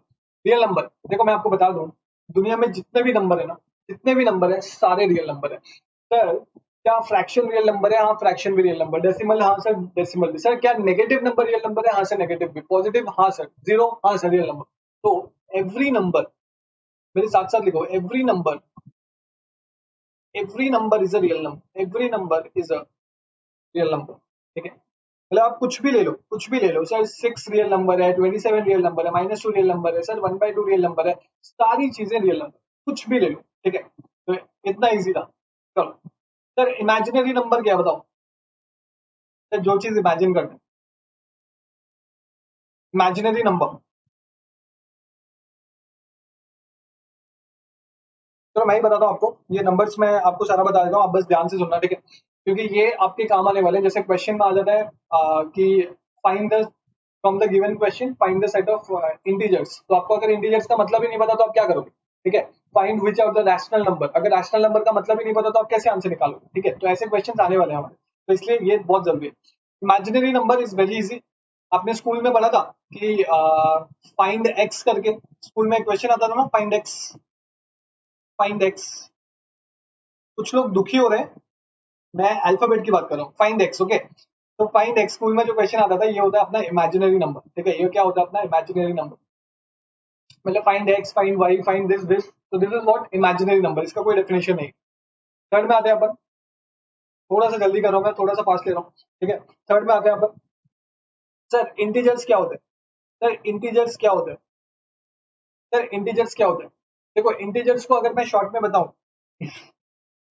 रियल नंबर, देखो मैं आपको बता दूं, दुनिया में जितने भी नंबर है ना, जितने भी नंबर है सारे रियल नंबर है सर। क्या फ्रैक्शन रियल नंबर है? हाँ फ्रैक्शन भी रियल नंबर। डेसिमल, हाँ सर डेसिमल भी। सर क्या नेगेटिव नंबर रियल नंबर है? हाँ सर नेगेटिव भी। पॉजिटिव, हाँ सर। जीरो, हाँ सर रियल नंबर। तो एवरी नंबर, मेरे साथ साथ लिखो, every number is a real number, every number is a real number, ठीक है। मतलब आप कुछ भी ले लो, कुछ भी ले लो सर, 6 रियल नंबर है, 27 रियल नंबर है, -2 रियल नंबर है सर, 1/2 रियल नंबर है, सारी चीजें रियल नंबर, कुछ भी ले लो, ठीक है। तो इतना इजी था। चलो सर, इमेजिनरी नंबर क्या है बताओ। सर जो चीज इमेजिन करते हैं, इमेजिनरी नंबर। चलो मैं ही बताता हूँ आपको, ये नंबर्स मैं आपको सारा बता देता हूँ, आप बस ध्यान से सुनना, ठीक है, क्योंकि ये आपके काम आने वाले हैं। जैसे क्वेश्चन में आ जाता है कि find the, from the given question find the set of integers, तो आपको अगर इंटीजर्स का मतलब ही नहीं पता तो आप क्या करोगे, ठीक है। Find which are the rational number, अगर रैशनल नंबर का मतलब ही नहीं पता तो आप कैसे आंसर निकालोगे, ठीक है। तो ऐसे क्वेश्चन आने वाले हैं हमारे, तो इसलिए ये बहुत जरूरी है। Imaginary number is very easy. आपने स्कूल में पढ़ा था कि फाइंड एक्स करके, स्कूल में क्वेश्चन आता था ना, फाइंड एक्स, फाइंड एक्स। कुछ लोग दुखी हो रहे हैं, मैं अल्फाबेट की बात कर रहा हूँ, फाइंड एक्स, ओके। तो फाइंड एक्स स्कूल में जो क्वेश्चन आता था, ये होता है अपना इमेजिनरी नंबर, ठीक है। ये क्या होता है अपना इमेजिनरी नंबर, मतलब find x, find y, find this, तो this is what imaginary number, इसका कोई डेफिनेशन नहीं। थर्ड में आते हैं अपन, थोड़ा सा जल्दी कर रहा हूँ मैं, थोड़ा सा फास्ट ले रहा हूँ, ठीक है। थर्ड में आते हैं अपन, सर इंटीजर्स क्या होते हैं? सर इंटीजर्स क्या होते हैं? सर इंटीजर्स क्या होते हैं? देखो इंटीजर्स को अगर मैं शॉर्ट में बताऊं,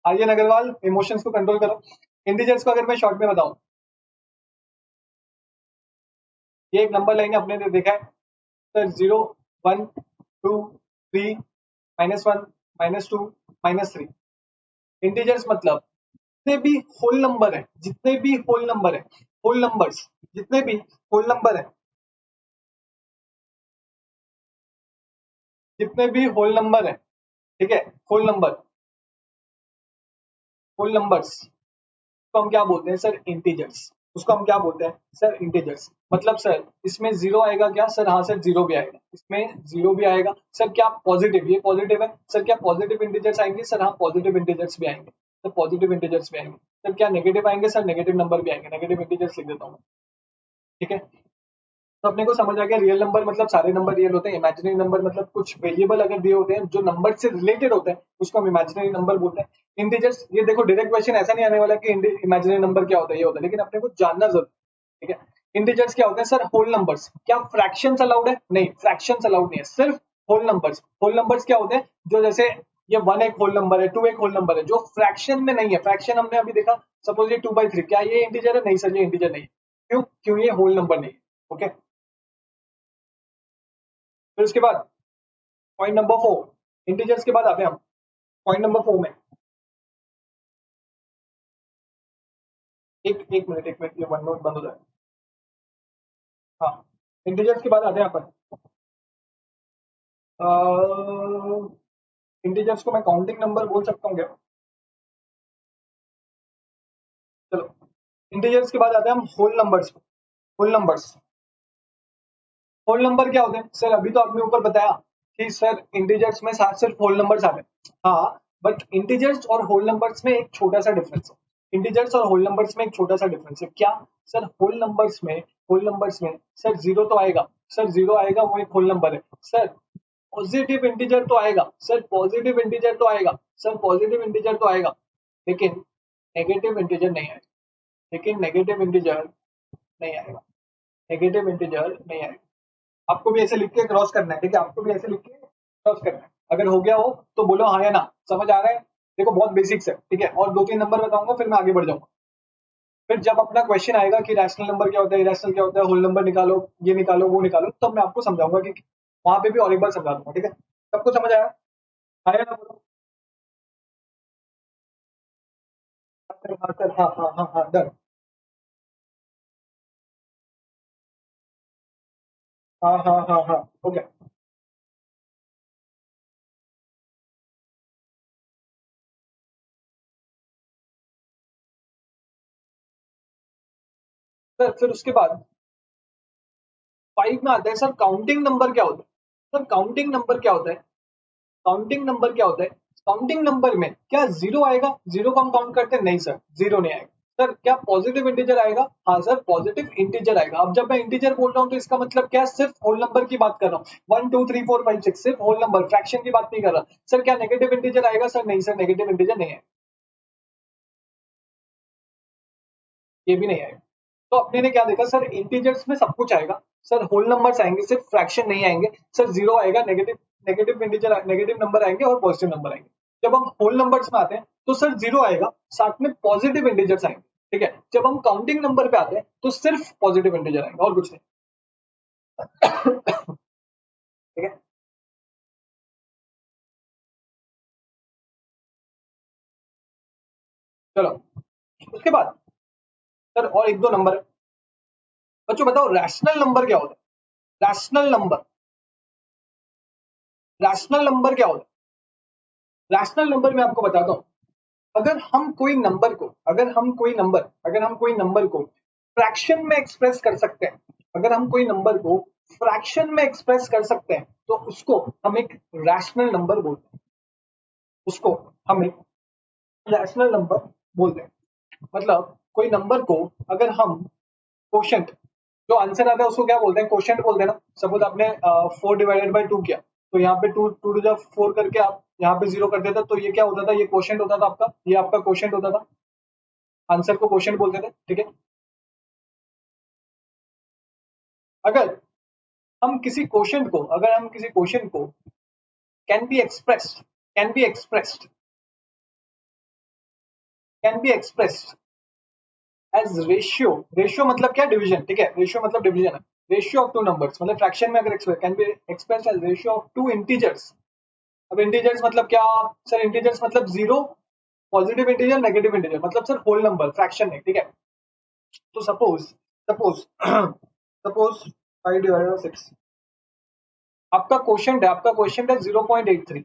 आर्यन अग्रवाल इमोशंस को कंट्रोल करो। इंटीजर्स को अगर मैं शॉर्ट में बताऊं, ये एक नंबर लाइन अपने ने देखा है सर, 0, 1, 2, 3, -1, -2, -3। इंटीजर्स मतलब जितने भी होल नंबर है, जितने भी होल नंबर है, होल नंबर्स, जितने भी होल नंबर है, जितने भी होल नंबर है, ठीक है, होल नंबर, होल नंबर्स को हम क्या बोलते हैं सर? इंटीजर्स। उसको हम क्या बोलते हैं सर? इंटीजर्स। मतलब सर इसमें जीरो आएगा क्या? सर हाँ सर जीरो भी आएगा, इसमें जीरो भी आएगा सर। क्या पॉजिटिव, ये पॉजिटिव है सर, क्या पॉजिटिव इंटीजर्स आएंगे? सर हाँ पॉजिटिव इंटीजर्स भी आएंगे सर, पॉजिटिव इंटीजर्स भी आएंगे सर। क्या नेगेटिव आएंगे? सर नेगेटिव नंबर भी आएंगे, नेगेटिव इंटीजर्स लिख देता हूँ, ठीक है। तो अपने को समझ आ गया, रियल नंबर मतलब सारे नंबर रियल होते हैं, इमेजिनरी नंबर मतलब कुछ वेरिएबल अगर दिए होते हैं जो नंबर से रिलेटेड होते हैं, उसको हम इमेजिनरी नंबर बोलते हैं। इंटीजर्स, ये देखो डायरेक्ट क्वेश्चन ऐसा नहीं आने वाला कि इमेजिनरी नंबर क्या होता है, ये होता है, लेकिन अपने को जानना जरूर, ठीक है। इंटीजर्स क्या होते हैं सर? Whole numbers. क्या फ्रैक्शंस अलाउड है? नहीं, फ्रैक्शंस अलाउड नहीं है, सिर्फ होल नंबर्स। होल नंबर्स क्या होते हैं? जो जैसे ये 1 एक होल नंबर है, 2 एक होल नंबर है, जो फ्रैक्शन में नहीं है। फ्रैक्शन हमने अभी देखा, सपोज ये 2/3, क्या ये इंटीजर है? नहीं सर ये इंटीजर नहीं है। क्यों? क्यों ये होल नंबर नहीं है, ओके। फिर उसके बाद पॉइंट नंबर 4, इंटीजर्स के बाद आते हैं हम पॉइंट नंबर 4 में। एक मिनट ये वन नोट बंद हो जाए। हाँ, इंटीजर्स के बाद आते हैं अपन, इंटीजर्स को मैं काउंटिंग नंबर बोल सकता हूँ क्या? चलो, इंटीजर्स के बाद आते हैं हम whole numbers. Whole numbers, whole number क्या होते हैं सर? अभी तो आपने ऊपर बताया, कि सर इंटीजर्स में साथ सिर्फ होल नंबर्स आते हैं। हाँ, बट इंटीजर्स और होल नंबर्स में एक छोटा सा डिफरेंस है। इंटीजर्स और होल नंबर्स में एक छोटा सा डिफरेंस है। क्या सर? होल नंबर्स में सर जीरो तो आएगा, सर जीरो आएगा, वो एक होल नंबर है। सर पॉजिटिव इंटीजर तो आएगा, सर पॉजिटिव इंटीजर तो आएगा, सर पॉजिटिव इंटीजर तो आएगा, लेकिन नेगेटिव इंटीजर नहीं आएगा। लेकिन नेगेटिव इंटीजर नहीं आएगा, नेगेटिव इंटीजर नहीं आएगा। आपको भी ऐसे लिख के क्रॉस करना है, ठीक है? आपको भी ऐसे लिख के क्रॉस करना है। अगर हो गया हो तो बोलो हाँ या ना, समझ आ रहा है? देखो बहुत बेसिक्स है, ठीक है? और दो तीन नंबर बताऊंगा, फिर मैं आगे बढ़ जाऊंगा। फिर जब अपना क्वेश्चन आएगा कि रैशनल नंबर क्या होता है, इरेशनल क्या होता है, होल नंबर निकालो, ये निकालो, वो निकालो, तब मैं आपको समझाऊंगा कि वहां पे भी और एक बार समझा दूंगा, ठीक है? सबको समझ आया? आया ना? बोलो हाँ सर, हाँ हाँ हाँ हाँ, डन। हाँ हाँ हाँ हाँ, ओके। सर फिर उसके बाद 5 में आता है सर काउंटिंग नंबर क्या होता है? सर काउंटिंग नंबर क्या होता है? काउंटिंग नंबर क्या होता है? काउंटिंग नंबर में क्या जीरो आएगा? जीरो को हम काउंट करते हैं? नहीं सर, जीरो नहीं आएगा। सर क्या पॉजिटिव इंटीजर आएगा? हाँ सर, पॉजिटिव इंटीजर आएगा। अब जब मैं इंटीजर बोल रहा हूँ तो इसका मतलब क्या? सिर्फ होल नंबर की बात कर रहा हूँ। 1 2 3 4 5 6, सिर्फ होल नंबर, फ्रैक्शन की बात नहीं कर रहा। सर क्या नेगेटिव इंटीजर आएगा? सर नहीं सर, नेगेटिव इंटीजर नहीं है, ये भी नहीं आएगा। तो अपने ने क्या देखा सर? इंटीजर्स में सब कुछ आएगा, सर होल नंबर्स आएंगे, सिर्फ फ्रैक्शन नहीं आएंगे। सर जीरो आएगा, negative negative integer, negative number आएंगे और पॉजिटिव नंबर आएंगे। जब हम होल नंबर्स में आते हैं तो सर जीरो आएगा, साथ में पॉजिटिव इंटीजर्स आएंगे, ठीक है? जब हम काउंटिंग नंबर पे आते हैं तो सिर्फ पॉजिटिव इंटीजर आएंगे और कुछ नहीं। ठीक है, चलो उसके बाद सर और एक दो नंबर है। बच्चों बताओ रैशनल नंबर क्या होता है? रैशनल नंबर क्या होता है? रैशनल नंबर मैं आपको बताता हूँ। अगर हम कोई नंबर को फ्रैक्शन में एक्सप्रेस कर सकते हैं, अगर हम कोई नंबर को फ्रैक्शन में एक्सप्रेस कर सकते हैं तो उसको हम एक रैशनल नंबर बोलते हैं। उसको हम एक रैशनल नंबर बोलते हैं। मतलब कोई नंबर को अगर हम क्वोशंट, जो आंसर आता है उसको क्या बोलते हैं? क्वोशंट बोलते हैं ना। सपोज आपने 4/2 किया, तो यहाँ पे टू टू टू जा फोर करके आप यहाँ पे जीरो कर देते, तो ये क्या होता था? ये क्वोशंट होता था आपका, ये आपका क्वोशंट होता था। आंसर को क्वोशंट बोलते थे, ठीक है? अगर हम किसी क्वोशंट को can be expressed can be expressed can be expressed as ratio, ratio मतलब क्या? डिवीजन, ठीक है? रेशियो मतलब डिवीजन है। रेशियो ऑफ टू नंबर्स, मतलब फ्रैक्शन में अगर express, can be expressed as ratio of two integers. अब इंटीजर्स मतलब क्या? सर इंटीजर्स मतलब zero, positive integer, negative integer, मतलब सर होल नंबर, फ्रैक्शन नहीं, ठीक है? तो सपोज सपोज सपोज 5/6 आपका क्वेश्चन है 0.83।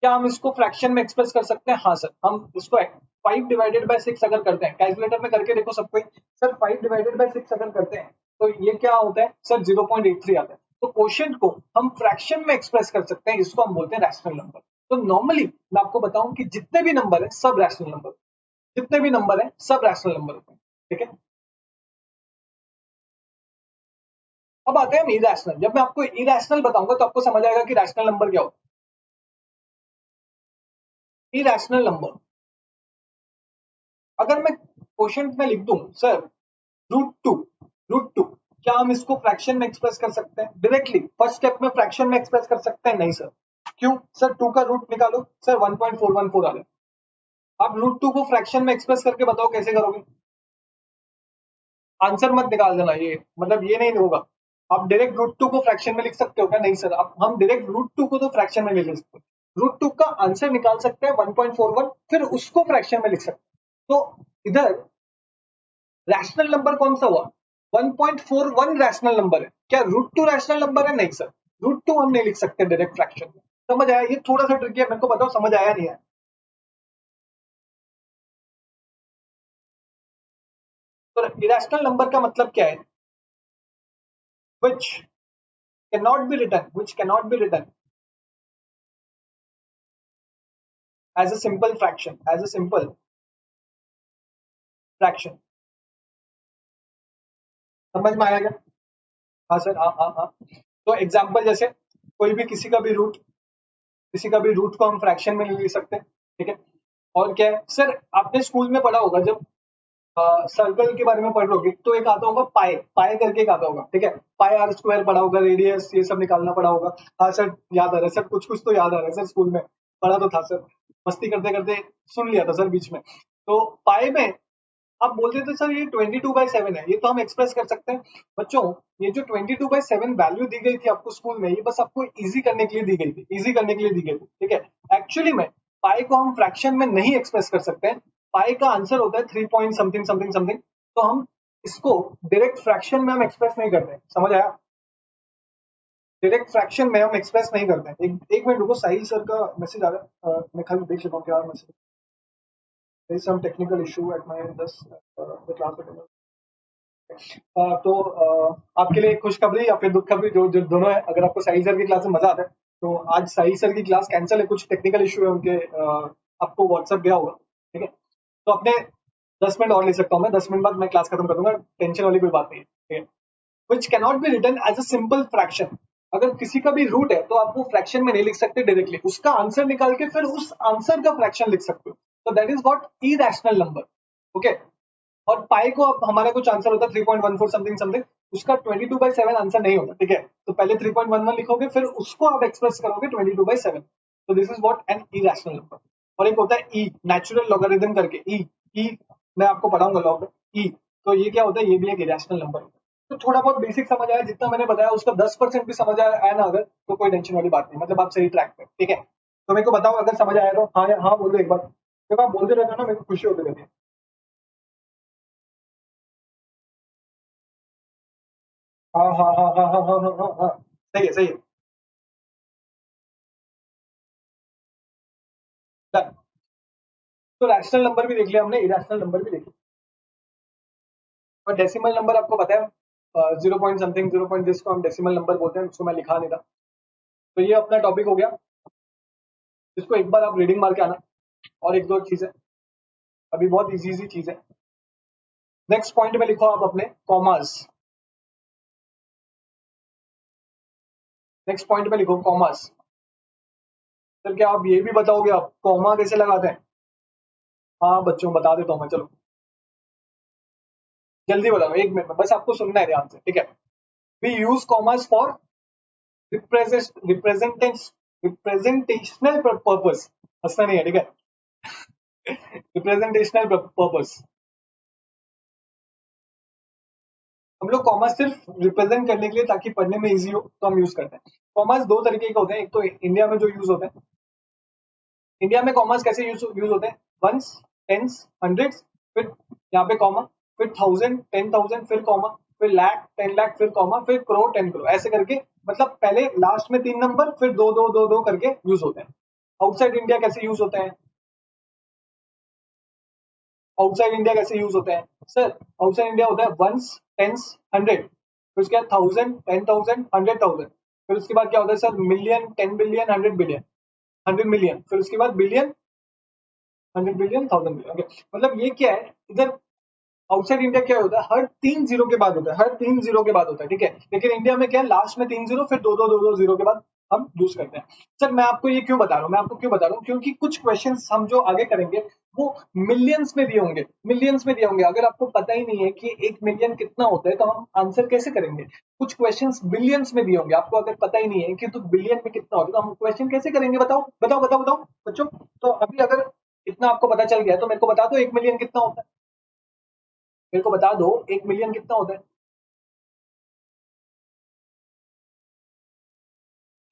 क्या हम इसको फ्रैक्शन में एक्सप्रेस कर सकते हैं? हाँ सर, हम इसको 5/6 अगर करते हैं, कैलकुलेटर में करके देखो सबको ही। सर 5/6 अगर करते हैं तो ये क्या होता है सर? 0.83 आता है। तो क्वेश्चन को हम फ्रैक्शन में एक्सप्रेस कर सकते हैं, इसको हम बोलते हैं रैशनल नंबर। तो नॉर्मली मैं आपको बताऊं कि जितने भी नंबर है सब रैशनल नंबर, जितने भी नंबर है सब रैशनल नंबर होते हैं, ठीक है? अब आते हैं हम इरेशनल। जब मैं आपको इरेशनल बताऊंगा तो आपको समझ आएगा कि रैशनल नंबर क्या होता है। इरेशनल नंबर, अगर मैं क्वेश्चन में लिख दूं सर √2, √2, क्या हम इसको फ्रैक्शन में एक्सप्रेस कर सकते हैं डायरेक्टली? फर्स्ट स्टेप में फ्रैक्शन में एक्सप्रेस कर सकते हैं? नहीं सर। क्यों? सर 2 का रूट निकालो, सर 1.414 आ जाए। आप √2 को फ्रैक्शन में एक्सप्रेस करके बताओ कैसे करोगे? आंसर मत निकाल देना, ये मतलब ये नहीं होगा। आप डायरेक्ट √2 को फ्रैक्शन में लिख सकते हो क्या? नहीं सर, आप हम डायरेक्ट √2 को तो फ्रैक्शन में नहीं लिख सकते। √2 का आंसर निकाल सकते हैं 1.41, फिर उसको फ्रैक्शन में लिख सकते हैं। तो इधर रैशनल नंबर कौन सा हुआ? 1.41 रैशनल नंबर है। क्या √2 रैशनल नंबर है? नहीं सर, √2 हम नहीं लिख सकते डायरेक्ट फ्रैक्शन में। समझ आया? ये थोड़ा सा ट्रिकी है, मेरे को बताओ समझ आया नहीं है? तो इरेशनल नंबर का मतलब क्या है? विच cannot be written, which cannot be written as a simple fraction, as a simple fraction. समझ में आया क्या? हाँ सर, हाँ हाँ हाँ। तो एग्जाम्पल जैसे कोई भी किसी का भी रूट को हम फ्रैक्शन में ले सकते हैं, ठीक है। और क्या है सर, आपने स्कूल में पढ़ा होगा जब सर्कल के बारे में पढ़ लोगे तो एक आता होगा पाई, पाई करके एक आता होगा, ठीक है। पाई आर स्क्वायर पढ़ा होगा, रेडियस ये सब निकालना पड़ा होगा। हाँ सर याद आ रहा है सर, कुछ कुछ तो याद आ रहा है सर, स्कूल में पढ़ा तो था सर, मस्ती करते करते सुन लिया था सर बीच में। तो पाई में आप बोल रहे थे सर ये 22/7 है, ये तो हम एक्सप्रेस कर सकते हैं। बच्चों ये जो 22/7 वैल्यू दी गई थी आपको स्कूल में, ये बस आपको इजी करने के लिए दी गई थी, इजी करने के लिए दी गई थी, ठीक है। एक्चुअली में पाई को हम फ्रैक्शन में नहीं एक्सप्रेस कर सकते हैं। पाई का आंसर होता है 3 पॉइंट समथिंग समथिंग समथिंग, तो हम इसको डायरेक्ट फ्रैक्शन में हम एक्सप्रेस नहीं करते, समझ आया? डायरेक्ट फ्रैक्शन में हम एक्सप्रेस नहीं करते हैं। एक मिनट रुको, साहिल सर का मैसेज आ रहा है, मैं खाली देख लेता हूँ क्या message. there is some technical issue at my end, just the class तो आपके लिए खुशखबरी या फिर दुख खबरी, जो जो दोनों है। अगर आपको साहिल सर की क्लास में मजा आता है तो आज साहिल सर की क्लास कैंसिल है, कुछ टेक्निकल इशू है उनके, आपको व्हाट्सएप गया होगा, ठीक है। तो अपने 10 मिनट और ले सकता हूँ मैं, 10 मिनट बाद मैं क्लास खत्म कर दूंगा, टेंशन वाली कोई बात नहीं है, ठीक है। Which cannot be written as a simple fraction, अगर किसी का भी रूट है तो आप वो फ्रैक्शन में नहीं लिख सकते डायरेक्टली, उसका आंसर निकाल के फिर उस आंसर का फ्रैक्शन लिख सकते हो, तो that is what irrational number, okay. और पाई को अब हमारा कुछ आंसर होता है 3.14 समथिंग समथिंग, उसका 22/7 आंसर नहीं होता, ठीक है। तो पहले 3.11 लिखोगे, फिर उसको आप एक्सप्रेस करोगे 22/7, तो this is what an irrational number. और एक होता है ई, नेचुरल लॉगरिथम करके, ई मैं आपको पढ़ाऊंगा लॉग ई, तो ये क्या होता है, ये भी एक इरेशनल नंबर। तो थोड़ा बहुत बेसिक समझ आया, जितना मैंने बताया उसका 10% भी समझ आया ना अगर, तो कोई टेंशन वाली बात नहीं, मतलब आप सही ट्रैक पे, ठीक है। तो मेरे को बताओ अगर समझ आया तो हाँ हाँ बोल दो एक बार, जब आप बोलते रहते हो ना मेरे को खुशी होती रहती है। हाँ हाँ हाँ हाँ हाँ हाँ हाँ हाँ हाँ, सही है सही है। Done। तो रैशनल नंबर भी देख लिया हमने, इरेशनल नंबर भी देख लिया, और डेसिमल नंबर आपको पता है 0 पॉइंट समथिंग, 0 पॉइंट जिसको हम डेसिमल नंबर बोलते हैं, उसको मैं लिखा नहीं था। तो ये अपना टॉपिक हो गया, इसको एक बार आप रीडिंग मार के आना। और एक दो चीज है, अभी बहुत इजी इजी चीज है। नेक्स्ट पॉइंट में लिखो आप अपने कॉमर्स, नेक्स्ट पॉइंट में लिखो कॉमर्स। सर क्या आप ये भी बताओगे आप कॉमा कैसे लगाते हैं? हाँ बच्चों बता देता हूँ मैं, चलो जल्दी बताओ, 1 मिनट में, बस आपको सुनना है ध्यान से, ठीक है। We use commas for representational purpose, हंसना नहीं है, ठीक है। रिप्रेजेंटेशनल पर्पस, हम लोग कॉमर्स सिर्फ रिप्रेजेंट करने के लिए, ताकि पढ़ने में इजी हो तो हम यूज करते हैं। कॉमर्स दो तरीके के होते हैं, एक तो इंडिया में जो यूज होते हैं, इंडिया में कॉमर्स कैसे यूज होते हैं, वंस, टेंस, हंड्रेड्स, फिर यहाँ पे कॉमा, फिर 1000, 10,000, फिर कॉमा, फिर लाख, 10 लाख, फिर कॉमा, फिर करोड़, 10 करोड़, ऐसे करके, मतलब पहले लास्ट में 3 नंबर, फिर दो दो दो दो करके यूज होते हैं। आउटसाइड इंडिया कैसे यूज होते हैं, आउटसाइड इंडिया कैसे यूज होते हैं सर, आउटसाइड इंडिया होता है वंस, टेंस, हंड्रेड, फिर उसके बाद 1000, 10,000, 100,000, फिर उसके बाद क्या होता है sir, million, 10 billion, 100 billion, 100 million, फिर उसके बाद बिलियन, 100 बिलियन, 1000 बिलियन, ओके। मतलब ये क्या है इधर, आउटसाइड इंडिया क्या होता है, हर 3 जीरो के बाद होता है, हर 3 जीरो के बाद होता है, ठीक है। लेकिन इंडिया में क्या है, लास्ट में 3 जीरो, फिर दो दो जीरो के बाद हम यूज करते हैं। सर मैं आपको ये क्यों बता रहा हूँ, मैं आपको क्यों बता रहा हूँ, क्योंकि कुछ क्वेश्चंस हम जो आगे करेंगे वो मिलियंस में दिए होंगे, मिलियंस में दिए होंगे। अगर आपको पता ही नहीं है कि 1 मिलियन कितना होता है तो हम आंसर कैसे करेंगे। कुछ क्वेश्चंस बिलियंस में दिए होंगे, आपको अगर पता ही नहीं है कि तो बिलियन में कितना होता है तो हम क्वेश्चन कैसे करेंगे, बताओ बताओ बताओ बताओ बच्चों। तो अभी अगर इतना आपको पता चल गया है तो मेरे को बता दो 1 मिलियन कितना होता है, मेरे को बता दो 1 मिलियन कितना होता है,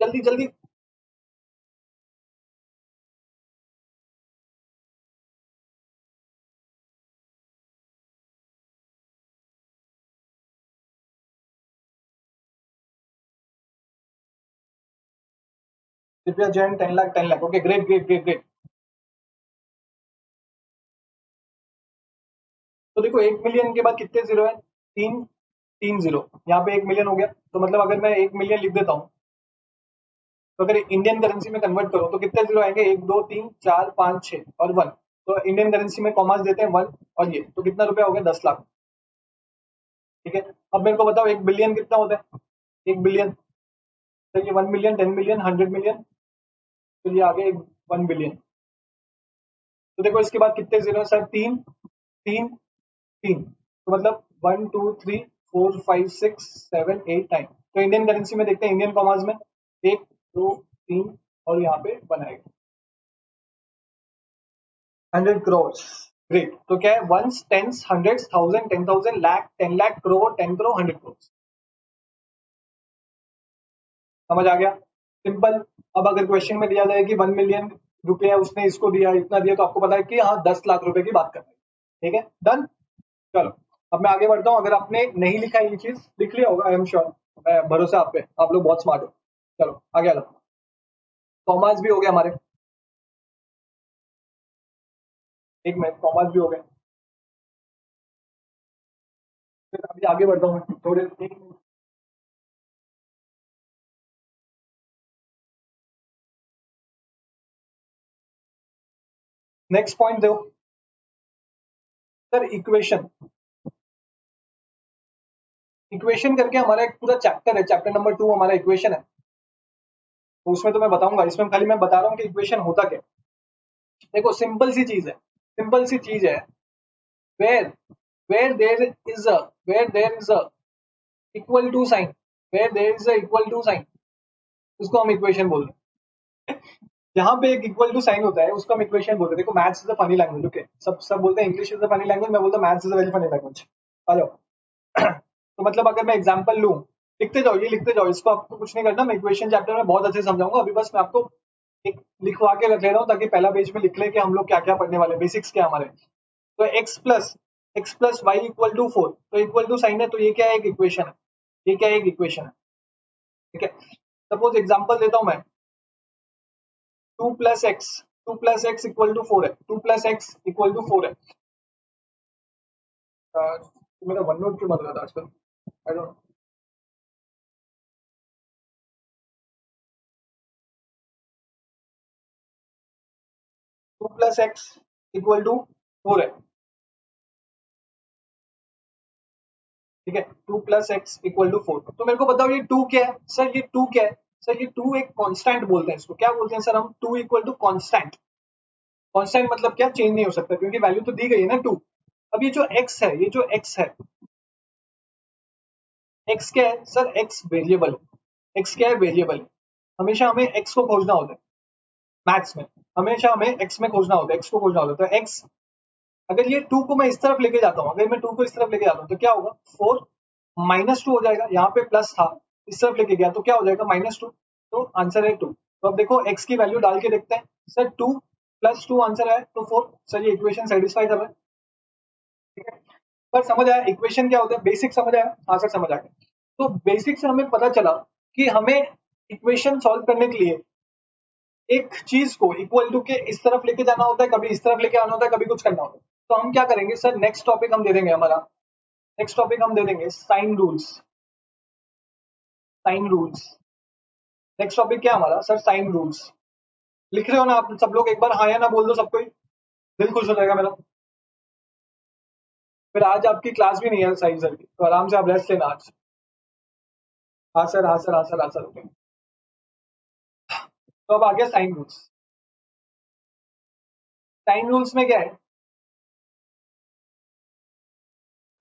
जल्दी जल्दी। Divya Jain 10 lakh, 10 lakh, okay great great great great. तो देखो 1 मिलियन के बाद कितने जीरो है, 3, 3 जीरो, यहाँ पे 1 मिलियन हो गया। तो मतलब अगर मैं 1 मिलियन लिख देता हूँ, तो अगर इंडियन करेंसी में कन्वर्ट करो तो कितने जीरो आएंगे, 1 2 3 4 5 6 और 1। तो इंडियन करेंसी में कॉमास देते हैं 1 और ये, तो कितना रुपया हो गया, 10 लाख। ठीक है, अब मेरे को बताओ 1 बिलियन कितना होता है, 1 बिलियन, तो ये 1 मिलियन, 10 मिलियन, 100 मिलियन, तो ये आ गया 1 बिलियन। तो देखो इसके बाद कितने जीरो है सर, 3 3 3, तो मतलब 1 2 3 4 5 6 7 8 9। तो इंडियन करेंसी में देखते हैं, इंडियन कॉमर्स में 1 2 3 और यहाँ पे बनाएगा 100 करोड़। ग्रेट। तो क्या है, ones, tens, hundreds, thousand, 10,000, lakh, 10 lakh, crore, 10 crore, 100 crore. समझ आ गया, सिंपल। अब अगर क्वेश्चन में दिया जाए कि 1 मिलियन रुपया उसने इसको दिया, इतना दिया, तो आपको पता है कि हाँ 10 लाख रुपए की बात कर रहे हैं। ठीक है, डन। चलो अब मैं आगे बढ़ता हूँ। अगर आपने नहीं लिखा ये चीज, लिख लिया होगा आई एम श्योर, मैं भरोसा आप पे, आप लोग बहुत स्मार्ट हो। चलो आगे आ जाओ। कॉमर्स भी हो गया हमारे, एक मिनट, कॉमर्स भी हो गए। फिर अभी आगे बढ़ता हूँ थोड़े, नेक्स्ट पॉइंट दो सर, इक्वेशन। इक्वेशन करके हमारा एक पूरा चैप्टर है, चैप्टर नंबर 2 हमारा इक्वेशन है। तो उसमें तो मैं बताऊंगा, इसमें खाली मैं बता रहा हूँ कि इक्वेशन होता क्या है। देखो सिंपल सी चीज है, सिंपल सी चीज है, where where there is a where there is a equal to sign, where there is a equal to sign, उसको हम इक्वेशन बोलते हैं। जहां पे एक इक्वल टू साइन होता है उसको हम इक्वेशन बोलते हैं। देखो maths is a funny language, okay, सब सब बोलते हैं English is a funny language, मैं बोलता हूँ maths is a very funny language. Hello. तो मतलब अगर मैं एग्जांपल लूं, लिखते जाओ, ये लिखते जाओ, इसको आपको कुछ नहीं करना, मैं इक्वेशन चैप्टर में बहुत अच्छे से समझाऊंगा। अभी बस मैं आपको एक लिखवा के रख ले रहा हूँ ताकि पहला पेज में लिख ले कि हम लोग क्या क्या पढ़ने वाले, बेसिक्स क्या हमारे। तो x plus y equal to 4, तो इक्वल टू साइन है, तो ये क्या है, एक इक्वेशन है। ये क्या है, एक इक्वेशन है। ठीक है, सपोज एग्जांपल देता हूं मैं, 2 प्लस एक्स इक्वल टू 4 है, 2 प्लस एक्स इक्वल टू 4 है। मेरा वन नोट क्यों बन रहा था आजकल, I don't. 2 plus x equal to 4 है। ठीक है, 2 प्लस एक्स इक्वल टू 4, तो मेरे को बताओ ये 2 क्या है सर, ये 2 क्या है सर, ये 2 एक कांस्टेंट बोलते हैं, इसको क्या बोलते हैं सर हम, 2 इक्वल टू कांस्टेंट। कांस्टेंट मतलब क्या, चेंज नहीं हो सकता क्योंकि वैल्यू तो दी गई है ना 2। अब ये जो x है, ये जो x है, x क्या है सर, x वेरिएबल है। x क्या है, वेरिएबल है। हमेशा हमें x को खोजना होता है मैथ्स में, हमेशा हमें x में खोजना होता है, x को खोजना होता है। तो x, अगर ये 2 को मैं इस तरफ लेके जाता हूँ, अगर मैं 2 को इस तरफ लेके जाता हूँ तो क्या होगा, 4 -2 हो जाएगा। यहाँ पे प्लस था, इस तरफ लेके गया तो क्या हो जाएगा, -2। तो आंसर है 2। तो अब देखो x की वैल्यू डाल के देखते हैं, सर 2 + 2 आंसर है तो 4। सर ये इक्वेशन सेटिस्फाई कर रहा है। ठीक है, पर समझ आया इक्वेशन क्या होता है, बेसिक समझ आया, हाँ सर समझ आ गया। तो बेसिक से हमें पता चला कि हमें इक्वेशन सॉल्व करने के लिए एक चीज को इक्वल टू के इस तरफ लेके जाना होता है, कभी इस तरफ लेके आना होता है, कभी कुछ करना होता है। तो हम क्या करेंगे सर, नेक्स्ट टॉपिक हम दे देंगे हमारा, नेक्स्ट टॉपिक हम दे देंगे sign rules. Sign rules next topic क्या है हमारा सर, साइन रूल्स। लिख रहे हो ना आप सब लोग, एक बार हाँ या ना बोल दो सबको ही, दिल खुश हो जाएगा मेरा। फिर आज आपकी क्लास भी नहीं है साइन सर की, तो आराम से आप रेस्ट लेना आज। हाँ सर, हाँ सर, हाँ सर, हाँ सर, ओके। तो अब आ गया साइन रूल्स। साइन रूल्स में क्या है,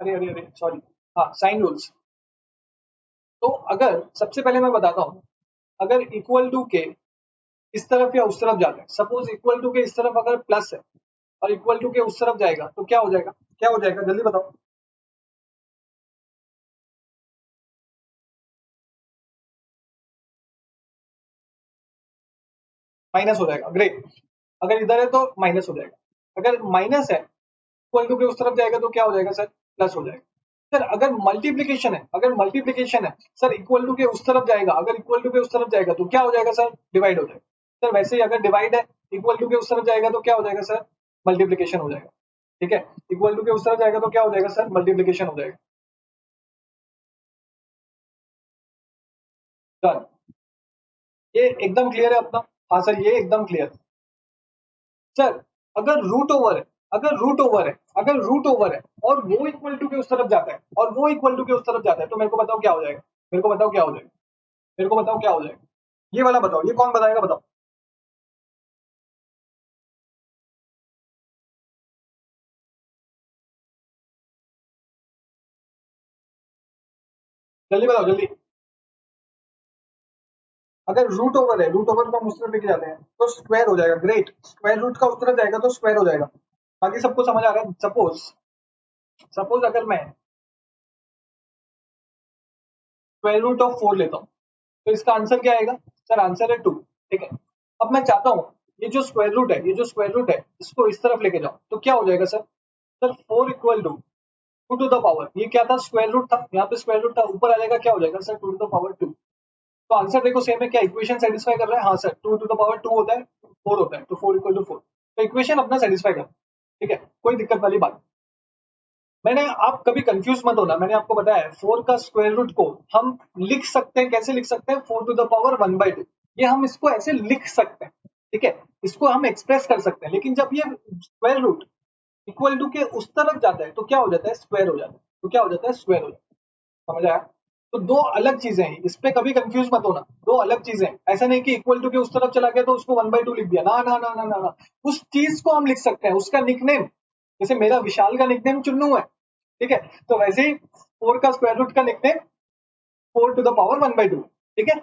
अरे अरे अरे सॉरी, हाँ साइन रूल्स। तो अगर सबसे पहले मैं बताता हूँ, अगर इक्वल टू के इस तरफ या उस तरफ जाता है, सपोज इक्वल टू के इस तरफ अगर प्लस है और इक्वल टू के उस तरफ जाएगा तो क्या हो जाएगा, क्या हो जाएगा जल्दी बताओ। माइनस हो जाएगा, ग्रेट। अगर इधर है तो माइनस हो जाएगा, अगर माइनस है इक्वल टू के उस तरफ जाएगा तो क्या हो जाएगा सर, प्लस हो जाएगा। सर अगर मल्टीप्लीकेशन है, अगर मल्टीप्लीकेशन है सर, इक्वल टू के उस तरफ जाएगा, अगर इक्वल टू के उस तरफ जाएगा तो क्या हो जाएगा सर, डिवाइड हो जाएगा। सर वैसे ही अगर डिवाइड है, इक्वल टू के उस तरफ जाएगा तो क्या हो जाएगा सर, मल्टीप्लीकेशन हो जाएगा। ठीक है, इक्वल टू के उस तरफ जाएगा तो क्या हो जाएगा सर, मल्टीप्लीकेशन हो जाएगा। डन। ये एकदम क्लियर है अपना? हाँ सर ये एकदम क्लियर। सर अगर रूट ओवर है, अगर रूट ओवर है और वो इक्वल टू के उस तरफ जाता है, और वो इक्वल टू के उस तरफ जाता है, तो मेरे को बताओ क्या हो जाएगा? मेरे को बताओ क्या हो जाएगा? मेरे को बताओ क्या हो जाएगा? ये वाला बताओ, ये कौन बताएगा बताओ? जल्दी बताओ जल्दी। अगर रूट ओवर है, रूट ओवर को हम उस तरफ लेके जाते हैं तो स्क्वायर हो जाएगा। ग्रेट, स्क्वायर रूट का उस तरफ जाएगा तो स्क्वायर हो जाएगा। बाकी सबको समझ आ रहा है? सपोज सपोज अगर मैं स्क्वायर रूट ऑफ 4 लेता हूँ तो इसका आंसर क्या आएगा? सर आंसर है 2। ठीक है, अब मैं चाहता हूँ ये जो स्क्वायर रूट है, ये जो स्क्वायर रूट है इसको इस तरफ लेके जाओ तो क्या हो जाएगा sir? Sir 4 equal to 2 to the power, ये क्या था? स्क्वायर रूट था, यहाँ पे स्क्वायर रूट था, ऊपर आ जाएगा क्या हो जाएगा सर? 2 to the power 2। तो आंसर देखो सेम है क्या? इक्वेशन सेटिस्फाई कर रहा है? हाँ सर, 2 टू द पावर 2 होता है, 4 होता है, तो 4 इक्वल टू 4। तो इक्वेशन अपना सेटिस्फाई कर, ठीक है, कोई दिक्कत वाली बात। मैंने, आप कभी कंफ्यूज मत होना, मैंने आपको बताया 4 का स्क्वायर रूट को हम लिख सकते हैं, कैसे लिख सकते हैं? 4 टू द पावर 1/2, ये हम इसको ऐसे लिख सकते हैं, ठीक है, इसको हम एक्सप्रेस कर सकते हैं। लेकिन जब ये स्क्वायर रूट इक्वल टू के उस तरफ जाता है तो क्या हो जाता है? स्क्वायर हो जाता है। तो क्या हो जाता है? स्क्वायर हो जाता है। समझ आया? तो दो अलग चीजें हैं, इस पे कभी कंफ्यूज मत होना, दो अलग चीजें हैं। ऐसा नहीं कि इक्वल टू के उस तरफ चला गया तो उसको 1/2 लिख दिया, ना ना ना ना ना ना। उस चीज को हम लिख सकते हैं, उसका निकनेम, जैसे मेरा विशाल का निकनेम चुन्नू है, ठीक है, तो वैसे ही 4 का स्क्वायर रूट का निकनेम 4 टू द पावर 1/2, ठीक है।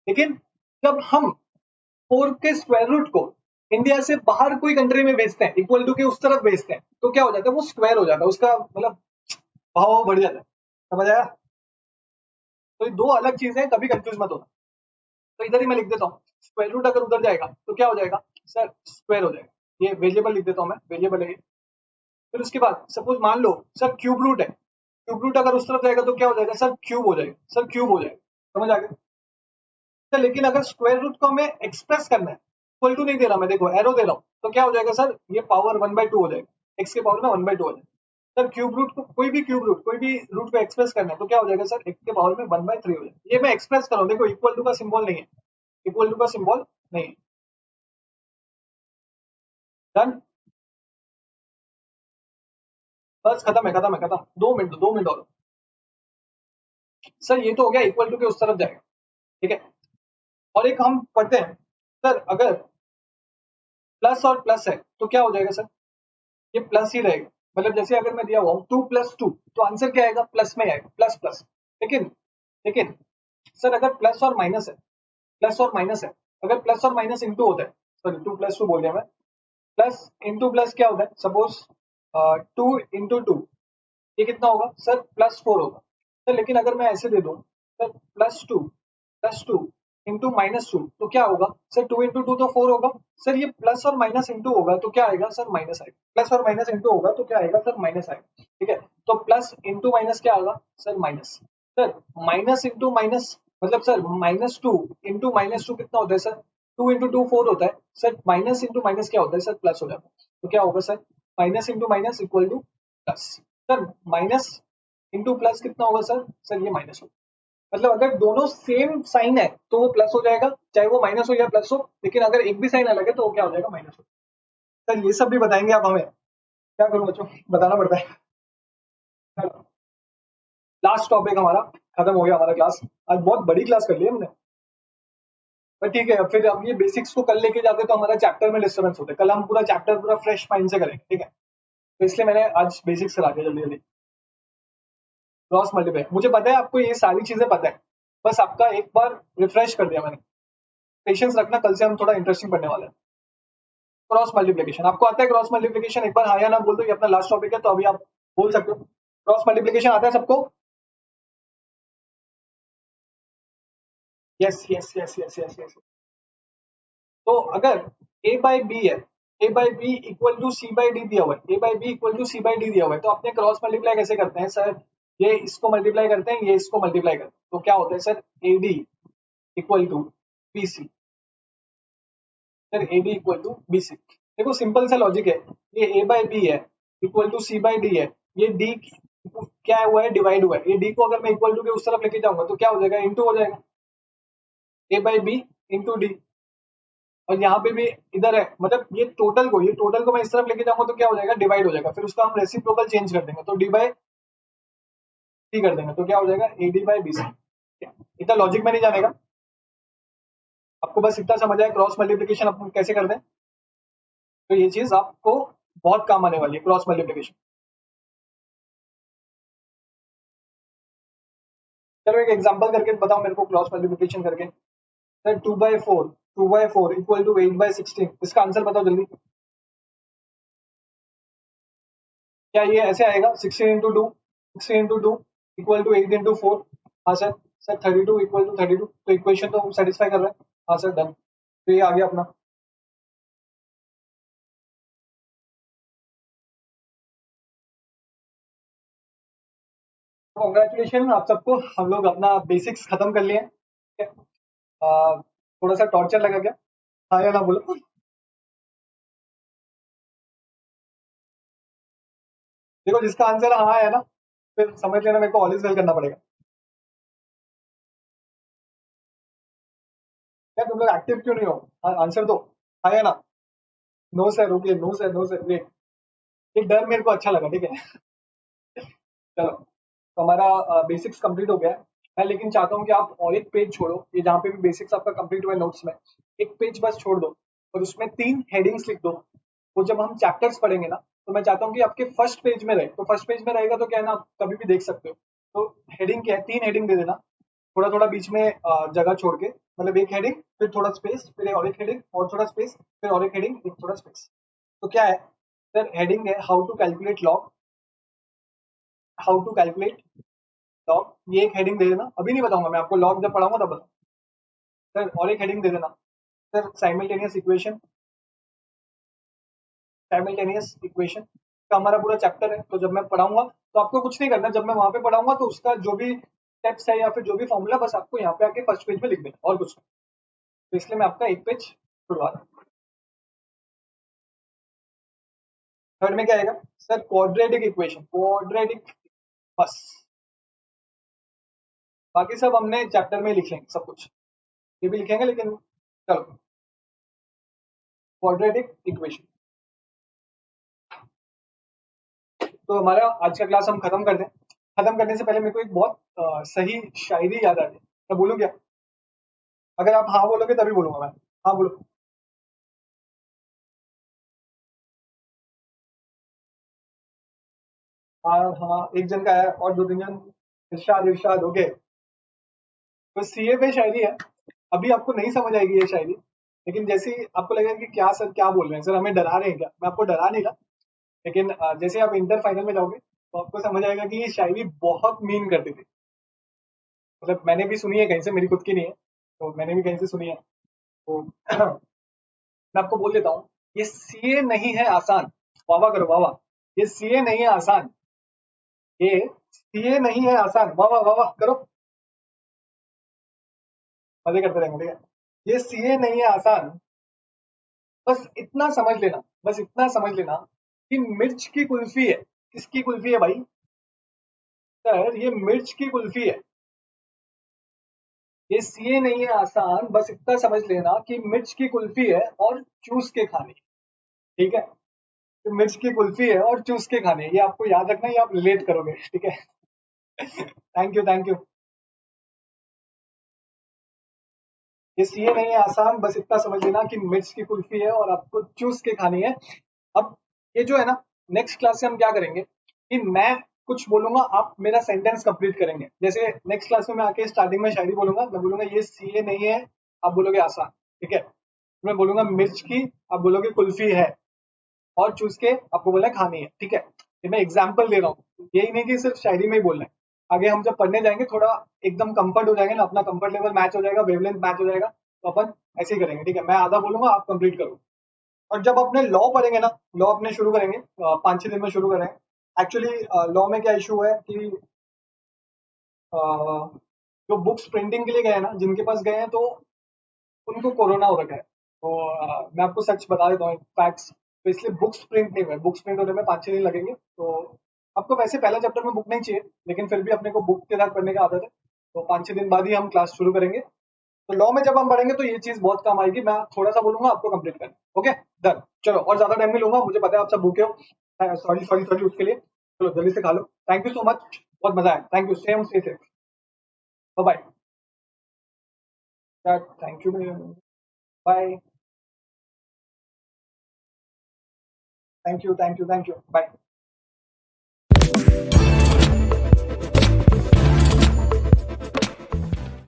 लेकिन जब हम 4 के स्क्वायर रूट को इंडिया से बाहर कोई कंट्री में भेजते हैं, इक्वल टू के उस तरफ भेजते हैं, तो क्या हो जाता है? वो स्क्वायर हो जाता है, उसका मतलब भाव बढ़ जाता है। समझ आया? तो ये दो अलग चीजें हैं, कभी कंफ्यूज मत होना। तो इधर ही मैं लिख देता हूँ, स्क्वायर रूट अगर उधर जाएगा तो क्या हो जाएगा सर? स्क्वायर हो जाएगा। ये वेरिएबल लिख देता हूँ मैं, वेरिएबल है ये। फिर उसके बाद सपोज मान लो सर क्यूब रूट है, क्यूब रूट अगर उस तरफ जाएगा तो क्या हो जाएगा सर? क्यूब हो जाएगा, सर क्यूब हो जाएगा। समझ आ गया? सर लेकिन अगर स्क्वायर रूट को हमें एक्सप्रेस करना है, इक्वल टू नहीं दे रहा मैं, देखो एरो दे रहा हूँ, तो क्या हो जाएगा सर? ये पावर 1/2 हो जाएगा, एक्स के पावर में 1/2 हो जाएगा। सर क्यूब रूट को, कोई भी क्यूब रूट, कोई भी रूट को एक्सप्रेस करना है तो क्या हो जाएगा सर? एक्स के पावर में 1/3 हो जाएगा। ये मैं एक्सप्रेस कर रहा हूँ, देखो इक्वल टू का सिंबल नहीं है, इक्वल टू का सिंबल नहीं है। डन, बस खत्म है, खत्म है, खत्म। 2 मिनट, 2 मिनट और। सर ये तो हो गया इक्वल टू के उस तरफ जाएगा, ठीक है। और एक हम पढ़ते हैं, सर अगर प्लस और प्लस है तो क्या हो जाएगा सर? ये प्लस ही रहेगा। मतलब जैसे अगर मैं दिया हुआ हूँ 2 + 2, तो आंसर क्या आएगा? प्लस में आएगा, प्लस प्लस। लेकिन लेकिन सर अगर प्लस और माइनस है, प्लस और माइनस है, अगर प्लस और माइनस इंटू होता है, सॉरी 2 + 2 बोल दिया मैं, प्लस इंटू प्लस क्या होता है? सपोज 2 × 2, ये कितना होगा सर? +4 होगा। सर लेकिन अगर मैं ऐसे दे दूं सर +2 इंटू -2, तो क्या होगा सर? 2 × 2 तो 4 होगा। सर ये प्लस और माइनस इंटू होगा तो क्या आएगा सर? माइनस आएगा। प्लस और माइनस इंटू होगा तो क्या आएगा सर? माइनस आएगा, ठीक है। तो प्लस इंटू माइनस क्या आएगा sir? Minus. Sir minus into minus मतलब सर -2 इंटू -2 कितना होता है सर? 2 × 2 4 होता है। सर माइनस इंटू माइनस क्या होता है सर? प्लस हो जाता है। तो क्या होगा sir? Minus into minus equal two plus. Sir minus into plus कितना होगा सर? सर ये माइनस होगा। मतलब अगर दोनों सेम साइन है तो वो प्लस हो जाएगा, चाहे वो माइनस हो या प्लस हो। लेकिन अगर एक भी साइन अलग है तो वो क्या हो जाएगा? माइनस हो। सर ये सब भी बताएंगे आप हमें? क्या करूं बच्चों, बताना पड़ता है। लास्ट टॉपिक हमारा खत्म हो गया, हमारा क्लास आज बहुत बड़ी क्लास कर ली हमने। पर ठीक है, फिर अब ये बेसिक्स को कल लेके जाते तो हमारा चैप्टर में डिस्टर्बेंस होता है। कल हम पूरा चैप्टर पूरा फ्रेश माइंड से करेंगे, ठीक है। तो इसलिए मैंने आज बेसिक्स करा दिया जल्दी जल्दी। क्रॉस मल्टीप्लाई मुझे पता है, आपको ये सारी चीजें पता है, बस आपका एक बार रिफ्रेश कर दिया मैंने। पेशेंस रखना, कल से हम थोड़ा इंटरेस्टिंग पढ़ने वाले हैं। क्रॉस मल्टीप्लिकेशन आपको आता है? क्रॉस मल्टीप्लिकेशन एक बार हाँ या ना बोल दो, ये अपना लास्ट टॉपिक है तो अभी आप बोल सकते हो। क्रॉस मल्टीप्लिकेशन आता है सबको? Yes yes yes yes yes yes. तो अगर a बाई बी है, a by b equal to c by d दिया हुआ है, a by b equal to c by d दिया हुआ है, तो अपने क्रॉस मल्टीप्लाई कैसे करते हैं सर? ये इसको मल्टीप्लाई करते हैं, ये इसको मल्टीप्लाई करते हैं, तो क्या होता है sir? A d equal to b c. Sir a d equal to b c. देखो सिंपल सा लॉजिक है, ये ए बाई बी है equal to c by d है, ये डी क्या हुआ है? डिवाइड हुआ है। ये डी को अगर मैं इक्वल टू के उस तरफ लेके जाऊंगा तो क्या हो जाएगा? इनटू हो जाएगा। ए बाई बी इंटू डी, और यहाँ पे भी इधर है, मतलब ये टोटल को मैं इस तरफ लेके जाऊंगा तो क्या हो जाएगा, डिवाइड हो जाएगा, फिर उसका हम रेसिप्रोकल चेंज कर देंगे तो डी बाई सी कर देंगे, तो क्या हो जाएगा, a d by b c. इतना लॉजिक में नहीं जानेगा, आपको बस इतना समझ आए क्रॉस मल्टीप्लीकेशन अपन कैसे कर दें, तो ये चीज आपको बहुत काम आने वाली है, क्रॉस मल्टीप्लीकेशन। चलो एक एग्जांपल करके बताओ मेरे को क्रॉस मल्टीप्लीकेशन करके। सर 2/4 इक्वल टू 8/16, इसका आंसर बताओ जल्दी। क्या ये ऐसे आएगा, 16 into two equal to 8 into 4? हाँ सर। सर 32 इक्वल टू 32, तो इक्वेशन तो सेटिस्फाई कर रहा है। हाँ सर डन, तो ये आ गया अपना। कॉन्ग्रेचुलेशन आप सबको, हम लोग अपना बेसिक्स खत्म कर लिए हैं, ठीक है? थोड़ा सा टॉर्चर लगा क्या, हाँ या ना बोलो। देखो जिसका आंसर हाँ है ना, फिर समझ लेना मेरे को ऑल इज वेल करना पड़ेगा। क्या तुम लोग एक्टिव क्यों नहीं हो, आंसर दो, हाँ या ना। No sir, okay, no sir, no sir, wait, ये डर मेरे को अच्छा लगा, ठीक है। चलो, तो हमारा बेसिक्स कंप्लीट हो गया है। मैं लेकिन चाहता हूँ कि आप और एक पेज छोड़ो, ये जहाँ पे भी बेसिक्स आपका कंप्लीट हुआ है नोट्स में, एक पेज बस छोड़ दो और उसमें 3 हेडिंग्स लिख दो। वो जब हम चैप्टर्स पढ़ेंगे ना, तो मैं चाहता हूँ कि आपके फर्स्ट पेज में रहे, तो फर्स्ट पेज में रहेगा तो क्या है ना, आप कभी भी देख सकते हो। तो हेडिंग क्या है, 3 हेडिंग दे देना, थोड़ा थोड़ा बीच में जगह छोड़ के, मतलब एक हेडिंग फिर थोड़ा स्पेस, फिर और एक हेडिंग और थोड़ा स्पेस, फिर और एक हेडिंग एक थोड़ा स्पेस। तो क्या है सर, हेडिंग है हाउ टू कैलकुलेट लॉग, ये एक हेडिंग दे देना, अभी नहीं बताऊंगा मैं आपको, लॉग जब पढ़ाऊंगा तब बताऊंगा। सर और एक हेडिंग दे देना, सर साइमल्टेनियस इक्वेशन का हमारा पूरा चैप्टर है, तो जब मैं पढ़ाऊंगा तो आपको कुछ नहीं करना, जब मैं वहां पे पढ़ाऊंगा तो उसका जो भी स्टेप्स है या फिर जो भी फॉर्मूला, बस आपको यहाँ पे आके फर्स्ट पेज में लिख देना और कुछ नहीं। तो इसलिए मैं आपका एक पेज छुड़वा रहा हूँ। थर्ड में क्या आएगा सर, क्वाड्रेटिक, बस, बाकी सब हमने चैप्टर में लिख लेंगे सब कुछ, ये भी लिखेंगे लेकिन चलो, क्वाड्रेटिक इक्वेशन। तो हमारा आज का क्लास हम खत्म कर दें। खत्म करने से पहले मेरे को एक बहुत सही शायरी याद आ रही है, मैं बोलूँ क्या? अगर आप हाँ बोलोगे तभी बोलूंगा मैं। हाँ बोलो। हाँ हाँ, एक जन का है और दो तीन जन, इरशाद इरशाद, ओके। तो सीए पे शायरी है, अभी आपको नहीं समझ आएगी ये शायरी, लेकिन जैसे ही आपको लगेगा कि क्या सर क्या बोल रहे हैं, सर हमें डरा रहे हैं क्या, मैं आपको डरा नहीं रहा, लेकिन जैसे आप इंटर फाइनल में जाओगे तो आपको समझ आएगा कि ये शायरी बहुत मीन करती थी। मतलब मैंने भी सुनी है कहीं से, मेरी खुद की नहीं है, तो मैंने भी कहीं से सुनी है। तो मैं आपको बोल देता हूँ, ये सीए नहीं है आसान, वाह वाह करो वाह वाह, ये सीए नहीं है आसान, ये सीए नहीं है आसान, वाह वाह वाह वाह करो, मजे करते रहेंगे, ठीक है। ये सीए नहीं है आसान, बस इतना समझ लेना कि मिर्च की कुल्फी है। किसकी कुल्फी है भाई? सर ये मिर्च की कुल्फी है। ये सीए नहीं है आसान, बस इतना समझ लेना कि मिर्च की कुल्फी है और चूस के खानी, ठीक है? तो मिर्च की कुल्फी है और चूस के खाने, ये आपको याद रखना, ये आप रिलेट करोगे, ठीक है। Thank you thank you. ये सीए नहीं है आसान, बस इतना समझ लेना कि मिर्च की कुल्फी है और आपको चूस के खानी है। अब ये जो है ना, नेक्स्ट क्लास से हम क्या करेंगे कि मैं कुछ बोलूंगा, आप मेरा सेंटेंस कंप्लीट करेंगे। जैसे नेक्स्ट क्लास में मैं आके स्टार्टिंग में शायरी बोलूंगा, मैं बोलूंगा ये सीए नहीं है, आप बोलोगे आसान, ठीक है? मैं बोलूंगा मिर्च की, आप बोलोगे कुल्फी है, और चूस के आपको बोलना है खानी है, ठीक है? ये मैं एग्जाम्पल दे रहा हूँ, यही नहीं कि सिर्फ शायरी में ही बोलना है। आगे हम जब पढ़ने जाएंगे थोड़ा एकदम कंफर्ट हो जाएंगे ना, अपना कंफर्ट लेवल मैच हो जाएगा, वेवलेंथ मैच हो जाएगा, तो अपन ऐसे ही करेंगे, ठीक है? मैं आधा बोलूंगा, आप कंप्लीट करो। और जब अपने लॉ पढ़ेंगे ना, लॉ अपने शुरू करेंगे, 5-6 दिन में शुरू करेंगे। एक्चुअली लॉ में क्या इशू है कि अ, जो बुक्स प्रिंटिंग के लिए गए हैं ना, जिनके पास गए हैं तो उनको कोरोना हो रखा है, तो मैं आपको सच बता देता हूँ फैक्ट्स, तो इसलिए बुक्स प्रिंट नहीं हुए, बुक्स प्रिंट होने में 5-6 दिन लगेंगे। तो आपको वैसे पहला चैप्टर में बुक नहीं चाहिए, लेकिन फिर भी अपने को बुक के साथ पढ़ने की आदत है, तो 5-6 दिन बाद ही हम क्लास शुरू करेंगे। तो लॉ में जब हम पढ़ेंगे तो ये चीज बहुत काम आएगी। मैं थोड़ा सा बोलूंगा, आपको कंप्लीट करना। Okay, done. चलो, और ज्यादा टाइम नहीं लूंगा, मुझे पता है आप सब भूखे हो। सॉरी सॉरी सॉरी उसके लिए। चलो जल्दी से खा लो। थैंक यू सो मच, बहुत मजा आया। Thank you, same stay safe. Bye bye. Thank you, bye. Thank you thank you thank you, bye.